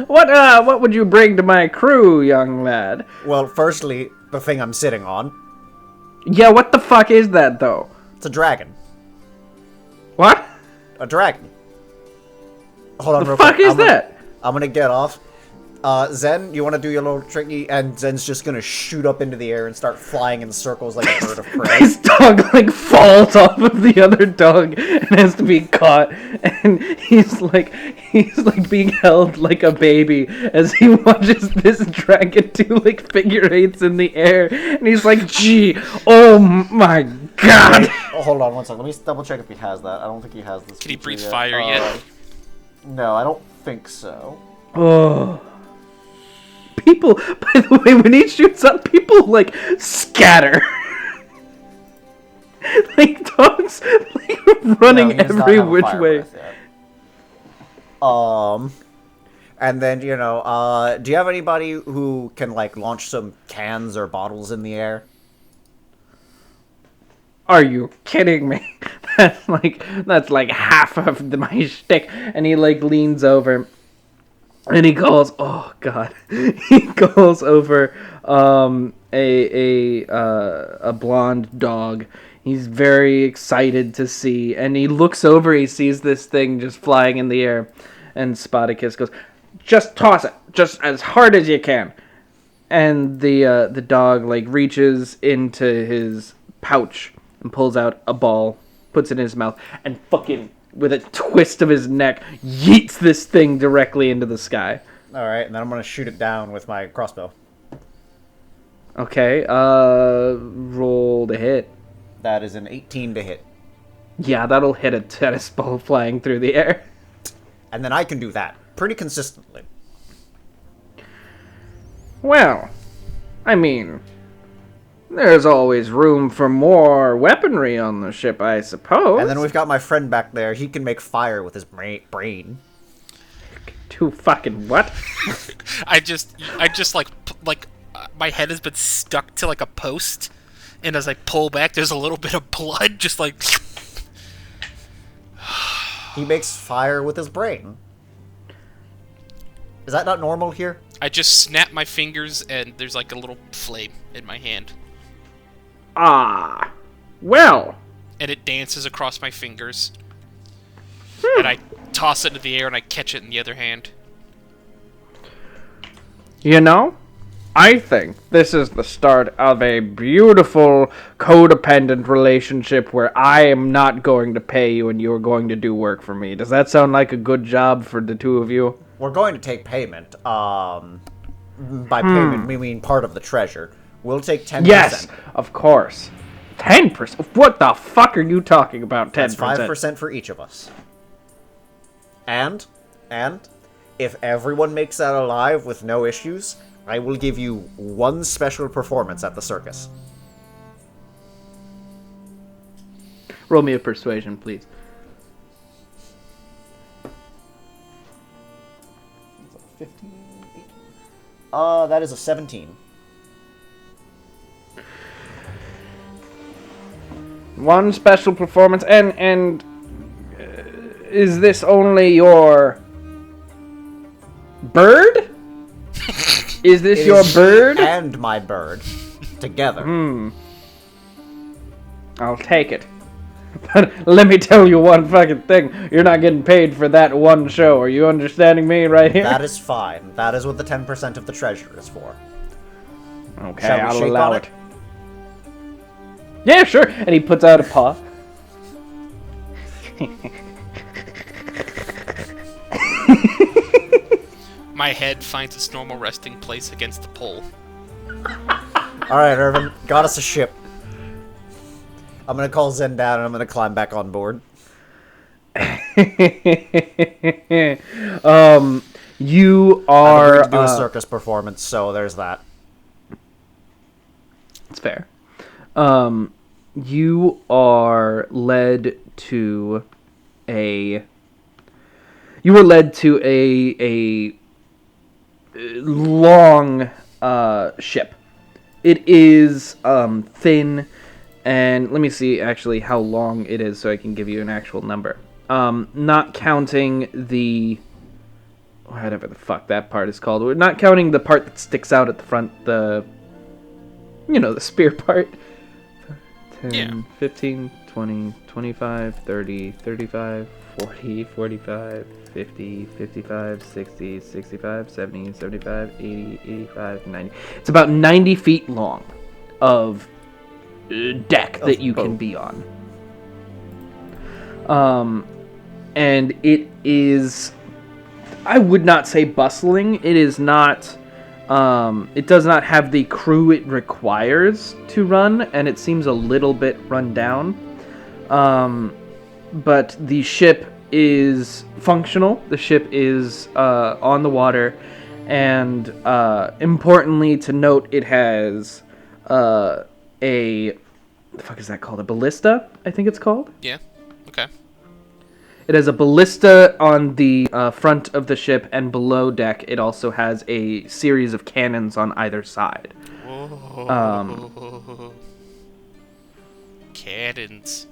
Speaker 1: What would you bring to my crew, young lad?
Speaker 3: Well, firstly, the thing I'm sitting on.
Speaker 1: Yeah, what the fuck is that, though?
Speaker 3: It's a dragon.
Speaker 1: What?
Speaker 3: A dragon. Hold on
Speaker 1: The
Speaker 3: real
Speaker 1: fuck
Speaker 3: quick.
Speaker 1: is that?
Speaker 3: I'm gonna get off. Zen, you want to do your little tricky? And Zen's just gonna shoot up into the air and start flying in circles like a bird of prey.
Speaker 1: This dog, like, falls off of the other dog and has to be caught. And he's like being held like a baby as he watches this dragon do, like, figure eights in the air. And he's like, gee, oh my god.
Speaker 3: Oh, hold on one second. Let me double check if he has that. I don't think he has this.
Speaker 2: Can he
Speaker 3: feature
Speaker 2: breathe
Speaker 3: yet.
Speaker 2: fire yet?
Speaker 3: No, I don't think so.
Speaker 1: Oh. People, by the way, when he shoots up, people, like, scatter. Like, dogs, like, running
Speaker 3: No, he does not
Speaker 1: every
Speaker 3: have a
Speaker 1: which
Speaker 3: fire
Speaker 1: way.
Speaker 3: breath yet. And then, do you have anybody who can, like, launch some cans or bottles in the air?
Speaker 5: Are you kidding me? That's like half of my shtick. And he like leans over and he calls, oh god, he calls over a blonde dog. He's very excited to see, and he looks over, he sees this thing just flying in the air, and Spartacus goes, just toss it, just as hard as you can. And the dog like reaches into his pouch and pulls out a ball, puts it in his mouth, and fucking with a twist of his neck yeets this thing directly into the sky.
Speaker 3: All right, and then I'm gonna shoot it down with my crossbow.
Speaker 5: Okay, roll to hit.
Speaker 3: That is an 18 to hit.
Speaker 5: Yeah, that'll hit a tennis ball flying through the air.
Speaker 3: And then I can do that pretty consistently.
Speaker 5: Well, I mean, there's always room for more weaponry on the ship, I suppose.
Speaker 3: And then we've got my friend back there. He can make fire with his brain.
Speaker 5: Too fucking what?
Speaker 2: I just my head has been stuck to like a post, and as I pull back, there's a little bit of blood, just like.
Speaker 3: He makes fire with his brain. Is that not normal here?
Speaker 2: I just snap my fingers, and there's like a little flame in my hand,
Speaker 5: Ah, well.
Speaker 2: and it dances across my fingers, and I toss it into the air, and I catch it in the other hand.
Speaker 5: You know, I think this is the start of a beautiful codependent relationship where I am not going to pay you and you're going to do work for me. Does that sound like a good job for the two of you?
Speaker 3: We're going to take payment. By payment, we mean part of the treasure. We'll take 10%.
Speaker 5: Yes, of course. 10%? What the fuck are you talking about, 10%?
Speaker 3: That's 5% for each of us. And, if everyone makes that alive with no issues, I will give you one special performance at the circus.
Speaker 5: Roll me a persuasion, please.
Speaker 3: 15, 18. That is a 17.
Speaker 5: One special performance, and is this only your bird? Is this your bird?
Speaker 3: And my bird. Together.
Speaker 5: I'll take it. But let me tell you one fucking thing. You're not getting paid for that one show. Are you understanding me right here?
Speaker 3: That is fine. That is what the 10% of the treasure is for.
Speaker 5: Okay,
Speaker 3: Shall we
Speaker 5: I'll
Speaker 3: shake
Speaker 5: allow
Speaker 3: on
Speaker 5: it. Yeah, sure. And he puts out a paw.
Speaker 2: My head finds its normal resting place against the pole.
Speaker 3: Alright, Irvin. Got us a ship. I'm gonna call Zen down and I'm gonna climb back on board.
Speaker 5: You
Speaker 3: I'm
Speaker 5: are...
Speaker 3: going to do a circus performance, so there's that.
Speaker 5: It's fair. You are led to a... You were led to a long ship. It is thin, and let me see actually how long it is so I can give you an actual number. Not counting the... whatever the fuck that part is called. We're not counting the part that sticks out at the front, the... you know, the spear part. 10,
Speaker 2: Yeah.
Speaker 5: 15, 20, 25, 30, 35, 40, 45, 50, 55, 60, 65, 70, 75, 80, 85, 90. It's about 90 feet long of deck that you can be on. And it is... I would not say bustling. It is not... it does not have the crew it requires to run, and it seems a little bit run down. But the ship is functional. The ship is on the water, and importantly to note, it has a... what the fuck is that called? A ballista, I think it's called?
Speaker 2: Yeah. Okay.
Speaker 1: It has a ballista on the front of the ship, and below deck, it also has a series of cannons on either side.
Speaker 2: Whoa. Cannons.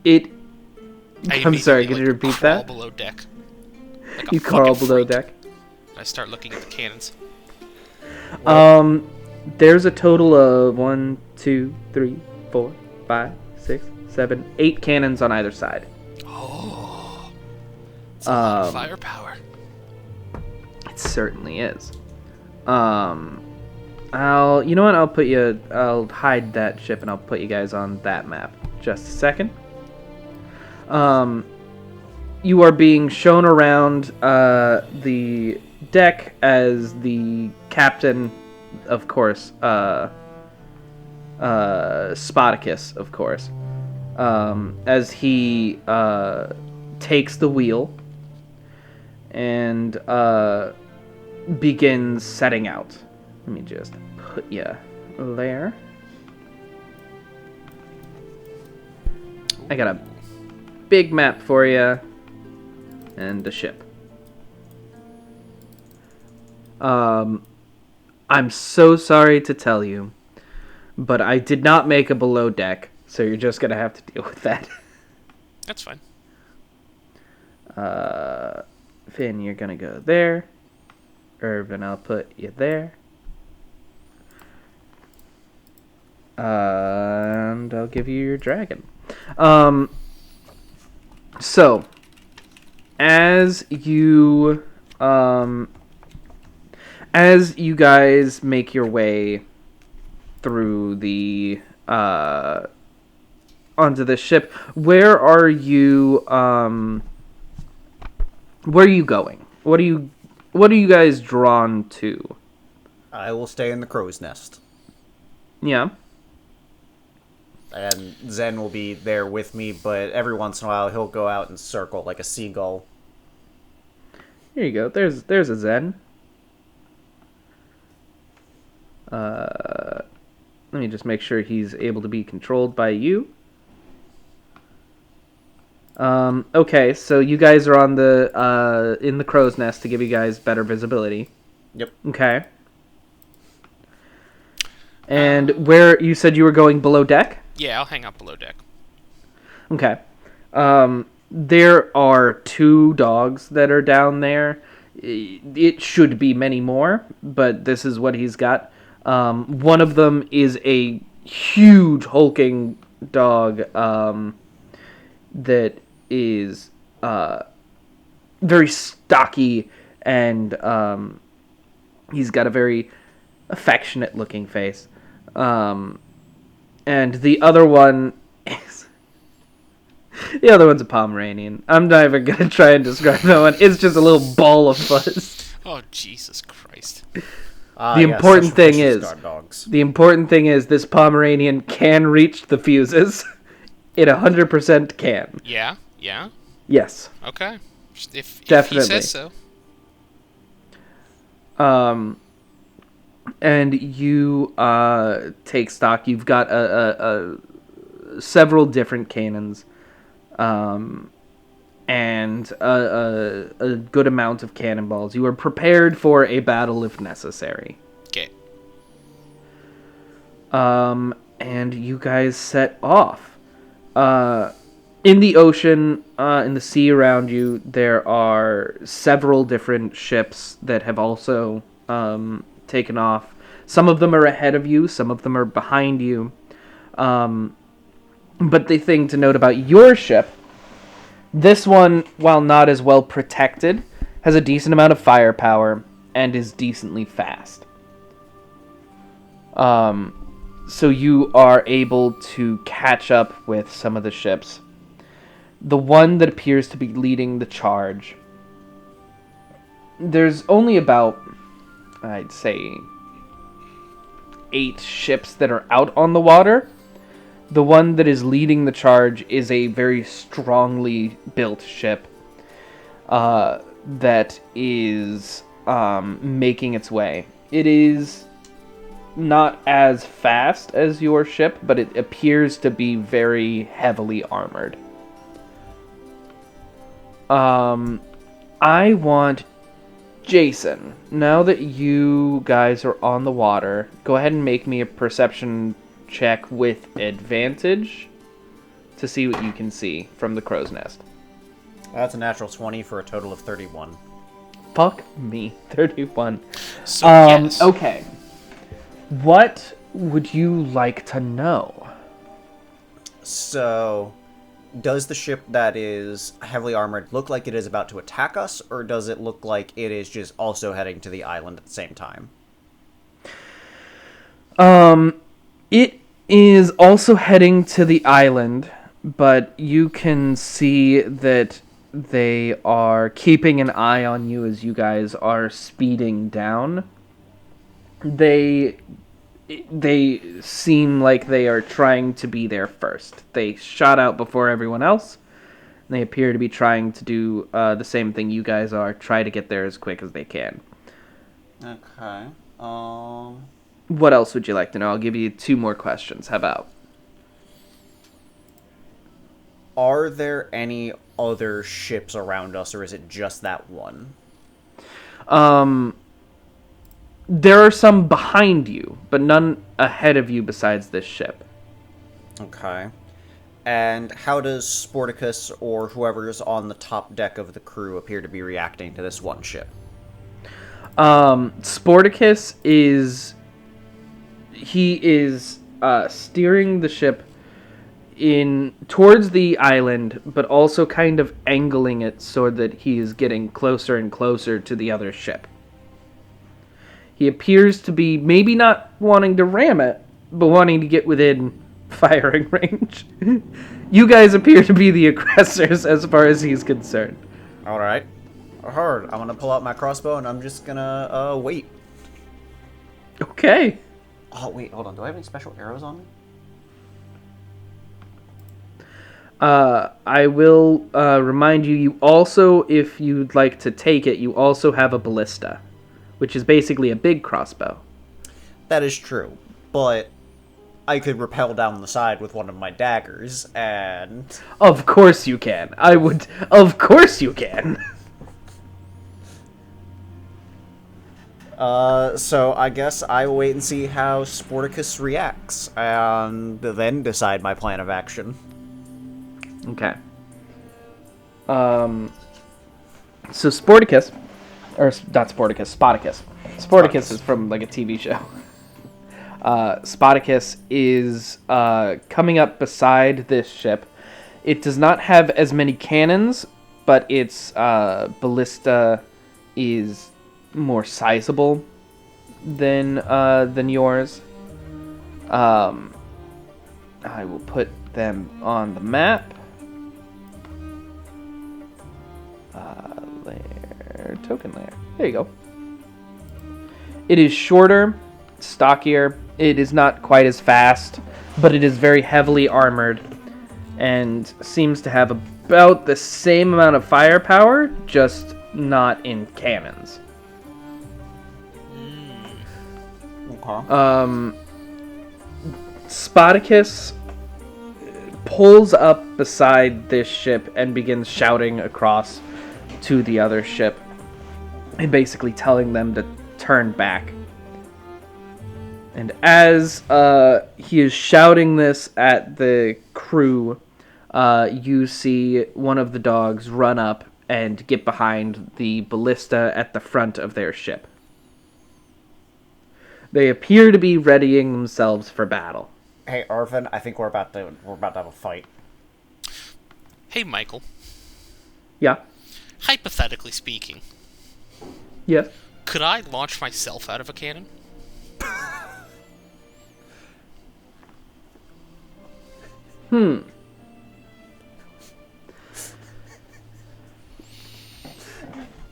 Speaker 1: I'm sorry, could you repeat
Speaker 2: crawl
Speaker 1: that?
Speaker 2: below deck. Like a
Speaker 1: You crawl
Speaker 2: fucking
Speaker 1: below
Speaker 2: freak.
Speaker 1: deck.
Speaker 2: I start looking at the cannons.
Speaker 1: There's a total of 1, 2, 3, 4, 5, 6, 7, 8 cannons on either side.
Speaker 2: Oh. It's a lot of firepower.
Speaker 1: It certainly is. You know what? I'll hide that ship and I'll put you guys on that map. Just a second. You are being shown around the deck as the captain, of course, Spartacus, of course, as he takes the wheel and begins setting out. Let me just put you there. I got a big map for you and a ship. I'm so sorry to tell you, but I did not make a below deck, so you're just gonna have to deal with that.
Speaker 2: That's fine.
Speaker 1: Finn, you're gonna go there. Irvin, I'll put you there. And I'll give you your dragon. So, as you guys make your way through the onto the ship, where are you going? What are you guys drawn to?
Speaker 3: I will stay in the crow's nest.
Speaker 1: Yeah.
Speaker 3: And Zen will be there with me, but every once in a while he'll go out and circle like a seagull.
Speaker 1: Here you go. There's a Zen. Let me just make sure he's able to be controlled by you. Okay, so you guys are on the in the crow's nest to give you guys better visibility.
Speaker 3: Yep.
Speaker 1: Okay. And where you said you were going below deck?
Speaker 2: Yeah, I'll hang out below deck.
Speaker 1: Okay. There are 2 dogs that are down there. It should be many more, but this is what he's got. One of them is a huge hulking dog that is very stocky, and he's got a very affectionate looking face. And the other one is... The other one's a Pomeranian. I'm not even going to try and describe that one. It's just a little ball of fuzz.
Speaker 2: Oh, Jesus Christ.
Speaker 1: The important thing is this Pomeranian can reach the fuses. It 100% can.
Speaker 2: Yeah? Yeah?
Speaker 1: Yes.
Speaker 2: Okay. If
Speaker 1: Definitely.
Speaker 2: he says so.
Speaker 1: And you take stock. You've got several different cannons, and a good amount of cannonballs. You are prepared for a battle if necessary.
Speaker 2: Okay.
Speaker 1: And you guys set off. In the ocean, in the sea around you, there are several different ships that have also taken off. Some of them are ahead of you, some of them are behind you. But the thing to note about your ship, this one, while not as well protected, has a decent amount of firepower and is decently fast. So you are able to catch up with some of the ships. The one that appears to be leading the charge, there's only about, I'd say, 8 ships that are out on the water. The one that is leading the charge is a very strongly built ship that is making its way. It is not as fast as your ship, but it appears to be very heavily armored. I want Jason, now that you guys are on the water, go ahead and make me a perception check with advantage to see what you can see from the crow's nest.
Speaker 3: That's a natural 20 for a total of 31.
Speaker 1: Fuck me, 31.
Speaker 2: So, yes.
Speaker 1: Okay. What would you like to know?
Speaker 3: So, does the ship that is heavily armored look like it is about to attack us, or does it look like it is just also heading to the island at the same time?
Speaker 1: It is also heading to the island, but you can see that they are keeping an eye on you as you guys are speeding down. They seem like they are trying to be there first. They shot out before everyone else, and they appear to be trying to do the same thing you guys are, try to get there as quick as they can.
Speaker 3: Okay.
Speaker 1: What else would you like to know? I'll give you 2 more questions. How about?
Speaker 3: Are there any other ships around us, or is it just that one?
Speaker 1: There are some behind you, but none ahead of you besides this ship.
Speaker 3: Okay. And how does Sporticus or whoever's on the top deck of the crew appear to be reacting to this one ship?
Speaker 1: Sporticus is steering the ship in towards the island, but also kind of angling it so that he is getting closer and closer to the other ship. He appears to be maybe not wanting to ram it, but wanting to get within firing range. You guys appear to be the aggressors as far as he's concerned.
Speaker 3: Alright. Hard. I'm gonna pull out my crossbow and I'm just gonna, wait.
Speaker 1: Okay.
Speaker 3: Oh, wait, hold on. Do I have any special arrows on me?
Speaker 1: I will remind you, you also, if you'd like to take it, you also have a ballista, which is basically a big crossbow.
Speaker 3: That is true, but I could rappel down the side with one of my daggers, and...
Speaker 1: Of course you can. Of course you can.
Speaker 3: So I guess I will wait and see how Sporticus reacts, and then decide my plan of action.
Speaker 1: Okay. So Sporticus, or not Sporticus, Spoticus. Spoticus is from like a TV show. Spoticus is coming up beside this ship. It does not have as many cannons, but its ballista is more sizable than yours. I will put them on the map. Layer, token layer. There you go. It is shorter, stockier. It is not quite as fast, but it is very heavily armored and seems to have about the same amount of firepower, just not in cannons.
Speaker 3: Okay.
Speaker 1: Spoticus pulls up beside this ship and begins shouting across to the other ship and basically telling them to turn back. And as he is shouting this at the crew, you see one of the dogs run up and get behind the ballista at the front of their ship. They appear to be readying themselves for battle.
Speaker 3: Hey, Arvin, I think we're about to have a fight.
Speaker 2: Hey, Michael.
Speaker 1: Yeah?
Speaker 2: Hypothetically speaking,
Speaker 1: Yes?
Speaker 2: could I launch myself out of a cannon?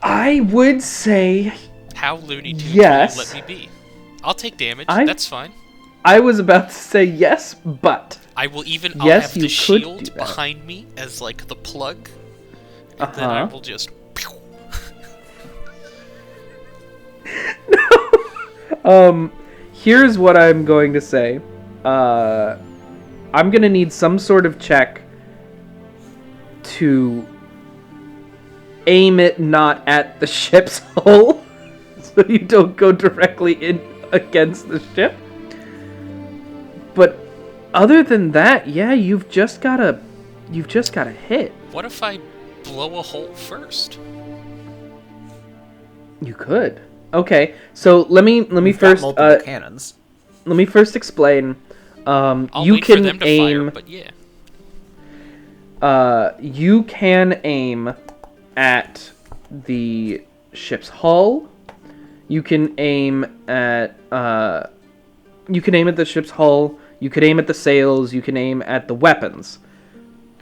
Speaker 5: I would say
Speaker 2: How Looney Tunes
Speaker 5: Yes.
Speaker 2: will you let me be? I'll take damage.
Speaker 5: I-
Speaker 2: That's fine.
Speaker 5: I was about to say yes, but
Speaker 2: I will even.
Speaker 5: Yes,
Speaker 2: I'll have
Speaker 5: you
Speaker 2: the
Speaker 5: could
Speaker 2: shield
Speaker 5: do that.
Speaker 2: behind me as like the plug, and then I will just.
Speaker 1: here's what I'm going to say. I'm gonna need some sort of check to aim it not at the ship's hull, so you don't go directly in against the ship. But other than that, yeah, you've just gotta hit.
Speaker 2: What if I blow a hole first?
Speaker 1: You could. Okay, so let me
Speaker 3: We've got
Speaker 1: first
Speaker 3: multiple cannons.
Speaker 1: let me first explain.
Speaker 2: I'll
Speaker 1: You
Speaker 2: wait
Speaker 1: can
Speaker 2: for them to
Speaker 1: aim.
Speaker 2: fire, but yeah.
Speaker 1: You can aim at the ship's hull. You can aim at the ship's hull. You could aim at the sails. You can aim at the weapons.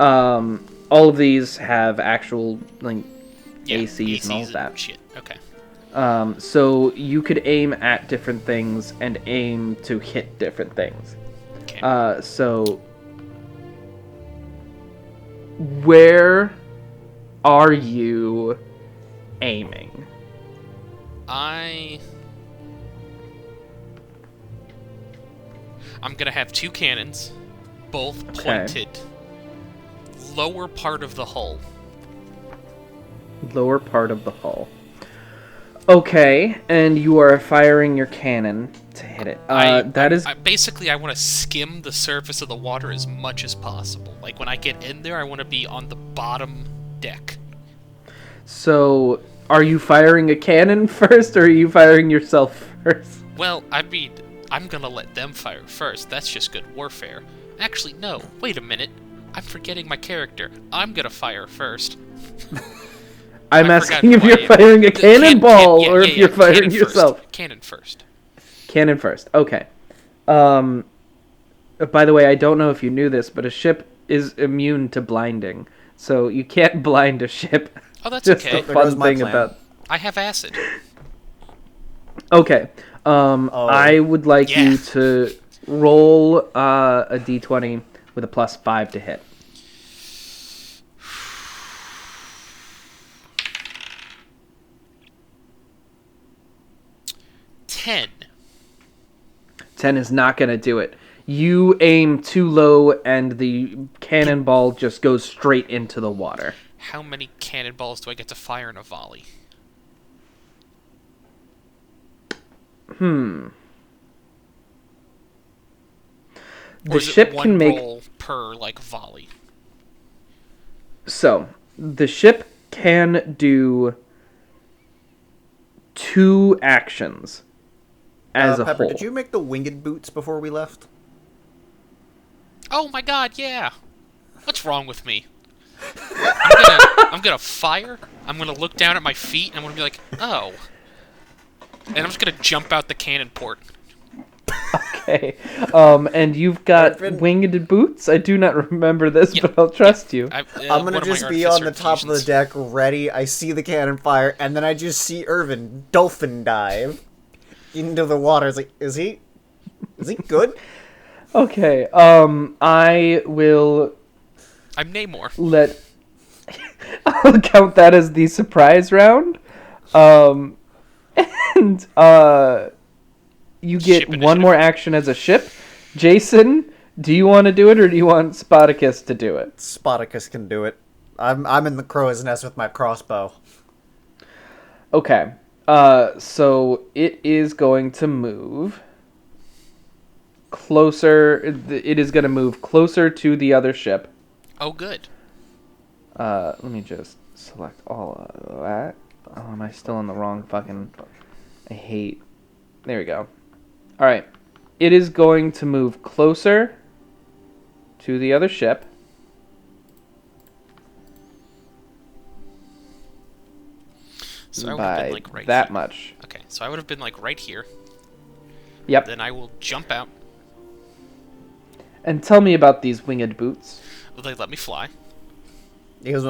Speaker 1: All of these have actual like ACs and all of that.
Speaker 2: Shit. Okay.
Speaker 1: So you could aim at different things and aim to hit different things.
Speaker 2: Okay.
Speaker 1: So where are you aiming?
Speaker 2: I'm gonna have two cannons, both pointed lower part of the hull.
Speaker 1: Lower part of the hull. Okay, and you are firing your cannon to hit it.
Speaker 2: Basically, I want to skim the surface of the water as much as possible. Like, when I get in there, I want to be on the bottom deck.
Speaker 1: So, are you firing a cannon first, or are you firing yourself first?
Speaker 2: Well, I mean, I'm gonna let them fire first. That's just good warfare. Actually, no. Wait a minute. I'm forgetting my character. I'm gonna fire first.
Speaker 1: I'm asking if you're firing a cannonball or if you're firing yourself.
Speaker 2: Cannon first.
Speaker 1: Cannon first. Okay. By the way, I don't know if you knew this, but a ship is immune to blinding, so you can't blind a ship.
Speaker 2: Oh, that's
Speaker 1: Just
Speaker 2: okay.
Speaker 1: a fun thing about.
Speaker 2: I have acid.
Speaker 1: Okay. I would like you to roll a d20 with a +5 to hit.
Speaker 2: 10.
Speaker 1: 10 is not going to do it. You aim too low, and the cannonball just goes straight into the water.
Speaker 2: How many cannonballs do I get to fire in a volley?
Speaker 1: The
Speaker 2: Or is
Speaker 1: ship
Speaker 2: it one
Speaker 1: can make
Speaker 2: roll per like volley.
Speaker 1: so the ship can do 2 actions as a
Speaker 3: Pepper,
Speaker 1: whole.
Speaker 3: did you make the winged boots before we left?
Speaker 2: Oh my god, yeah. What's wrong with me? I'm gonna fire. I'm gonna look down at my feet, and I'm gonna be like, oh. And I'm just gonna jump out the cannon port.
Speaker 1: Okay. And you've got winged boots? I do not remember this, but I'll trust you.
Speaker 3: I'm gonna just be on the top of the deck, ready. I see the cannon fire, and then I just see Irvin dolphin dive into the water. It's like, is he good?
Speaker 1: Okay. I will
Speaker 2: I'm Namor.
Speaker 1: I'll count that as the surprise round. And you get one more action as a ship. Jason, do you want to do it, or do you want Spartacus to do it?
Speaker 3: Spartacus can do it. I'm in the crow's nest with my crossbow.
Speaker 1: Okay. So it is going to move closer. It is going to move closer to the other ship.
Speaker 2: Oh, good.
Speaker 1: Let me just select all of that. Oh, am I still in the wrong fucking... I hate... There we go. Alright. It is going to move closer to the other ship.
Speaker 2: So I would
Speaker 1: by
Speaker 2: have been like right
Speaker 1: that
Speaker 2: here.
Speaker 1: much.
Speaker 2: Okay, so I would have been like right here.
Speaker 1: Yep.
Speaker 2: Then I will jump out.
Speaker 1: And tell me about these winged boots.
Speaker 2: Will they let me fly?
Speaker 3: Because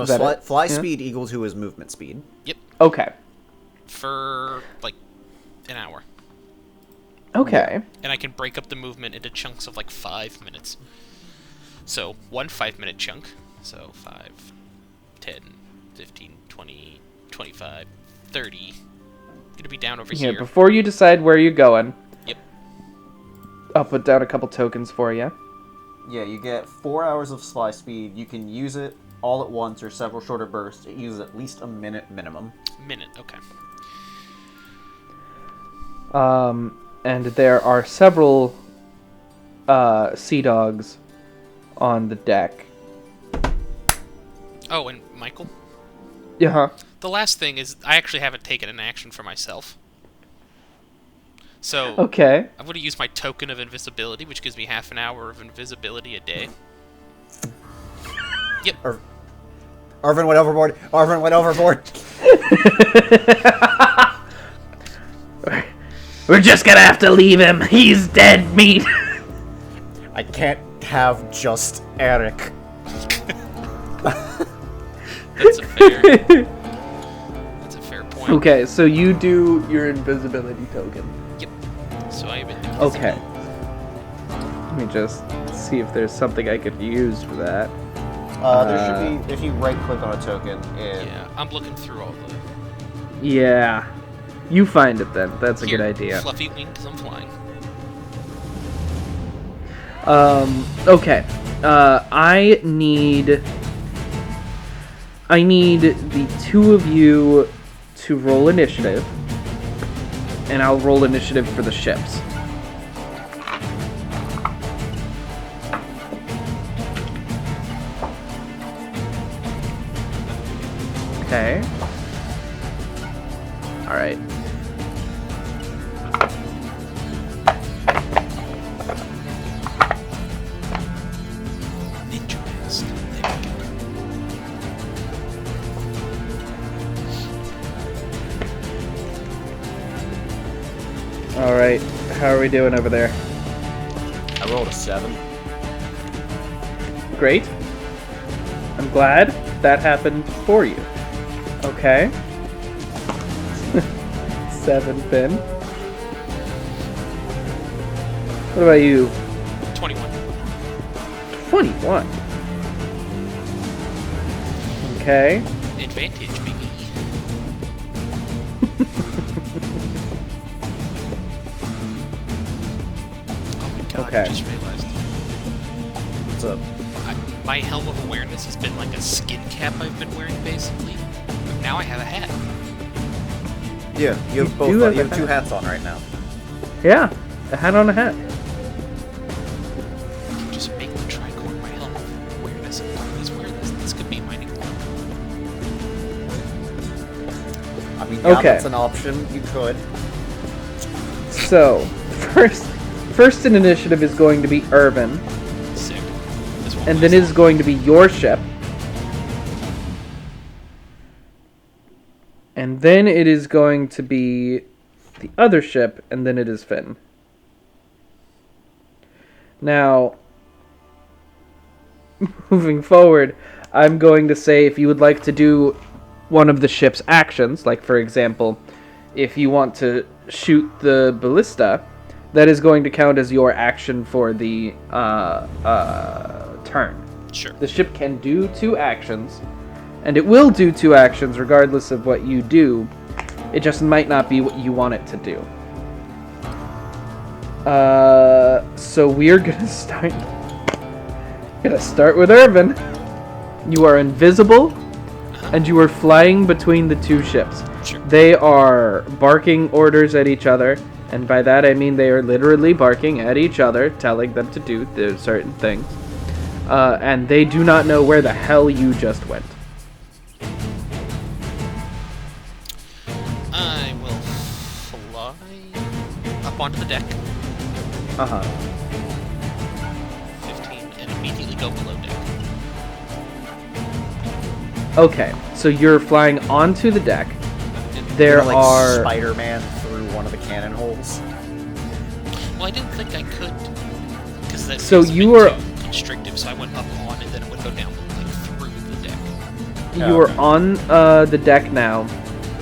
Speaker 3: fly speed equal to his movement speed.
Speaker 2: Yep.
Speaker 1: Okay.
Speaker 2: For like an hour.
Speaker 1: Okay.
Speaker 2: And I can break up the movement into chunks of like 5 minutes. So, one 5-minute chunk. So, 5, 10, 15, 20, 25, 30. Gonna be down over
Speaker 1: Here,
Speaker 2: here.
Speaker 1: before you decide where you're going,
Speaker 2: Yep.
Speaker 1: I'll put down a couple tokens for you.
Speaker 3: Yeah, you get 4 hours of fly speed. You can use it all at once or several shorter bursts. It uses at least a minute minimum.
Speaker 2: Minute, okay.
Speaker 1: And there are several sea dogs on the deck.
Speaker 2: Oh, and Michael?
Speaker 1: Yeah.
Speaker 2: The last thing is, I actually haven't taken an action for myself. So,
Speaker 1: Okay.
Speaker 2: I'm going to use my token of invisibility, which gives me half an hour of invisibility a day. Yep.
Speaker 3: Arvin went overboard. Arvin went overboard.
Speaker 4: We're just gonna have to leave him. He's dead meat.
Speaker 3: I can't have just Eric.
Speaker 2: That's a fair point.
Speaker 1: Okay, so you do your invisibility token.
Speaker 2: Yep. So I have invisible.
Speaker 1: Okay. Let me just see if there's something I could use for that.
Speaker 3: There should be, if you right-click on a token,
Speaker 2: Yeah, I'm looking through all the...
Speaker 1: Yeah. You find it then. That's a
Speaker 2: Here,
Speaker 1: good idea.
Speaker 2: Fluffy wings, I'm flying.
Speaker 1: Okay. I need the two of you to roll initiative. And I'll roll initiative for the ships. Okay. Alright.
Speaker 2: Ninja mask. There we go.
Speaker 1: Alright. How are we doing over there?
Speaker 3: I rolled a 7.
Speaker 1: Great. I'm glad that happened for you. Okay. 7, Finn. What about you?
Speaker 2: 21.
Speaker 1: 21. Okay.
Speaker 2: Advantage, baby. Oh my god,
Speaker 1: Okay.
Speaker 2: I just realized.
Speaker 3: What's up?
Speaker 2: My helm of awareness has been like a skin cap I've been wearing, basically. But now I have a hat.
Speaker 3: Yeah, you have both.
Speaker 1: do have
Speaker 3: You
Speaker 1: a
Speaker 3: have 2
Speaker 1: hat.
Speaker 3: hats on right now.
Speaker 1: Yeah. A hat on a hat.
Speaker 2: Just make the tricorn my helm of awareness and always wear this. This could be mining one.
Speaker 3: I mean, yeah,
Speaker 1: Okay.
Speaker 3: that's an option. You could.
Speaker 1: So, first in initiative is going to be Irvin.
Speaker 2: Sick. This won't
Speaker 1: And then
Speaker 2: last
Speaker 1: it is going to be your ship. And then it is going to be the other ship, and then it is Finn. Now, moving forward, I'm going to say if you would like to do one of the ship's actions, like for example, if you want to shoot the ballista, that is going to count as your action for the turn.
Speaker 2: long. Sure.
Speaker 1: The ship can do 2 actions, and it will do 2 actions regardless of what you do. It just might not be what you want it to do. So we're gonna start with Irvin. You are invisible, and you are flying between the 2 ships.
Speaker 2: Sure.
Speaker 1: They are barking orders at each other, and by that I mean they are literally barking at each other, telling them to do certain things. And they do not know where the hell you just went.
Speaker 2: I will fly up onto the deck.
Speaker 1: Uh-huh.
Speaker 2: 15 and immediately go below deck.
Speaker 1: Okay, so you're flying onto the deck. There
Speaker 3: You're like
Speaker 1: are...
Speaker 3: Spider-Man through one of the cannon holes.
Speaker 2: Well, I didn't think I could, because that
Speaker 1: So
Speaker 2: seems a
Speaker 1: you
Speaker 2: bit
Speaker 1: are-
Speaker 2: too constrictive. So I went up on, and then it would go down like through the deck.
Speaker 1: You are
Speaker 3: Okay.
Speaker 1: on the deck now,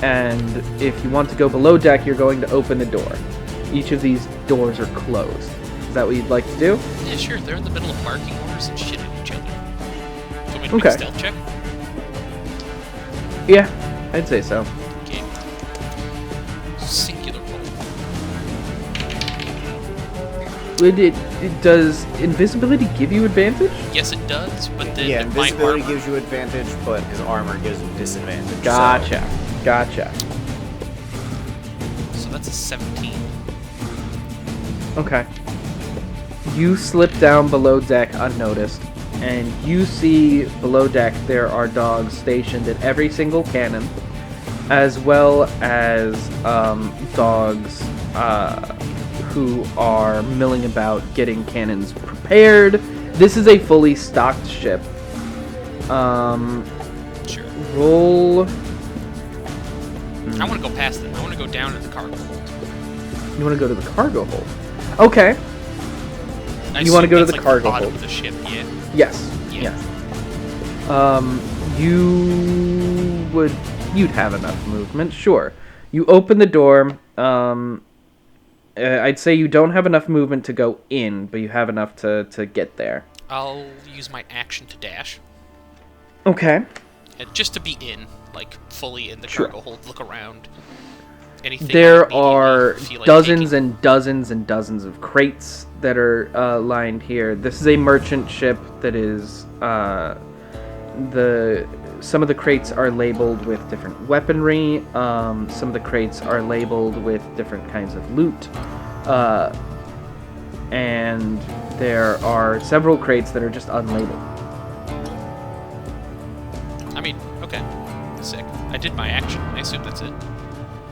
Speaker 1: and if you want to go below deck, you're going to open the door. Each of these doors are closed. Is that what you'd like to do?
Speaker 2: Yeah, sure. They're in the middle of barking orders and shit at each other. Do you want me to make
Speaker 1: Okay.
Speaker 2: a stealth check?
Speaker 1: Yeah, I'd say so.
Speaker 2: Okay. Singular roll.
Speaker 5: Does invisibility give you advantage?
Speaker 2: Yes, it does, but then
Speaker 3: Yeah,
Speaker 2: my
Speaker 3: invisibility
Speaker 2: armor...
Speaker 3: gives you advantage, but his armor gives him disadvantage.
Speaker 5: Gotcha.
Speaker 2: So that's a 17.
Speaker 5: Okay. You slip down below deck unnoticed, and you see below deck there are dogs stationed at every single cannon, as well as dogs who are milling about getting cannons prepared. This is a fully stocked ship.
Speaker 2: Sure.
Speaker 5: Roll.
Speaker 2: I want to go past them. I want to go down to the cargo hold.
Speaker 5: You want to go to the cargo hold? Okay. You want to go to the cargo
Speaker 2: bottom
Speaker 5: hold?
Speaker 2: Of the ship, yeah.
Speaker 5: Yes.
Speaker 2: Yeah.
Speaker 5: Yes. You'd have enough movement, sure. You open the door. I'd say you don't have enough movement to go in, but you have enough to get there.
Speaker 2: I'll use my action to dash.
Speaker 5: Okay.
Speaker 2: Just to be in, like, fully in the
Speaker 5: Sure.
Speaker 2: cargo hold, look around. Anything
Speaker 5: There
Speaker 2: I immediately
Speaker 5: are
Speaker 2: feel like
Speaker 5: dozens
Speaker 2: taking.
Speaker 5: and dozens and dozens of crates that are lined here. This is a merchant ship that is some of the crates are labeled with different weaponry. Some of the crates are labeled with different kinds of loot. And there are several crates that are just unlabeled.
Speaker 2: I mean, okay. Sick. I did my action. I assume that's it.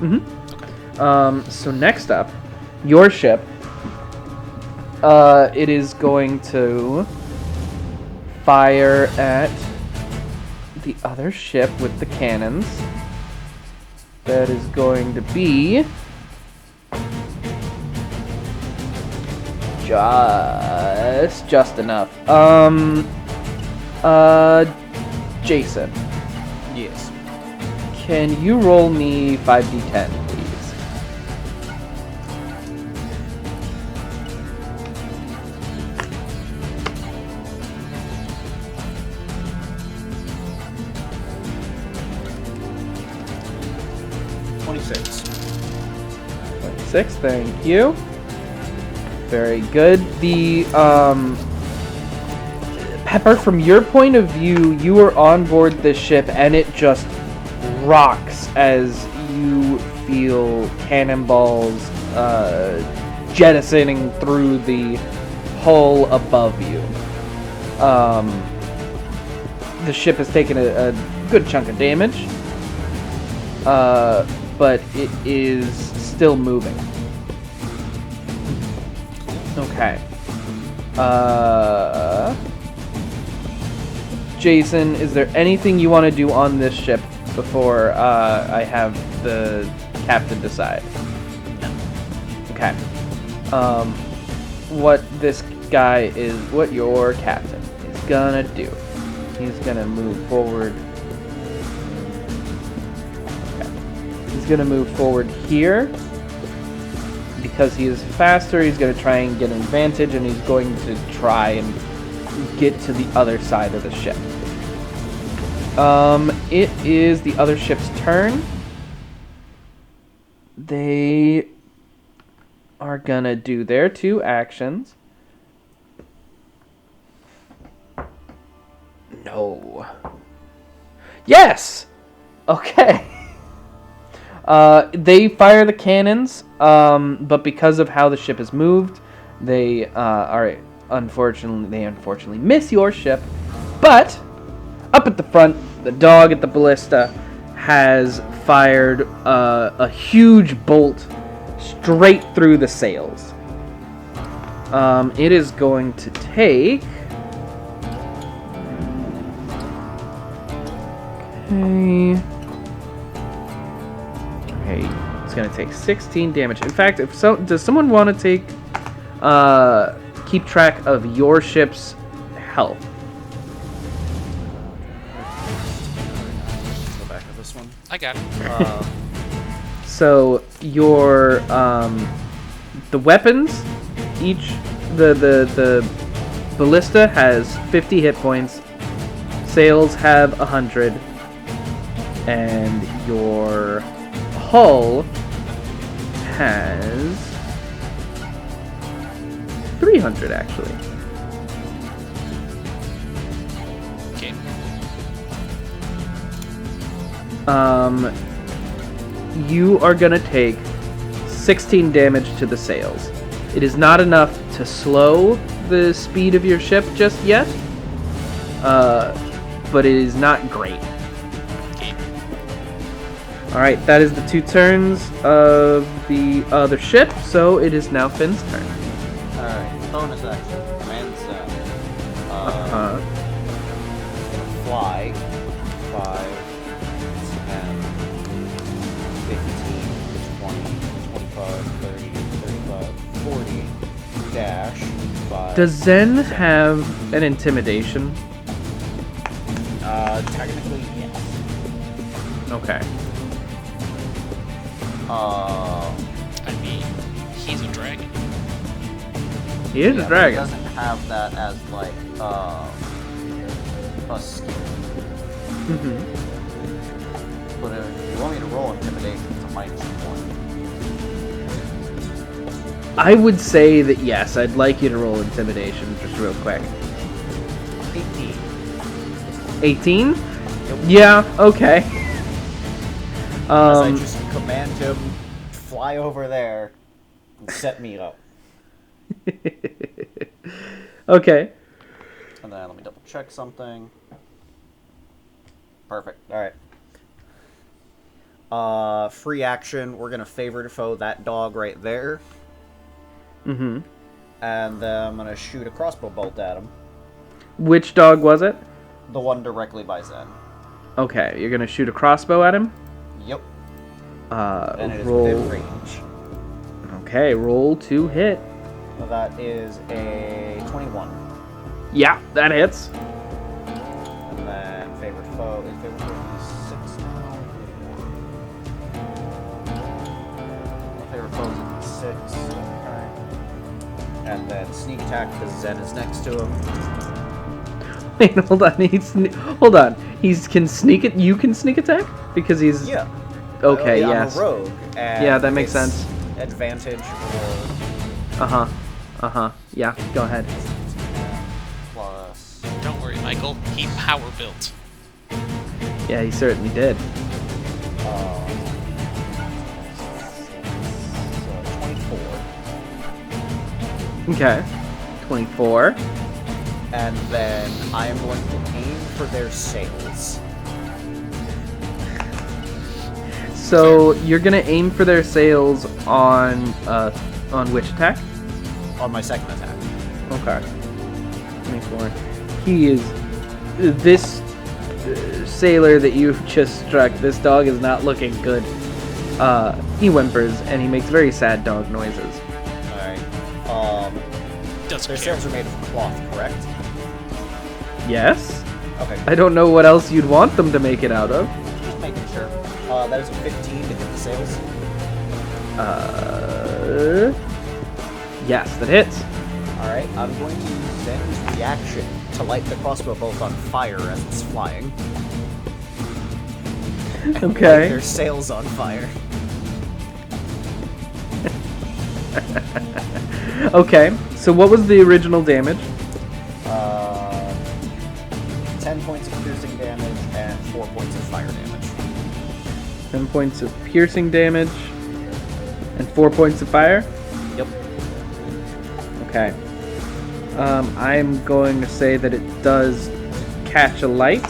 Speaker 5: Mm-hmm.
Speaker 2: Okay.
Speaker 5: So next up, your ship. It is going to fire at the other ship with the cannons. That is going to be just enough. Jason,
Speaker 3: Yes.
Speaker 5: can you roll me 5d10, please? Six, thank you. Very good. The Pepper, from your point of view, you are on board this ship and it just rocks as you feel cannonballs jettisoning through the hull above you. The ship has taken a good chunk of damage, but it is still moving. Okay. Jason, is there anything you want to do on this ship before I have the captain decide? Okay. What your captain is gonna do? He's gonna move forward. Okay. He's gonna move forward here. Because he is faster, he's going to try and get an advantage, and he's going to try and get to the other side of the ship. It is the other ship's turn. They are going to do their two actions. No. Yes! Okay. They fire the cannons, but because of how the ship is moved, they unfortunately miss your ship. But up at the front, the dog at the ballista has fired a huge bolt straight through the sails. It is going to take. Okay, it's gonna take 16 damage. In fact, does someone want to take keep track of your ship's health?
Speaker 3: Let's go back to this one.
Speaker 2: I got it.
Speaker 5: So your the weapons, the ballista has 50 hit points, sails have 100, and your hull has
Speaker 1: 300 actually.
Speaker 2: Okay.
Speaker 1: You are gonna take 16 damage to the sails. It is not enough to slow the speed of your ship just yet, but it is not great.
Speaker 2: Okay.
Speaker 1: Alright, that is the 2 turns of the other ship, so it is now Finn's turn.
Speaker 3: Alright, bonus action. Command Zen.
Speaker 1: Uh-huh.
Speaker 3: Fly. 5, 10, 15, 20, 25, 30, 35, 40. Dash. 5.
Speaker 1: Does Zen have an intimidation?
Speaker 3: Technically, yes.
Speaker 1: Okay.
Speaker 2: I mean, he's a dragon.
Speaker 1: He is a
Speaker 3: He
Speaker 1: dragon.
Speaker 3: doesn't have that as, like, a skill.
Speaker 1: Mm-hmm.
Speaker 3: But if you want me to roll intimidation, it's a -1.
Speaker 1: I would say that yes, I'd like you to roll intimidation just real quick.
Speaker 3: 18.
Speaker 1: 18? Yeah, okay.
Speaker 3: As I just command him, fly over there, and set me up.
Speaker 1: Okay.
Speaker 3: And then let me double check something. Perfect. Alright. Free action, we're gonna favor to foe that dog right there.
Speaker 1: Mm-hmm.
Speaker 3: And then I'm gonna shoot a crossbow bolt at him.
Speaker 1: Which dog was it?
Speaker 3: The one directly by Zen.
Speaker 1: Okay, you're gonna shoot a crossbow at him?
Speaker 3: Yep. And it is
Speaker 1: Roll.
Speaker 3: within range.
Speaker 1: Okay, roll to hit.
Speaker 3: So that is a 21.
Speaker 1: Yeah, that hits.
Speaker 3: And then favorite foe is favorite foe is 6 now. Favorite foe is 6. Okay. And then sneak attack because Zen is next to him.
Speaker 1: Wait, hold on. Hold on. He's can sneak it. You can sneak attack because he's.
Speaker 3: Yeah.
Speaker 1: Okay.
Speaker 3: I'm
Speaker 1: Yes.
Speaker 3: a rogue. And
Speaker 1: Yeah, that makes
Speaker 3: it's
Speaker 1: sense.
Speaker 3: Advantage or
Speaker 1: Uh huh. Uh huh. Yeah. Go ahead.
Speaker 3: plus.
Speaker 2: Don't worry, Michael. He power built.
Speaker 1: Yeah, he certainly did.
Speaker 3: So 24.
Speaker 1: Okay. 24.
Speaker 3: And then I am going to aim for their sails.
Speaker 1: So you're gonna aim for their sails on which attack?
Speaker 3: On my second attack.
Speaker 1: Okay. 24. He is this sailor that you've just struck. This dog is not looking good. He whimpers and he makes very sad dog noises.
Speaker 3: Alright.
Speaker 2: Doesn't
Speaker 3: Their
Speaker 2: care.
Speaker 3: sails are made of cloth, correct?
Speaker 1: Yes.
Speaker 3: Okay.
Speaker 1: I don't know what else you'd want them to make it out of.
Speaker 3: Just making sure. That is a 15 to hit the sails.
Speaker 1: Yes, that hits.
Speaker 3: Alright, I'm going to use Zen's reaction to light the crossbow bolt on fire as it's flying. And light
Speaker 1: Okay.
Speaker 3: their sails on fire.
Speaker 1: Okay. So what was the original damage?
Speaker 3: 10 points of piercing damage and 4 points of fire damage.
Speaker 1: 10 points of piercing damage and 4 points of fire.
Speaker 3: Yep.
Speaker 1: Okay. I'm going to say that it does catch a light.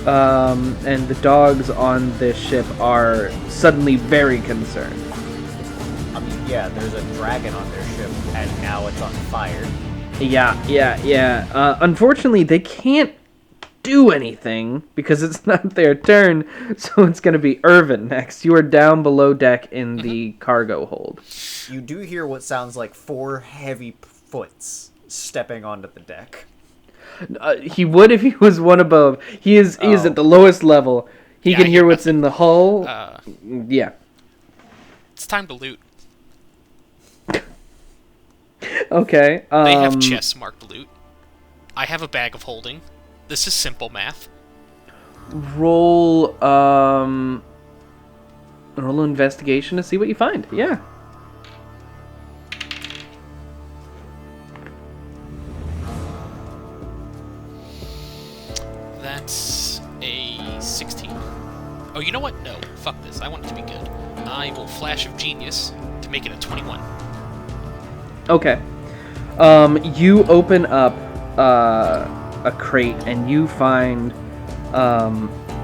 Speaker 1: And the dogs on this ship are suddenly very concerned.
Speaker 3: I mean, yeah, there's a dragon on their ship, and now it's on fire.
Speaker 1: Yeah. Unfortunately, they can't do anything because it's not their turn, so it's going to be Irvin next. You are down below deck in the cargo hold.
Speaker 3: You do hear what sounds like 4 heavy foots stepping onto the deck.
Speaker 1: He would if he was one above. He is at the lowest level. He
Speaker 2: Yeah,
Speaker 1: can
Speaker 2: I
Speaker 1: hear
Speaker 2: hear
Speaker 1: what's in the hull. Yeah.
Speaker 2: It's time to loot.
Speaker 1: Okay.
Speaker 2: They have chests marked loot. I have a bag of holding. This is simple math.
Speaker 1: Roll investigation to see what you find. Yeah.
Speaker 2: I will flash of genius to make it a 21.
Speaker 1: Okay. You open up a crate and you find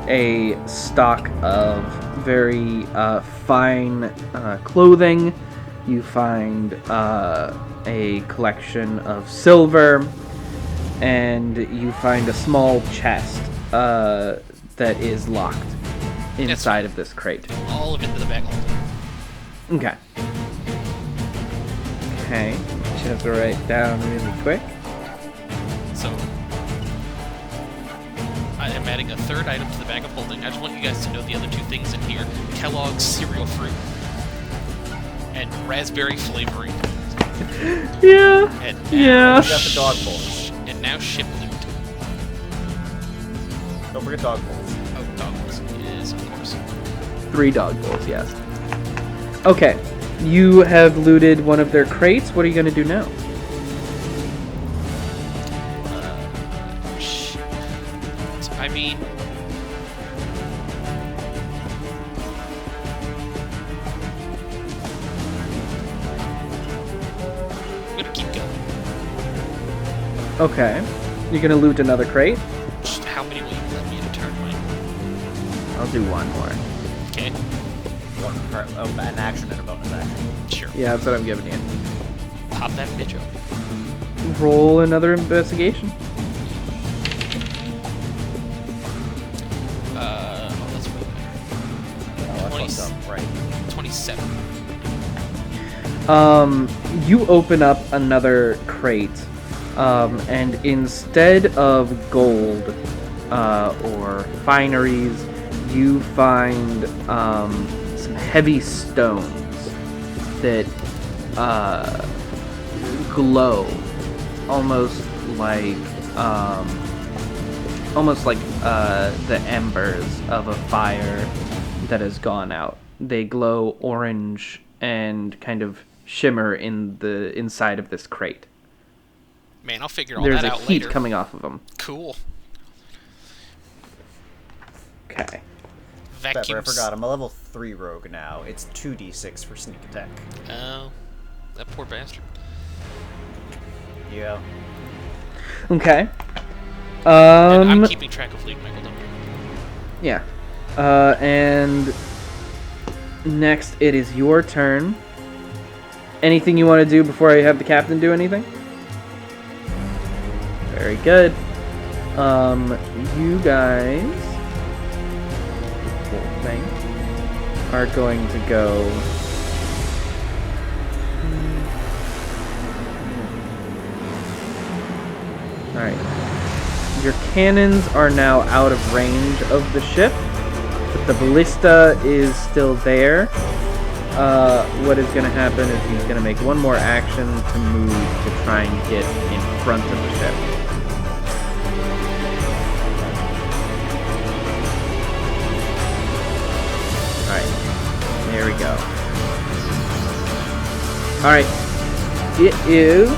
Speaker 1: a stock of very fine clothing. You find a collection of silver, and you find a small chest that is locked inside of this crate.
Speaker 2: All of it to the bag hold.
Speaker 1: Okay. Okay. Just have to write down really quick.
Speaker 2: So, I am adding a third item to the bag of holding. I just want you guys to know the other two things in here. Kellogg's cereal fruit and raspberry flavoring.
Speaker 1: Yeah.
Speaker 2: And
Speaker 1: Yeah.
Speaker 3: We got the dog bowls.
Speaker 2: And now ship loot.
Speaker 3: Don't forget dog bowls.
Speaker 2: Oh, dog bowls is, of course.
Speaker 1: 3 dog bowls, yes. Okay. You have looted one of their crates. What are you going to do now?
Speaker 2: Shit. I mean... I'm gonna keep going.
Speaker 1: Okay. You're going to loot another crate?
Speaker 2: Just how many will you let me in a turn, Mike?
Speaker 1: I'll do one more.
Speaker 2: Okay,
Speaker 3: An action and a bonus action.
Speaker 2: sure.
Speaker 1: Yeah, that's what I'm giving you.
Speaker 2: Pop that bitch open.
Speaker 1: Roll another investigation.
Speaker 2: Oh, that's way better.
Speaker 3: Oh, that's fucked up. Right.
Speaker 2: 27.
Speaker 1: You open up another crate, and instead of gold or fineries, you find some heavy stones that glow, almost like the embers of a fire that has gone out. They glow orange and kind of shimmer in the inside of this crate.
Speaker 2: Man, I'll figure all
Speaker 1: There's
Speaker 2: that
Speaker 1: a
Speaker 2: out
Speaker 1: heat
Speaker 2: later.
Speaker 1: coming off of them.
Speaker 2: Cool.
Speaker 1: Okay.
Speaker 3: Pepper, I
Speaker 2: Vacuums.
Speaker 3: forgot. I'm a level 3 rogue now. It's 2d6 for sneak attack.
Speaker 2: Oh, that poor bastard.
Speaker 3: Yeah.
Speaker 1: Okay.
Speaker 2: And I'm keeping track of loot, Michael. Don't worry.
Speaker 1: Yeah. And next it is your turn. Anything you want to do before I have the captain do anything? Very good. You guys whole thing are going to go Alright. Your cannons are now out of range of the ship, but the ballista is still there. What is going to happen is he's going to make one more action to move to try and get in front of the ship. Alright. There we go. Alright. It is...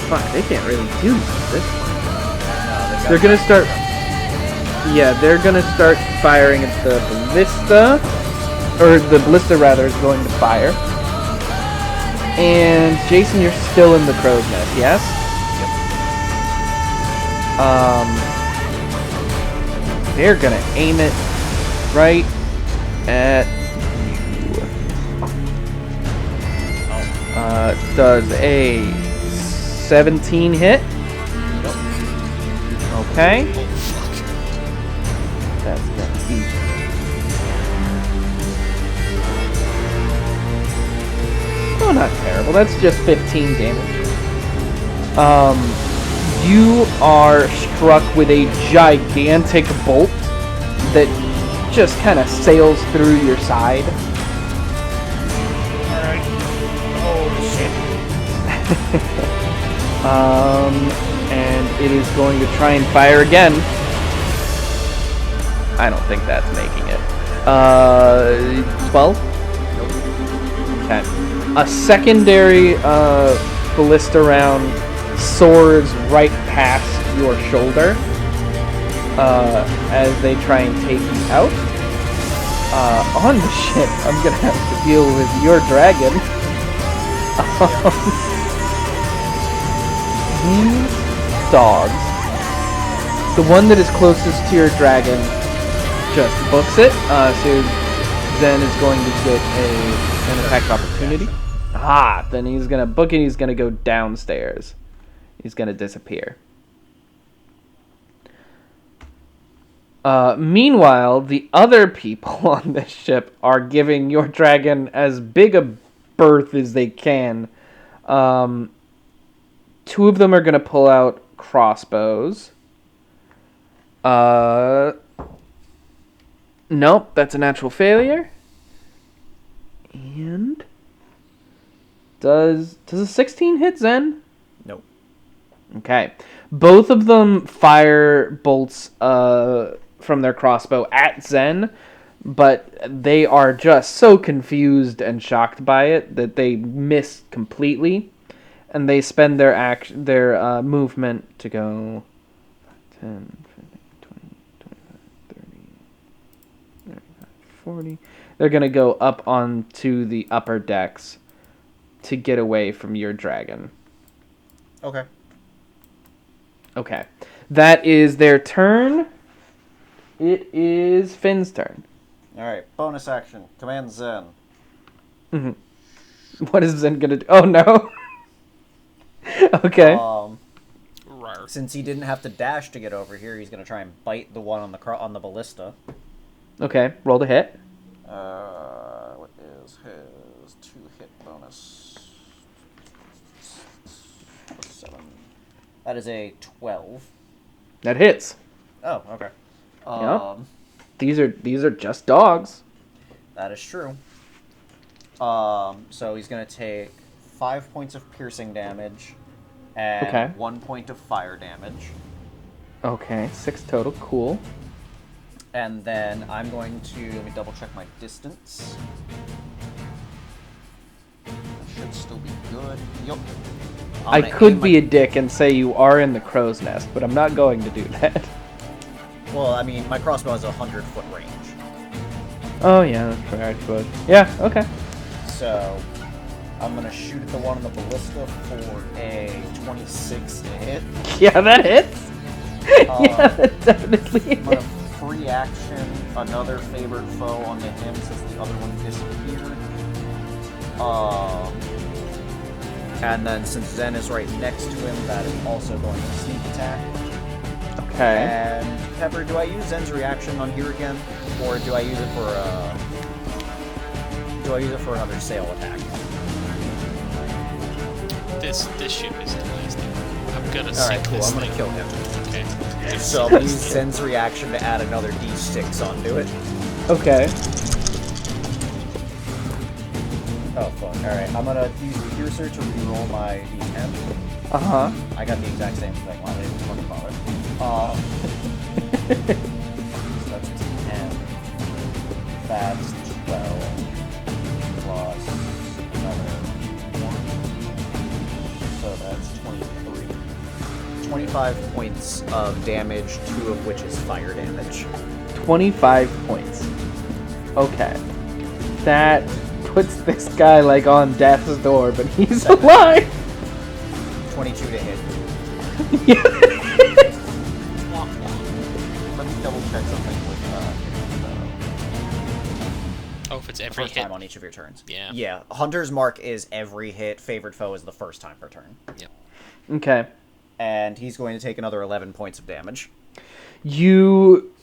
Speaker 1: Fuck, they can't really do much at this point. They're gonna start... Yeah, they're gonna start firing at the ballista. Or the ballista, rather, is going to fire. And Jason, you're still in the crow's nest, yes? Yep. They're gonna aim it right at you. Does a 17 hit? Okay.
Speaker 2: Oh, fuck.
Speaker 1: That's gonna be... Oh, not terrible. That's just 15 damage. You are struck with a gigantic bolt that just kind of sails through your side.
Speaker 3: Alright. Oh, shit.
Speaker 1: And it is going to try and fire again. I don't think that's making it. 12? Okay. A secondary ballista round soars right past your shoulder as they try and take you out. On the ship, I'm gonna have to deal with your dragon. These dogs, the one that is closest to your dragon, just books it. So Zen is going to get an attack opportunity. Then he's gonna book it. He's gonna go downstairs. He's gonna disappear. Meanwhile, the other people on this ship are giving your dragon as big a berth as they can. Two of them are going to pull out crossbows. Nope, that's a natural failure. And does a 16 hit, Zen?
Speaker 3: Nope.
Speaker 1: Okay. Both of them fire bolts from their crossbow at Zen, but they are just so confused and shocked by it that they miss completely, and they spend their movement to go 10, 15, 20, 25, 30, 35, 40. They're going to go up onto the upper decks to get away from your dragon.
Speaker 3: Okay.
Speaker 1: Okay. That is their turn. It is Finn's turn.
Speaker 3: Alright, bonus action. Command Zen.
Speaker 1: What is Zen gonna do? Oh no. Okay.
Speaker 2: Rar.
Speaker 3: Since he didn't have to dash to get over here, he's gonna try and bite the one on the ballista.
Speaker 1: Okay, roll to hit.
Speaker 3: What is his 2-hit bonus? 7. That is a 12.
Speaker 1: That hits.
Speaker 3: Oh, okay.
Speaker 1: Yep. These are just dogs.
Speaker 3: That is true. So he's gonna take 5 points of piercing damage and
Speaker 1: Okay.
Speaker 3: 1 point of fire damage.
Speaker 1: Okay, 6 total. Cool.
Speaker 3: And then I'm going to, let me double check my distance. That should still be good. Yup.
Speaker 1: I could be a dick and say you are in the crow's nest, but I'm not going to do that.
Speaker 3: Well, I mean, my crossbow has a 100-foot range.
Speaker 1: Oh yeah, that's fair, I suppose. Yeah, okay.
Speaker 3: So, I'm gonna shoot at the one on the ballista for a 26 to hit.
Speaker 1: Yeah, that hits. Yeah, that definitely
Speaker 3: I'm gonna
Speaker 1: hits.
Speaker 3: free action another favored foe onto him since the other one disappeared. And then since Zen is right next to him, that is also going to sneak attack.
Speaker 1: Okay.
Speaker 3: And Pepper, do I use Zen's reaction on here again, or do I use it for another sail attack?
Speaker 2: This ship is the last thing. I'm gonna
Speaker 3: All
Speaker 2: sink
Speaker 3: right, cool.
Speaker 2: this
Speaker 3: I'm gonna
Speaker 2: thing.
Speaker 3: kill him.
Speaker 2: Okay.
Speaker 3: So I'm gonna use Zen's reaction to add another D6 onto it.
Speaker 1: Okay.
Speaker 3: Oh fuck! All right, I'm gonna use the piercer to reroll my D10.
Speaker 1: Uh-huh.
Speaker 3: I got the exact same thing. Why they didn't fucking bother? So that's 10. That's 12 plus another 1. So that's 23. 25 points of damage, 2 of which is fire damage.
Speaker 1: 25 points. Okay. That puts this guy like on death's door, but he's alive.
Speaker 3: 22 to hit.
Speaker 1: Yeah.
Speaker 3: Let me double check something with
Speaker 2: Oh, if it's
Speaker 3: the
Speaker 2: every
Speaker 3: first
Speaker 2: hit.
Speaker 3: time on each of your turns.
Speaker 2: Yeah.
Speaker 3: Yeah. Hunter's Mark is every hit. Favored foe is the first time per turn.
Speaker 2: Yep.
Speaker 1: Okay.
Speaker 3: And he's going to take another 11 points of damage.
Speaker 1: You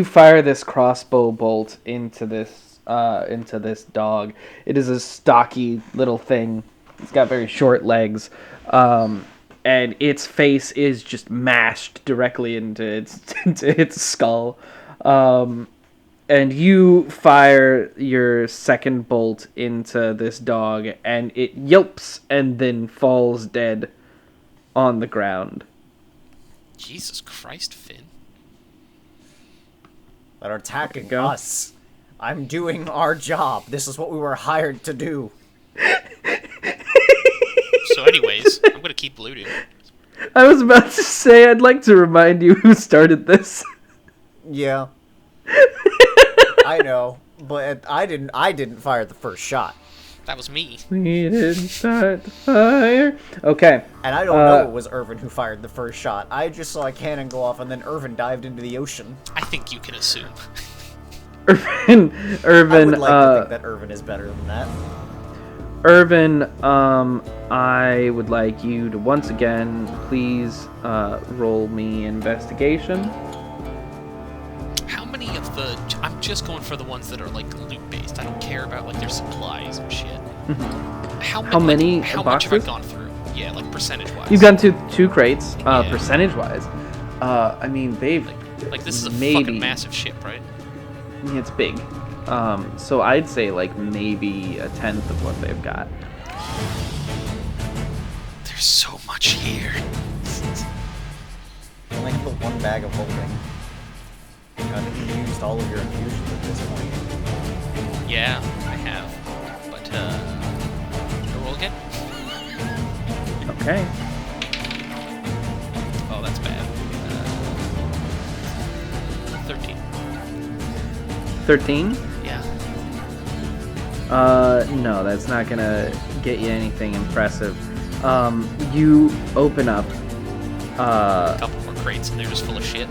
Speaker 1: fire this crossbow bolt into this dog. It is a stocky little thing. It's got very short legs, and its face is just mashed directly into its skull. And you fire your second bolt into this dog, and it yelps and then falls dead on the ground.
Speaker 2: Jesus Christ, Finn.
Speaker 3: That are attacking
Speaker 1: Go.
Speaker 3: us. I'm doing our job. This is what we were hired to do.
Speaker 2: So anyways, I'm gonna keep looting.
Speaker 1: I was about to say, I'd like to remind you who started this.
Speaker 3: Yeah. I know, but I didn't fire the first shot.
Speaker 2: That was me.
Speaker 1: We didn't start the fire. Okay.
Speaker 3: And I don't know it was Irvin who fired the first shot. I just saw a cannon go off, and then Irvin dived into the ocean.
Speaker 2: I think you can assume.
Speaker 1: Irvin,
Speaker 3: I would like to think that Irvin is better than that.
Speaker 1: Irvin, I would like you to once again please roll me investigation.
Speaker 2: How many of the... I'm just going for the ones that are, like, loot-based. I don't care about, like, their supplies and shit. How
Speaker 1: many
Speaker 2: how much have I
Speaker 1: boxes?
Speaker 2: gone through? Yeah, like, percentage-wise.
Speaker 1: You've gone to two crates,
Speaker 2: Yeah.
Speaker 1: percentage-wise. I mean, they've...
Speaker 2: Like, this is a
Speaker 1: maybe,
Speaker 2: fucking massive ship, right?
Speaker 1: It's big. So I'd say, like, maybe a tenth of what they've got.
Speaker 2: There's so much here.
Speaker 3: You only have the one bag of holding. I think you used all of your infusions at this point.
Speaker 2: Yeah, I have. But, can I roll again?
Speaker 1: Okay.
Speaker 2: Oh, that's bad. 13.
Speaker 1: 13?
Speaker 2: Yeah.
Speaker 1: No, that's not gonna get you anything impressive. You open up,
Speaker 2: A couple more crates and they're just full of shit.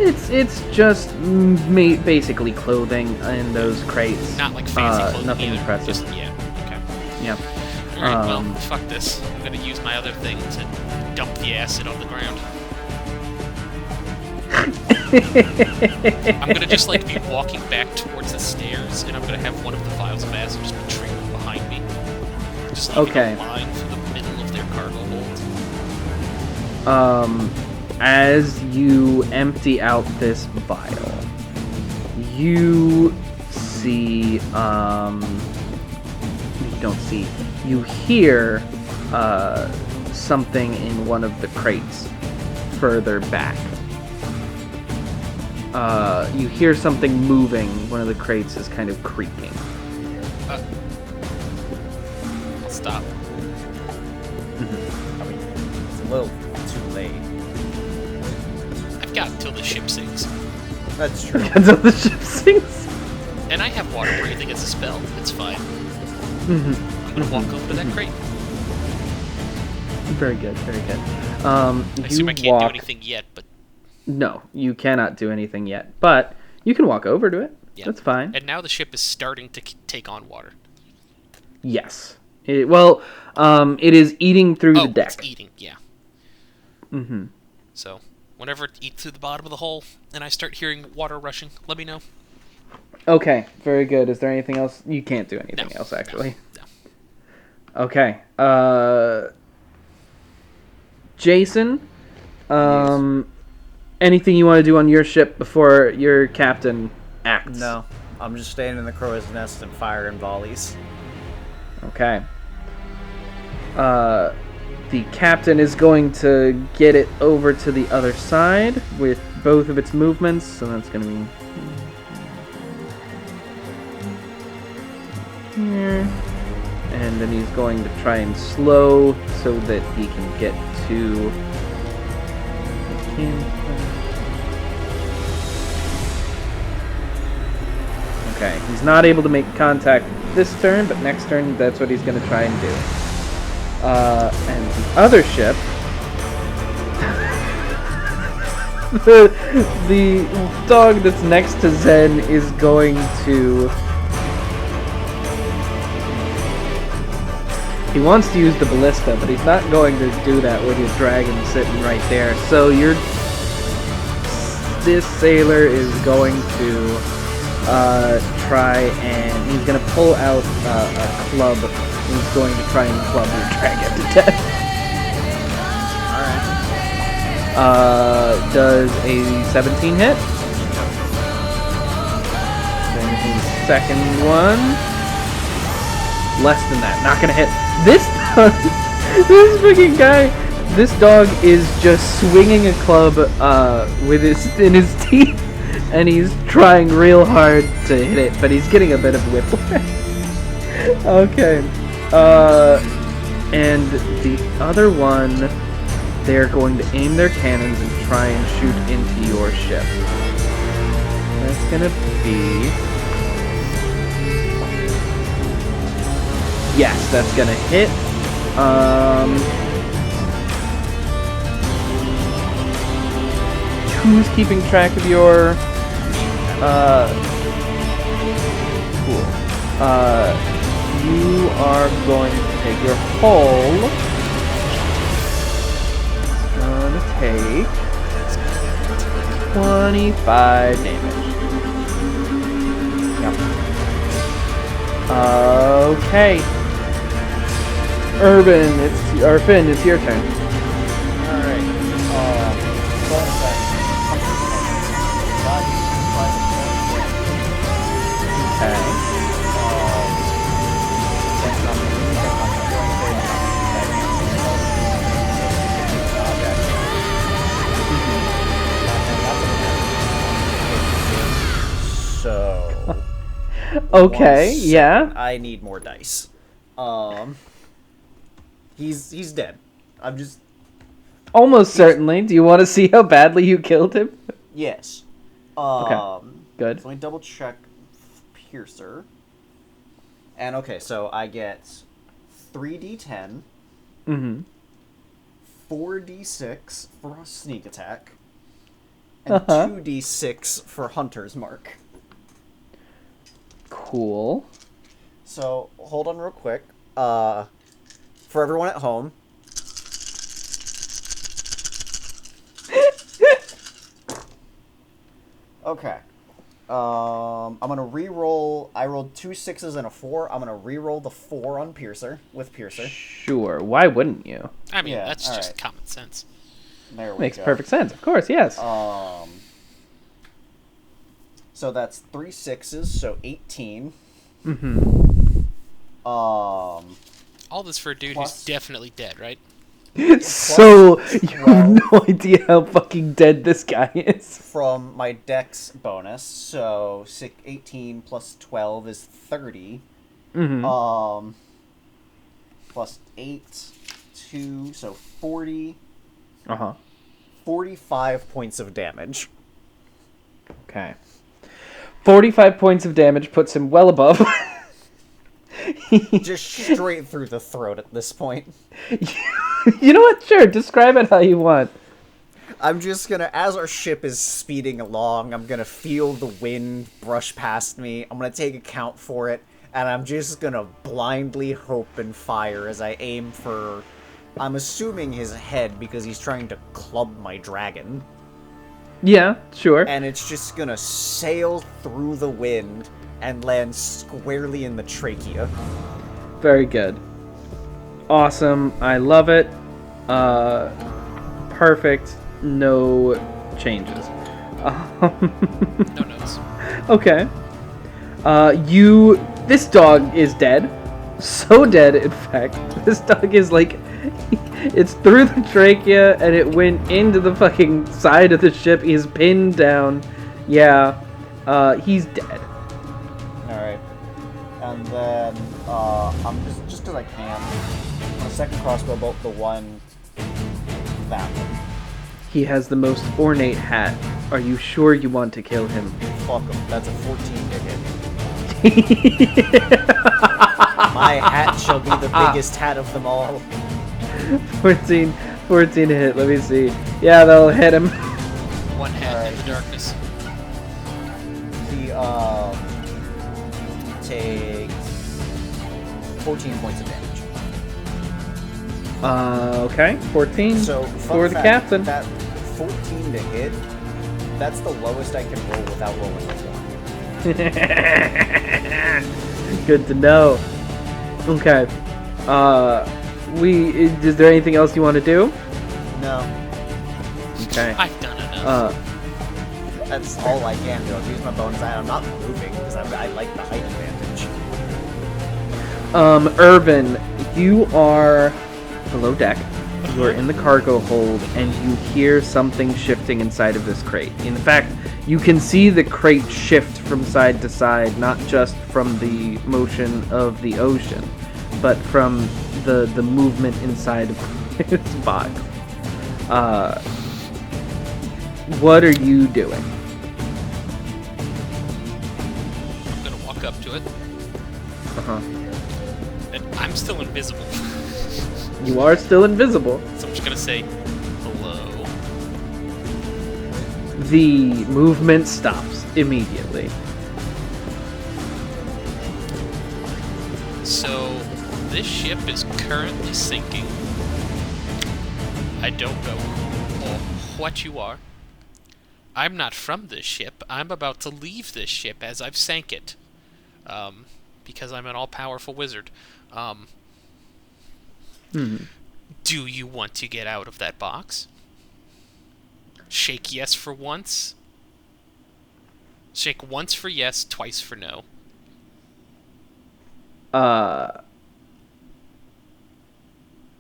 Speaker 1: it's just basically clothing in those crates.
Speaker 2: Not like fancy clothing
Speaker 1: nothing
Speaker 2: either.
Speaker 1: impressive.
Speaker 2: Just, yeah, okay.
Speaker 1: Yeah.
Speaker 2: Alright, well, fuck this. I'm gonna use my other thing to dump the acid on the ground. I'm gonna just, like, be walking back towards the stairs, and I'm gonna have one of the vials of acid just be trailing behind me. Just leaving
Speaker 1: Okay.
Speaker 2: a line through the middle of their cargo hold.
Speaker 1: As you empty out this vial, you see, you don't see, you hear, something in one of the crates further back. You hear something moving. One of the crates is kind of creaking.
Speaker 2: I'll stop.
Speaker 3: I mean, it's a little too late.
Speaker 2: I've got until the ship sinks.
Speaker 3: That's true.
Speaker 1: Until the ship sinks.
Speaker 2: And I have water breathing as a spell. It's fine. I'm gonna walk over to that crate.
Speaker 1: Very good, very good.
Speaker 2: I assume I can't do
Speaker 1: walk...
Speaker 2: anything yet, but
Speaker 1: No, you cannot do anything yet, but you can walk over to it.
Speaker 2: yeah.
Speaker 1: That's fine.
Speaker 2: And now the ship is starting to take on water.
Speaker 1: Yes. It is eating through the deck.
Speaker 2: It's eating, yeah.
Speaker 1: Mm-hmm.
Speaker 2: So, whenever it eats through the bottom of the hole and I start hearing water rushing, let me know.
Speaker 1: Okay, very good. Is there anything else? You can't do anything else, actually.
Speaker 2: No.
Speaker 1: Okay. Jason, anything you want to do on your ship before your captain acts?
Speaker 3: No, I'm just staying in the crow's nest and firing volleys.
Speaker 1: Okay. The captain is going to get it over to the other side with both of its movements, so that's going to be here. And then he's going to try and slow so that he can get to the campfire. Okay, he's not able to make contact this turn, but next turn that's what he's going to try and do. And the other ship, the dog that's next to Zen is going to... He wants to use the ballista, but he's not going to do that with his dragon sitting right there. So this sailor is going to try and he's going to pull out a club. He's going to try and club your dragon to death.
Speaker 3: Alright.
Speaker 1: Does a 17 hit? Then his second one. Less than that. Not gonna hit. This freaking guy, this dog is just swinging a club in his teeth, and he's trying real hard to hit it, but he's getting a bit of whiplash. Okay. And the other one, they're going to aim their cannons and try and shoot into your ship. That's gonna be... Yes, that's gonna hit. Who's keeping track of your... Cool. You are going to take your hull. Gonna take 25 damage. Yep. Okay. Finn, it's your turn.
Speaker 3: Alright. Bonus action.
Speaker 1: Okay.
Speaker 3: So.
Speaker 1: Okay,
Speaker 3: one
Speaker 1: yeah.
Speaker 3: second. I need more dice. He's dead. I'm just.
Speaker 1: Almost certainly. Do you want to see how badly you killed him?
Speaker 3: Yes.
Speaker 1: Good.
Speaker 3: So let me double check Piercer. And okay, so I get 3d10,
Speaker 1: Mm-hmm.
Speaker 3: 4d6 for a sneak attack, and
Speaker 1: Uh-huh.
Speaker 3: 2d6 for Hunter's Mark.
Speaker 1: Cool.
Speaker 3: So hold on real quick. For everyone at home. Okay. I'm gonna re-roll. I rolled 2 6s and a 4. I'm gonna re-roll the 4 on Piercer with Piercer.
Speaker 1: Sure. Why wouldn't you?
Speaker 2: I mean,
Speaker 3: Yeah,
Speaker 2: that's just
Speaker 3: alright.
Speaker 2: common sense.
Speaker 3: There we
Speaker 1: Makes
Speaker 3: go.
Speaker 1: perfect sense. Of course, yes.
Speaker 3: So that's 3 6s, so 18.
Speaker 1: Mm-hmm.
Speaker 2: All this for a dude
Speaker 3: Plus-
Speaker 2: who's definitely dead, right?
Speaker 1: So you have
Speaker 3: 12.
Speaker 1: no idea how fucking dead this guy is.
Speaker 3: From my dex bonus, so 18 plus 12 is 30.
Speaker 1: Mm-hmm.
Speaker 3: Plus 8, 2, so 40.
Speaker 1: Uh-huh.
Speaker 3: 45 points of damage.
Speaker 1: Okay. 45 points of damage puts him well above.
Speaker 3: Just straight through the throat at this point.
Speaker 1: You know what? Sure, describe it how you want.
Speaker 3: I'm just gonna, as our ship is speeding along, I'm gonna feel the wind brush past me. I'm gonna take account for it, and I'm just gonna blindly hope and fire as I aim for, I'm assuming his head because he's trying to club my dragon.
Speaker 1: Yeah, sure.
Speaker 3: And it's just gonna sail through the wind and land squarely in the trachea.
Speaker 1: Very good. Awesome. I love it. Perfect. No changes.
Speaker 2: No notes.
Speaker 1: Okay. This dog is dead. So dead, in fact. This dog is like, it's through the trachea and it went into the fucking side of the ship. He's pinned down. Yeah. He's dead.
Speaker 3: Alright. And then, I'm just because I can, on a second crossbow bolt, the one, that one.
Speaker 1: He has the most ornate hat. Are you sure you want to kill him?
Speaker 3: Fuck him. That's a 14 to hit. My hat shall be the biggest hat of them all.
Speaker 1: 14 to hit. Let me see. Yeah, that'll hit him.
Speaker 2: One hat in the darkness.
Speaker 3: He, takes 14 points of damage.
Speaker 1: Okay. 14
Speaker 3: So,
Speaker 1: for the
Speaker 3: fact,
Speaker 1: captain.
Speaker 3: That 14 to hit, that's the lowest I can roll without rolling a 1.
Speaker 1: Good to know. Okay. Is there anything else you want to do?
Speaker 3: No.
Speaker 1: Okay.
Speaker 2: I've done enough.
Speaker 3: That's all I can do. I'll use my bonus. I'm not moving because I like the height advantage.
Speaker 1: Irvin, you are below deck. You are in the cargo hold, and you hear something shifting inside of this crate. In fact, you can see the crate shift from side to side, not just from the motion of the ocean, but from the movement inside of its box. What are you doing?
Speaker 2: walk up to it.
Speaker 1: Uh-huh.
Speaker 2: And I'm still invisible.
Speaker 1: You are still invisible.
Speaker 2: So I'm just gonna say, hello.
Speaker 1: The movement stops immediately.
Speaker 2: So, this ship is currently sinking. I don't know what you are. I'm not from this ship. I'm about to leave this ship as I've sank it. Because I'm an all-powerful wizard. Do you want to get out of that box? Shake yes for once. Shake once for yes, twice for no.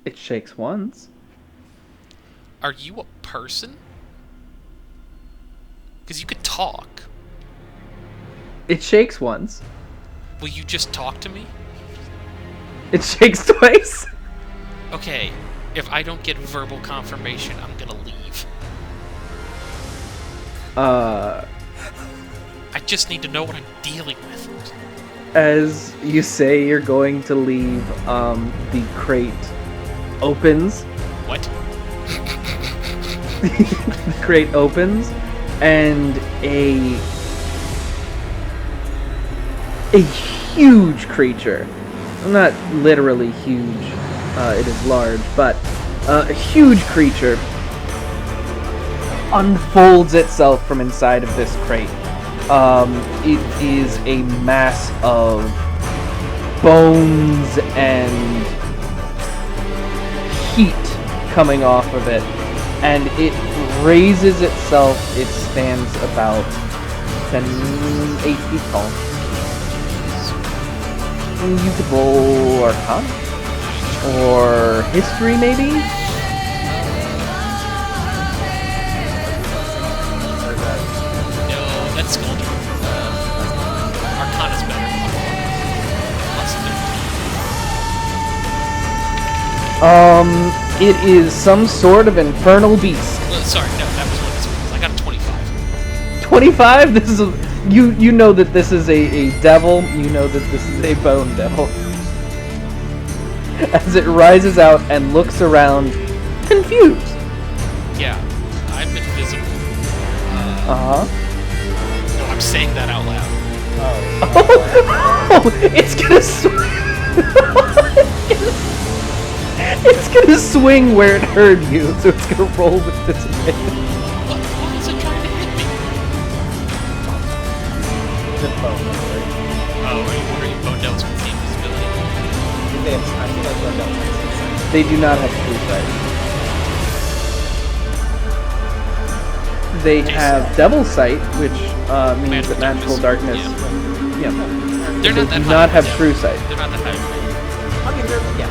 Speaker 1: It shakes once.
Speaker 2: Are you a person? Because you could talk.
Speaker 1: It shakes once.
Speaker 2: Will you just talk to me?
Speaker 1: It shakes twice.
Speaker 2: Okay, if I don't get verbal confirmation, I'm gonna leave. I just need to know what I'm dealing with.
Speaker 1: As you say you're going to leave, the crate opens.
Speaker 2: What?
Speaker 1: The crate opens, and a huge creature, not literally huge, it is large, but a huge creature unfolds itself from inside of this crate. It is a mass of bones and heat coming off of it, and it raises itself. It stands about 8 feet tall. You could roll Arcana or History, maybe.
Speaker 2: No, that's Sculptor. Arcana's better. Plus 13.
Speaker 1: It is some sort of infernal beast.
Speaker 2: Well, sorry, no, that was what this was. I got a 25.
Speaker 1: 25? This is a... You know that this is a devil. You know that this is a bone devil. As it rises out and looks around, confused.
Speaker 2: Yeah, I'm invisible.
Speaker 1: Uh-huh.
Speaker 2: No, I'm saying that out loud.
Speaker 1: Oh, it's gonna swing. It's gonna swing where it heard you, so it's gonna roll with disadvantage.
Speaker 2: Why is it trying to hit me?
Speaker 3: The bone, right?
Speaker 2: Oh, are you worried Bone Devils with the invisibility?
Speaker 3: I feel like Bone Devils has insight.
Speaker 1: They do not have true sight. They have devil sight, which means that magical darkness. Yeah.
Speaker 2: They're
Speaker 1: They
Speaker 2: not that
Speaker 1: do
Speaker 2: high.
Speaker 1: not have
Speaker 2: yeah.
Speaker 1: true sight.
Speaker 2: They're not that high.
Speaker 3: I mean, they're, yeah,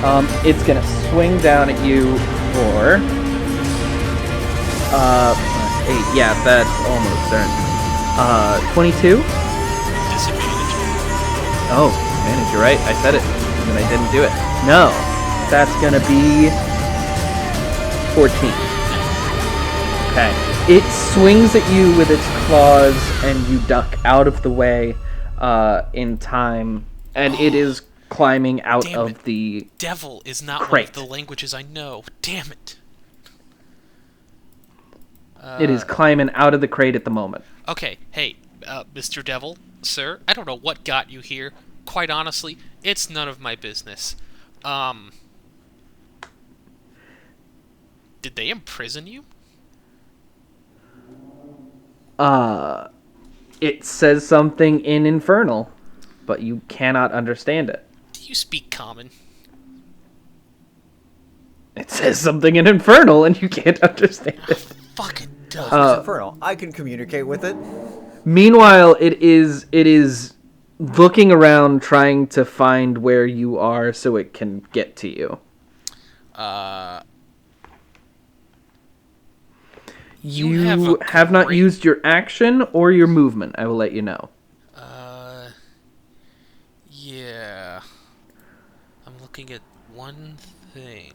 Speaker 2: Yeah.
Speaker 1: It's gonna swing down at you for 8. Yeah, that's almost certain. 22.
Speaker 2: Disadvantage.
Speaker 1: Oh, advantage. You're right. I said it, and I didn't do it. No, that's gonna be 14. Okay. It swings at you with its claws, and you duck out of the way in time, and it is climbing out
Speaker 2: Damn
Speaker 1: of
Speaker 2: it.
Speaker 1: the...
Speaker 2: Devil is not
Speaker 1: Crate.
Speaker 2: one of the languages I know. Damn it.
Speaker 1: It is climbing out of the crate at the moment.
Speaker 2: Okay, hey, Mr. Devil, sir, I don't know what got you here. Quite honestly, it's none of my business. Did they imprison you?
Speaker 1: It says something in Infernal, but you cannot understand it.
Speaker 2: Do you speak common?
Speaker 1: It says something in Infernal, and you can't understand it.
Speaker 2: Fucking does.
Speaker 3: it's infernal. I can communicate with it.
Speaker 1: Meanwhile, it is looking around, trying to find where you are so it can get to you. You have not used your action or your movement. I will let you know.
Speaker 2: Yeah. I'm looking at one thing.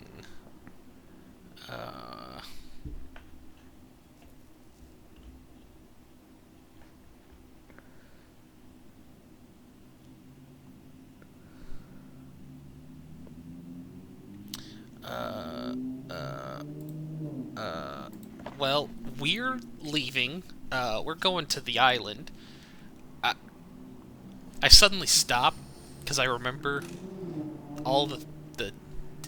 Speaker 2: well, we're leaving. We're going to the island. I suddenly stop because I remember all the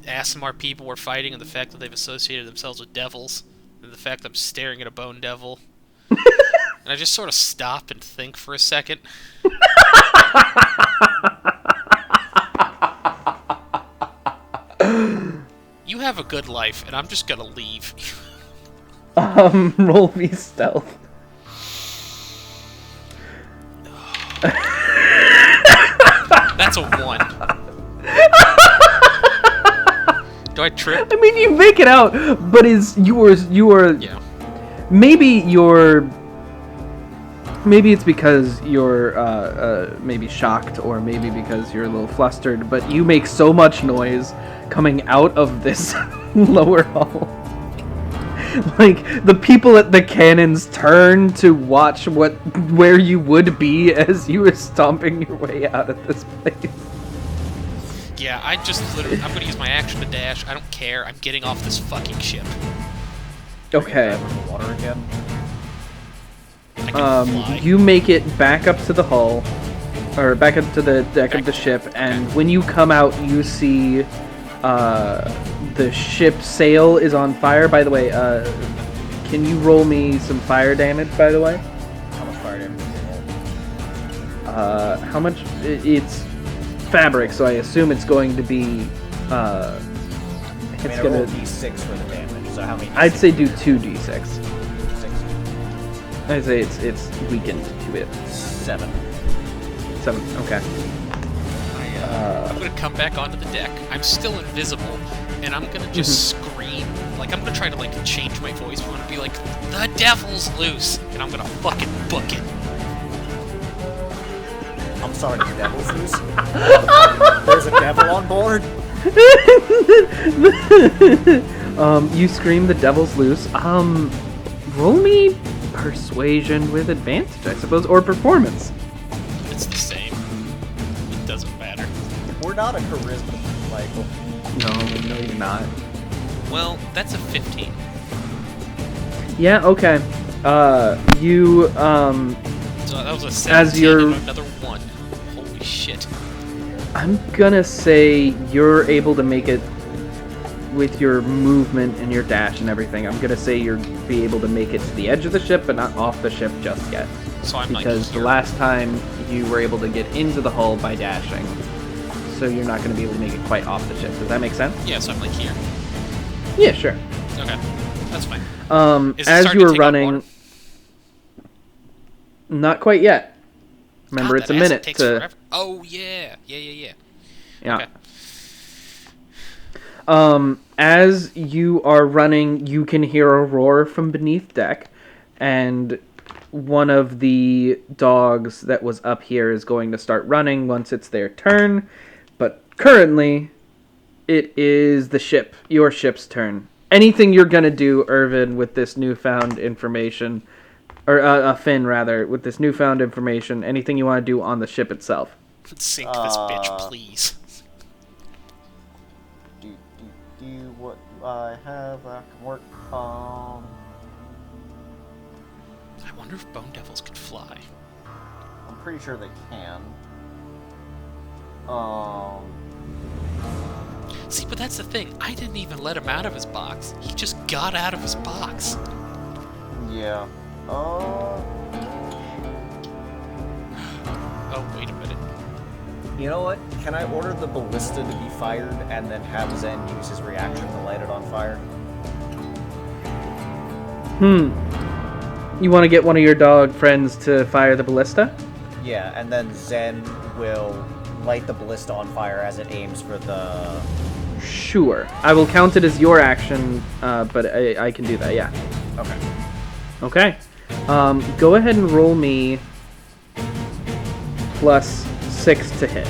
Speaker 2: ASMR people were fighting, and the fact that they've associated themselves with devils, and the fact that I'm staring at a bone devil. And I just sort of stop and think for a second. You have a good life, and I'm just gonna leave.
Speaker 1: Roll me stealth.
Speaker 2: That's a 1. Do I trip?
Speaker 1: I mean, you make it out, but you are
Speaker 2: Yeah.
Speaker 1: maybe it's because you're maybe shocked, or maybe because you're a little flustered, but you make so much noise coming out of this lower hall. Like, the people at the cannons turn to watch where you would be as you were stomping your way out of this place.
Speaker 2: Yeah, I'm gonna use my action to dash. I don't care. I'm getting off this fucking ship.
Speaker 1: Okay.
Speaker 3: Dive in the water again.
Speaker 2: I can fly.
Speaker 1: You make it back up to the hull, or back up to the deck of the ship, and when you come out, you see the ship's sail is on fire. By the way, can you roll me some fire damage, by the way?
Speaker 3: How much fire damage is it roll?
Speaker 1: How much? It's fabric, so I assume it's going to be,
Speaker 3: I
Speaker 1: it's
Speaker 3: mean, I
Speaker 1: gonna...
Speaker 3: rolled d6 for the damage, so how many d6?
Speaker 1: I'd say do 2d6.
Speaker 3: 6.
Speaker 1: I'd say it's weakened to it.
Speaker 3: 7.
Speaker 1: 7, okay.
Speaker 2: I'm gonna come back onto the deck. I'm still invisible, and I'm gonna just scream. Like, I'm gonna try to, like, change my voice. I'm gonna be like, "The devil's loose!" And I'm gonna fucking book it.
Speaker 3: I'm sorry, the devil's loose. There's a devil on board.
Speaker 1: You scream the devil's loose. Roll me persuasion with advantage, I suppose, or performance.
Speaker 2: It's the same. It doesn't matter.
Speaker 3: We're not a charisma, Michael.
Speaker 1: No, you're not.
Speaker 2: Well, that's a 15.
Speaker 1: Yeah, okay. You,
Speaker 2: So that was a 17 and another 1. Holy shit.
Speaker 1: I'm gonna say you're able to make it with your movement and your dash and everything. I'm gonna say you'll be able to make it to the edge of the ship, but not off the ship just yet.
Speaker 2: So I'm like
Speaker 1: Because the
Speaker 2: here.
Speaker 1: last time you were able to get into the hull by dashing. So you're not gonna be able to make it quite off the ship. Does that make sense?
Speaker 2: Yeah, so I'm like here.
Speaker 1: Yeah, sure.
Speaker 2: Okay, that's fine. Is it
Speaker 1: As
Speaker 2: starting
Speaker 1: you
Speaker 2: to
Speaker 1: were
Speaker 2: take on
Speaker 1: running,
Speaker 2: water?
Speaker 1: not quite yet. Remember,
Speaker 2: God,
Speaker 1: it's a
Speaker 2: that acid
Speaker 1: minute
Speaker 2: takes
Speaker 1: to.
Speaker 2: forever. Oh yeah.
Speaker 1: Yeah.
Speaker 2: Okay.
Speaker 1: As you are running, you can hear a roar from beneath deck, and one of the dogs that was up here is going to start running once it's their turn. But currently, it is your ship's turn. Anything you're gonna do, Irvin, with this newfound information, or Finn rather, with this newfound information, anything you want to do on the ship itself?
Speaker 2: Sink this bitch, please.
Speaker 3: Do what I have that can work.
Speaker 2: I wonder if bone devils can fly.
Speaker 3: I'm pretty sure they can.
Speaker 2: See, but that's the thing. I didn't even let him out of his box. He just got out of his box.
Speaker 3: Yeah.
Speaker 2: Oh, wait a minute.
Speaker 3: You know what? Can I order the ballista to be fired and then have Zen use his reaction to light it on fire?
Speaker 1: You want to get one of your dog friends to fire the ballista?
Speaker 3: Yeah, and then Zen will light the ballista on fire as it aims for the...
Speaker 1: Sure. I will count it as your action, but I can do that, yeah.
Speaker 3: Okay.
Speaker 1: Okay. Go ahead and roll me plus 6 to hit.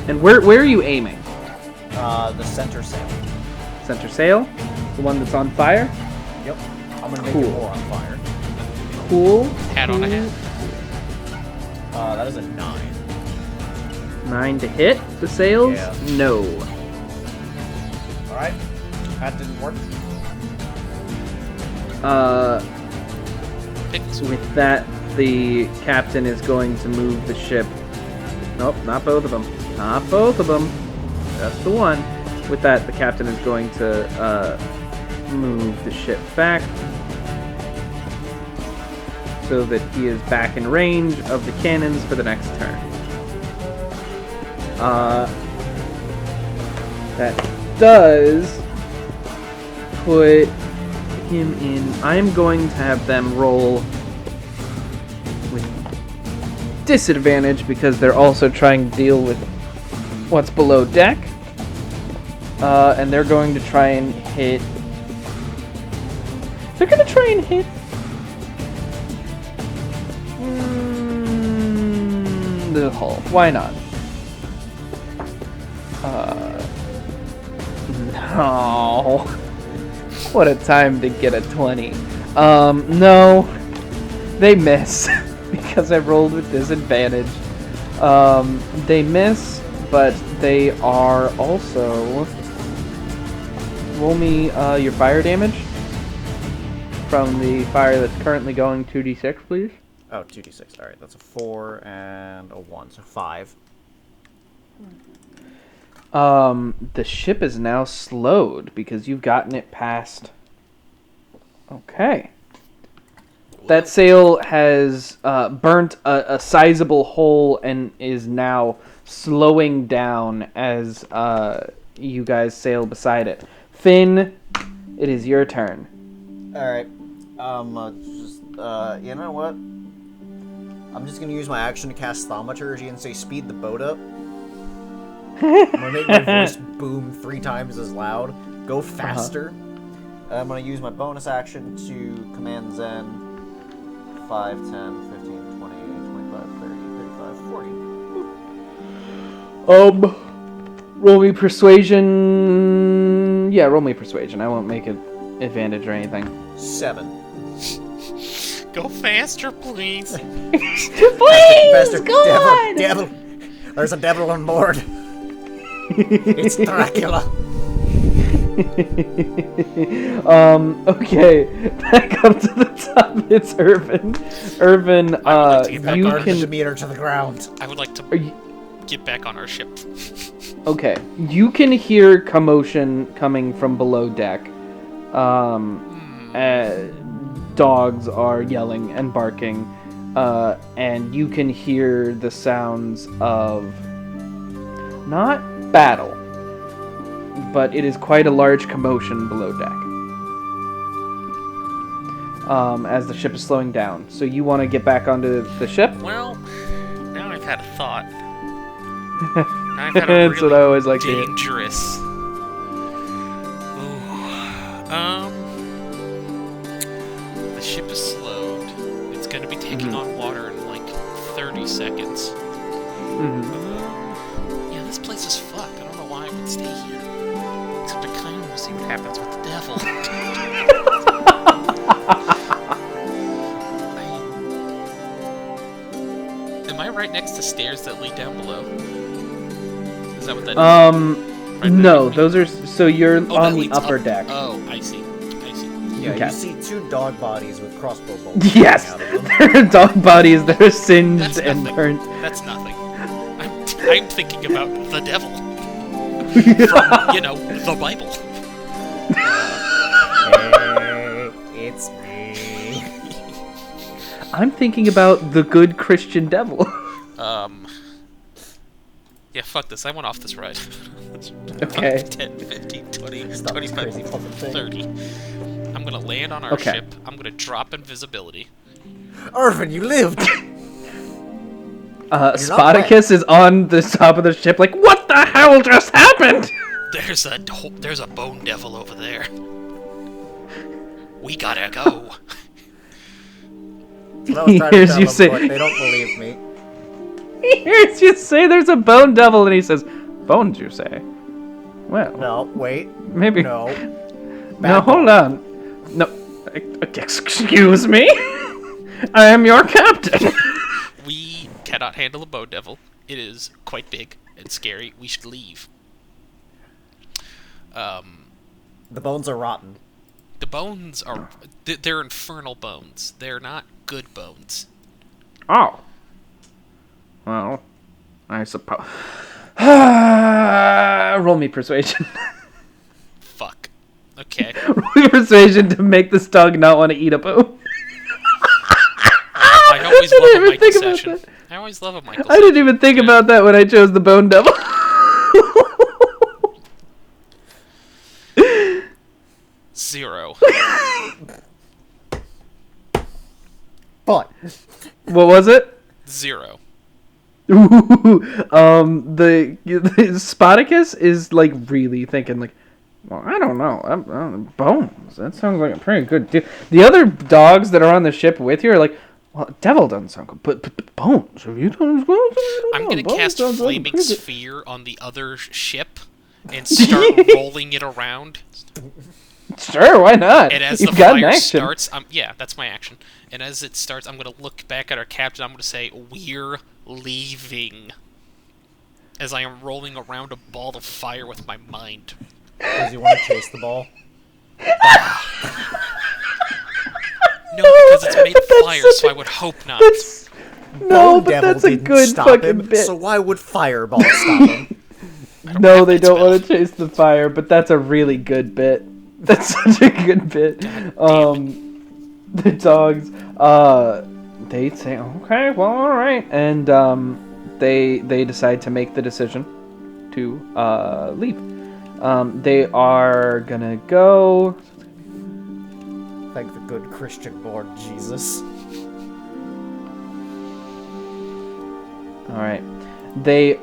Speaker 1: And where are you aiming?
Speaker 3: The center sail.
Speaker 1: Center sail? The one that's on fire?
Speaker 3: Yep. I'm gonna make
Speaker 1: Cool.
Speaker 3: it more on fire.
Speaker 1: Cool.
Speaker 2: Hat on a hat.
Speaker 3: That is a 9.
Speaker 1: 9 to hit the sails?
Speaker 3: Yeah.
Speaker 1: No.
Speaker 3: Alright. That didn't work.
Speaker 2: Pickles.
Speaker 1: With that, the captain is going to move the ship. Nope, not both of them. Not both of them. Just the one. With that, the captain is going to move the ship back so that he is back in range of the cannons for the next turn. That does put him in. I'm going to have them roll with disadvantage because they're also trying to deal with what's below deck. And they're going to try and hit. They're going to try and hit. The hull. Why not? No. What a time to get a 20. No. They miss. Because I rolled with disadvantage. They miss, but they are also... Roll me your fire damage. From the fire that's currently going 2d6, please.
Speaker 3: Oh, 2d6. Alright, that's a 4 and a 1, so 5.
Speaker 1: The ship is now slowed because you've gotten it past. Okay. That sail has burnt a sizable hole and is now slowing down as you guys sail beside it. Finn, it is your turn.
Speaker 3: Alright. You know what? I'm just gonna use my action to cast Thaumaturgy and say speed the boat up. I'm gonna make my voice boom 3 times as loud. Go faster. I'm gonna use my bonus action to command Zen 5, 10, 15, 20, 25, 30, 35, 40.
Speaker 1: Roll me persuasion. Yeah, roll me persuasion. I won't make it advantage or anything.
Speaker 3: 7.
Speaker 2: Go faster, please.
Speaker 3: Faster.
Speaker 4: Go on!
Speaker 3: Devil! There's a devil on board. It's Dracula.
Speaker 1: Okay. Back up to the top. It's Irvin. Irvin, you can
Speaker 3: Demeter to the ground.
Speaker 2: I would like to get back on our ship.
Speaker 1: Okay, you can hear commotion coming from below deck. Dogs are yelling and barking, and you can hear the sounds of not battle, but it is quite a large commotion below deck. As the ship is slowing down. So you want to get back onto the ship?
Speaker 2: Well, now I've had a thought. Now I've had a
Speaker 1: That's what I always like to hear.
Speaker 2: dangerous. Ooh. The ship is slowed. It's going to be taking on water in like 30 seconds. Yeah, this place is fucked. I don't know why I would stay here. Except I kind of want to see what happens with the devil. Am I right next to stairs that lead down below? Is that what that is? Right
Speaker 1: No,
Speaker 2: there?
Speaker 1: those are so you're
Speaker 2: Oh,
Speaker 1: on
Speaker 2: that
Speaker 1: the
Speaker 2: leads
Speaker 1: upper
Speaker 2: up.
Speaker 1: deck.
Speaker 2: Oh, I see.
Speaker 3: Yeah,
Speaker 1: Okay.
Speaker 3: you see 2 dog bodies with crossbow bolts.
Speaker 1: Yes,
Speaker 3: coming out of them.
Speaker 1: there are dog bodies that are singed
Speaker 2: That's
Speaker 1: and
Speaker 2: nothing.
Speaker 1: burnt.
Speaker 2: That's nothing. I'm thinking about the devil. From, the Bible.
Speaker 3: Hey, it's me.
Speaker 1: I'm thinking about the good Christian devil.
Speaker 2: Yeah, fuck this. I went off this ride.
Speaker 1: Okay.
Speaker 2: 10, 15, 20,
Speaker 3: Stop this
Speaker 2: 25,
Speaker 3: crazy fucking thing.
Speaker 2: 30. I'm gonna land on our
Speaker 1: Okay.
Speaker 2: ship. I'm gonna drop invisibility.
Speaker 3: Irvin, you lived!
Speaker 1: Spartacus is on the top of the ship like, what the hell just happened?
Speaker 2: There's a bone devil over there. We gotta go.
Speaker 3: That's what I was trying to
Speaker 1: Here's
Speaker 3: tell
Speaker 1: you
Speaker 3: them,
Speaker 1: say-
Speaker 3: but they don't believe me.
Speaker 1: He hears you say there's a bone devil, and he says, bones, you say? Well,
Speaker 3: No, wait.
Speaker 1: maybe.
Speaker 3: No.
Speaker 1: No, hold on. No, excuse me? I am your captain.
Speaker 2: We cannot handle a bone devil. It is quite big and scary. We should leave.
Speaker 3: The bones are rotten.
Speaker 2: The bones are... They're infernal bones. They're not good bones.
Speaker 5: Oh. Well, I suppose. Roll me persuasion.
Speaker 2: Fuck. Okay.
Speaker 5: Roll me persuasion to make this dog not want to eat a bone.
Speaker 2: I always
Speaker 5: I
Speaker 2: love
Speaker 5: didn't
Speaker 2: a
Speaker 5: even
Speaker 2: Michael
Speaker 5: think about
Speaker 2: session.
Speaker 5: that.
Speaker 2: I always love a Michael
Speaker 5: I didn't even think about that when I chose the bone devil.
Speaker 2: 0.
Speaker 3: But
Speaker 5: What was it?
Speaker 2: 0.
Speaker 5: Ooh, the Spartacus is like really thinking like, well, I don't know, bones. That sounds like a pretty good deal. The other dogs that are on the ship with you are like, well, devil doesn't sound good, but bones. Have you done bones?
Speaker 2: I'm gonna
Speaker 5: Bones
Speaker 2: cast
Speaker 5: sounds like
Speaker 2: Flaming
Speaker 5: pretty good.
Speaker 2: Sphere on the other ship and start rolling it around.
Speaker 5: Sure, why not?
Speaker 2: And as
Speaker 5: You've
Speaker 2: the
Speaker 5: got an
Speaker 2: fire
Speaker 5: action.
Speaker 2: starts, yeah, that's my action. And as it starts, I'm gonna look back at our captain. I'm gonna say, "We're leaving." As I am rolling around a ball of fire with my mind.
Speaker 3: does he want to chase the ball?
Speaker 2: No, because it's made of
Speaker 5: That's
Speaker 2: fire,
Speaker 5: such
Speaker 2: so
Speaker 5: a-
Speaker 2: I would hope not.
Speaker 5: No,
Speaker 3: Bone
Speaker 5: but
Speaker 3: Devil
Speaker 5: that's a
Speaker 3: didn't
Speaker 5: good
Speaker 3: stop
Speaker 5: fucking
Speaker 3: him,
Speaker 5: bit.
Speaker 3: so why would Fireball stop him?
Speaker 5: No,
Speaker 2: have
Speaker 5: they
Speaker 2: that
Speaker 5: don't
Speaker 2: spell.
Speaker 5: want to chase the fire, but that's a really good bit. That's such a good bit. The dogs, they say, okay, well, all right, and they decide to make the decision to leave. They are gonna go.
Speaker 3: Thank the good Christian Lord Jesus.
Speaker 5: All right, they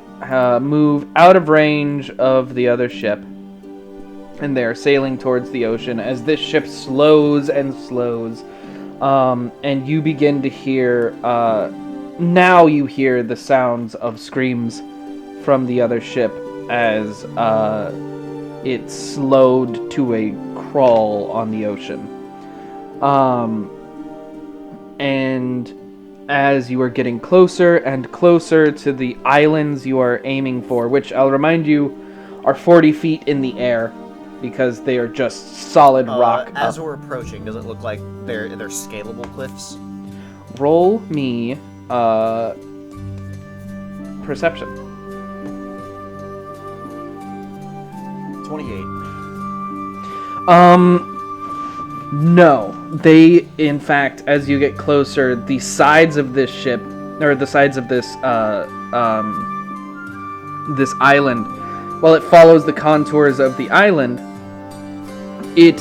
Speaker 5: move out of range of the other ship, and they are sailing towards the ocean as this ship slows and slows. And you begin to hear, now you hear the sounds of screams from the other ship as it slowed to a crawl on the ocean. And as you are getting closer and closer to the islands you are aiming for, which I'll remind you are 40 feet in the air, because they are just solid rock.
Speaker 3: As we're approaching, does it look like they're scalable cliffs?
Speaker 5: Roll me perception.
Speaker 3: 28.
Speaker 5: No. They, in fact, as you get closer, the sides of this ship, or the sides of this this island, while it follows the contours of the island, it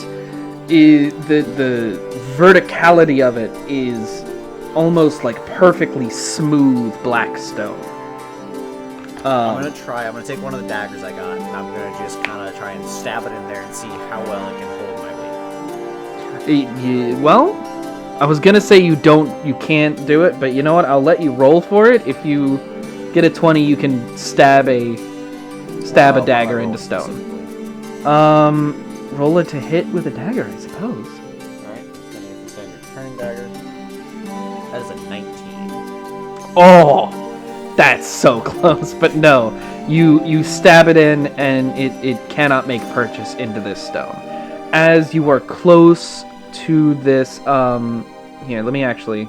Speaker 5: is the verticality of it is almost like perfectly smooth black stone.
Speaker 3: I'm gonna take one of the daggers I got, and I'm gonna just kind of try and stab it in there and see how well it can hold my weight.
Speaker 5: Well, I was gonna say you can't do it, but you know what? I'll let you roll for it. If you get a 20, you can stab a dagger into stone. Roll it to hit with a dagger, I suppose.
Speaker 3: Alright, just gonna use the standard turning dagger. That is a 19.
Speaker 5: Oh, that's so close. But no, you stab it in, and it cannot make purchase into this stone. As you are close to this, here, let me actually,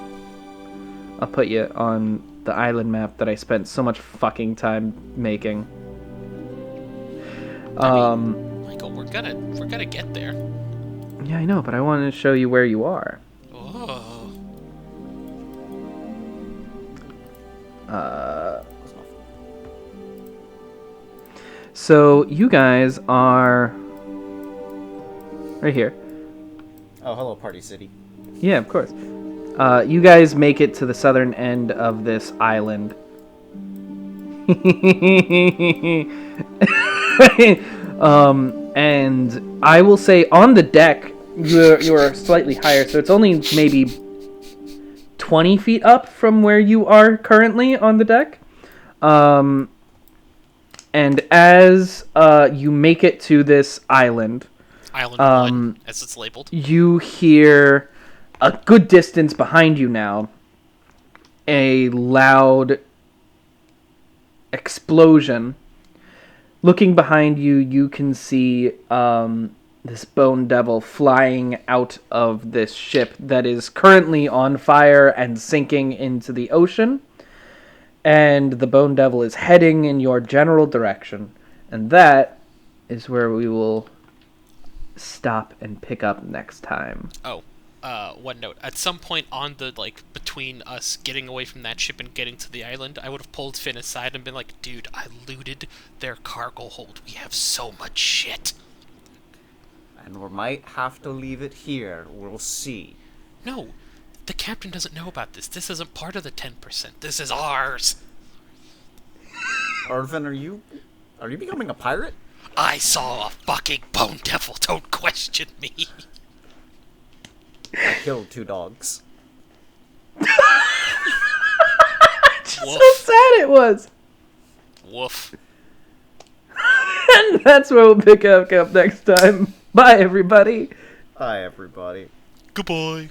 Speaker 5: I'll put you on the island map that I spent so much fucking time making.
Speaker 2: Michael, we're gonna get there.
Speaker 5: Yeah, I know, but I wanted to show you where you are.
Speaker 2: Oh.
Speaker 5: So you guys are right here.
Speaker 3: Oh, hello, Party City.
Speaker 5: Yeah, of course. You guys make it to the southern end of this island. And I will say on the deck, you're slightly higher, so it's only maybe 20 feet up from where you are currently on the deck. And as you make it to this island,
Speaker 2: Island 1, as it's labeled.
Speaker 5: you hear a good distance behind you now a loud explosion. Looking behind you, you can see
Speaker 1: this bone devil flying out of this ship that is currently on fire and sinking into the ocean. And the bone devil is heading in your general direction. And that is where we will stop and pick up next time.
Speaker 2: Oh, one note. At some point on the, like, between us getting away from that ship and getting to the island, I would have pulled Finn aside and been like, dude, I looted their cargo hold. We have so much shit.
Speaker 3: And we might have to leave it here. We'll see.
Speaker 2: No, the captain doesn't know about this. This isn't part of the 10%. This is ours.
Speaker 3: Arvin, are you becoming a pirate?
Speaker 2: I saw a fucking bone devil. Don't question me.
Speaker 3: I killed 2 dogs.
Speaker 1: So sad it was.
Speaker 2: Woof.
Speaker 1: And that's where we'll pick up next time. Bye, everybody.
Speaker 3: Bye, everybody.
Speaker 2: Goodbye.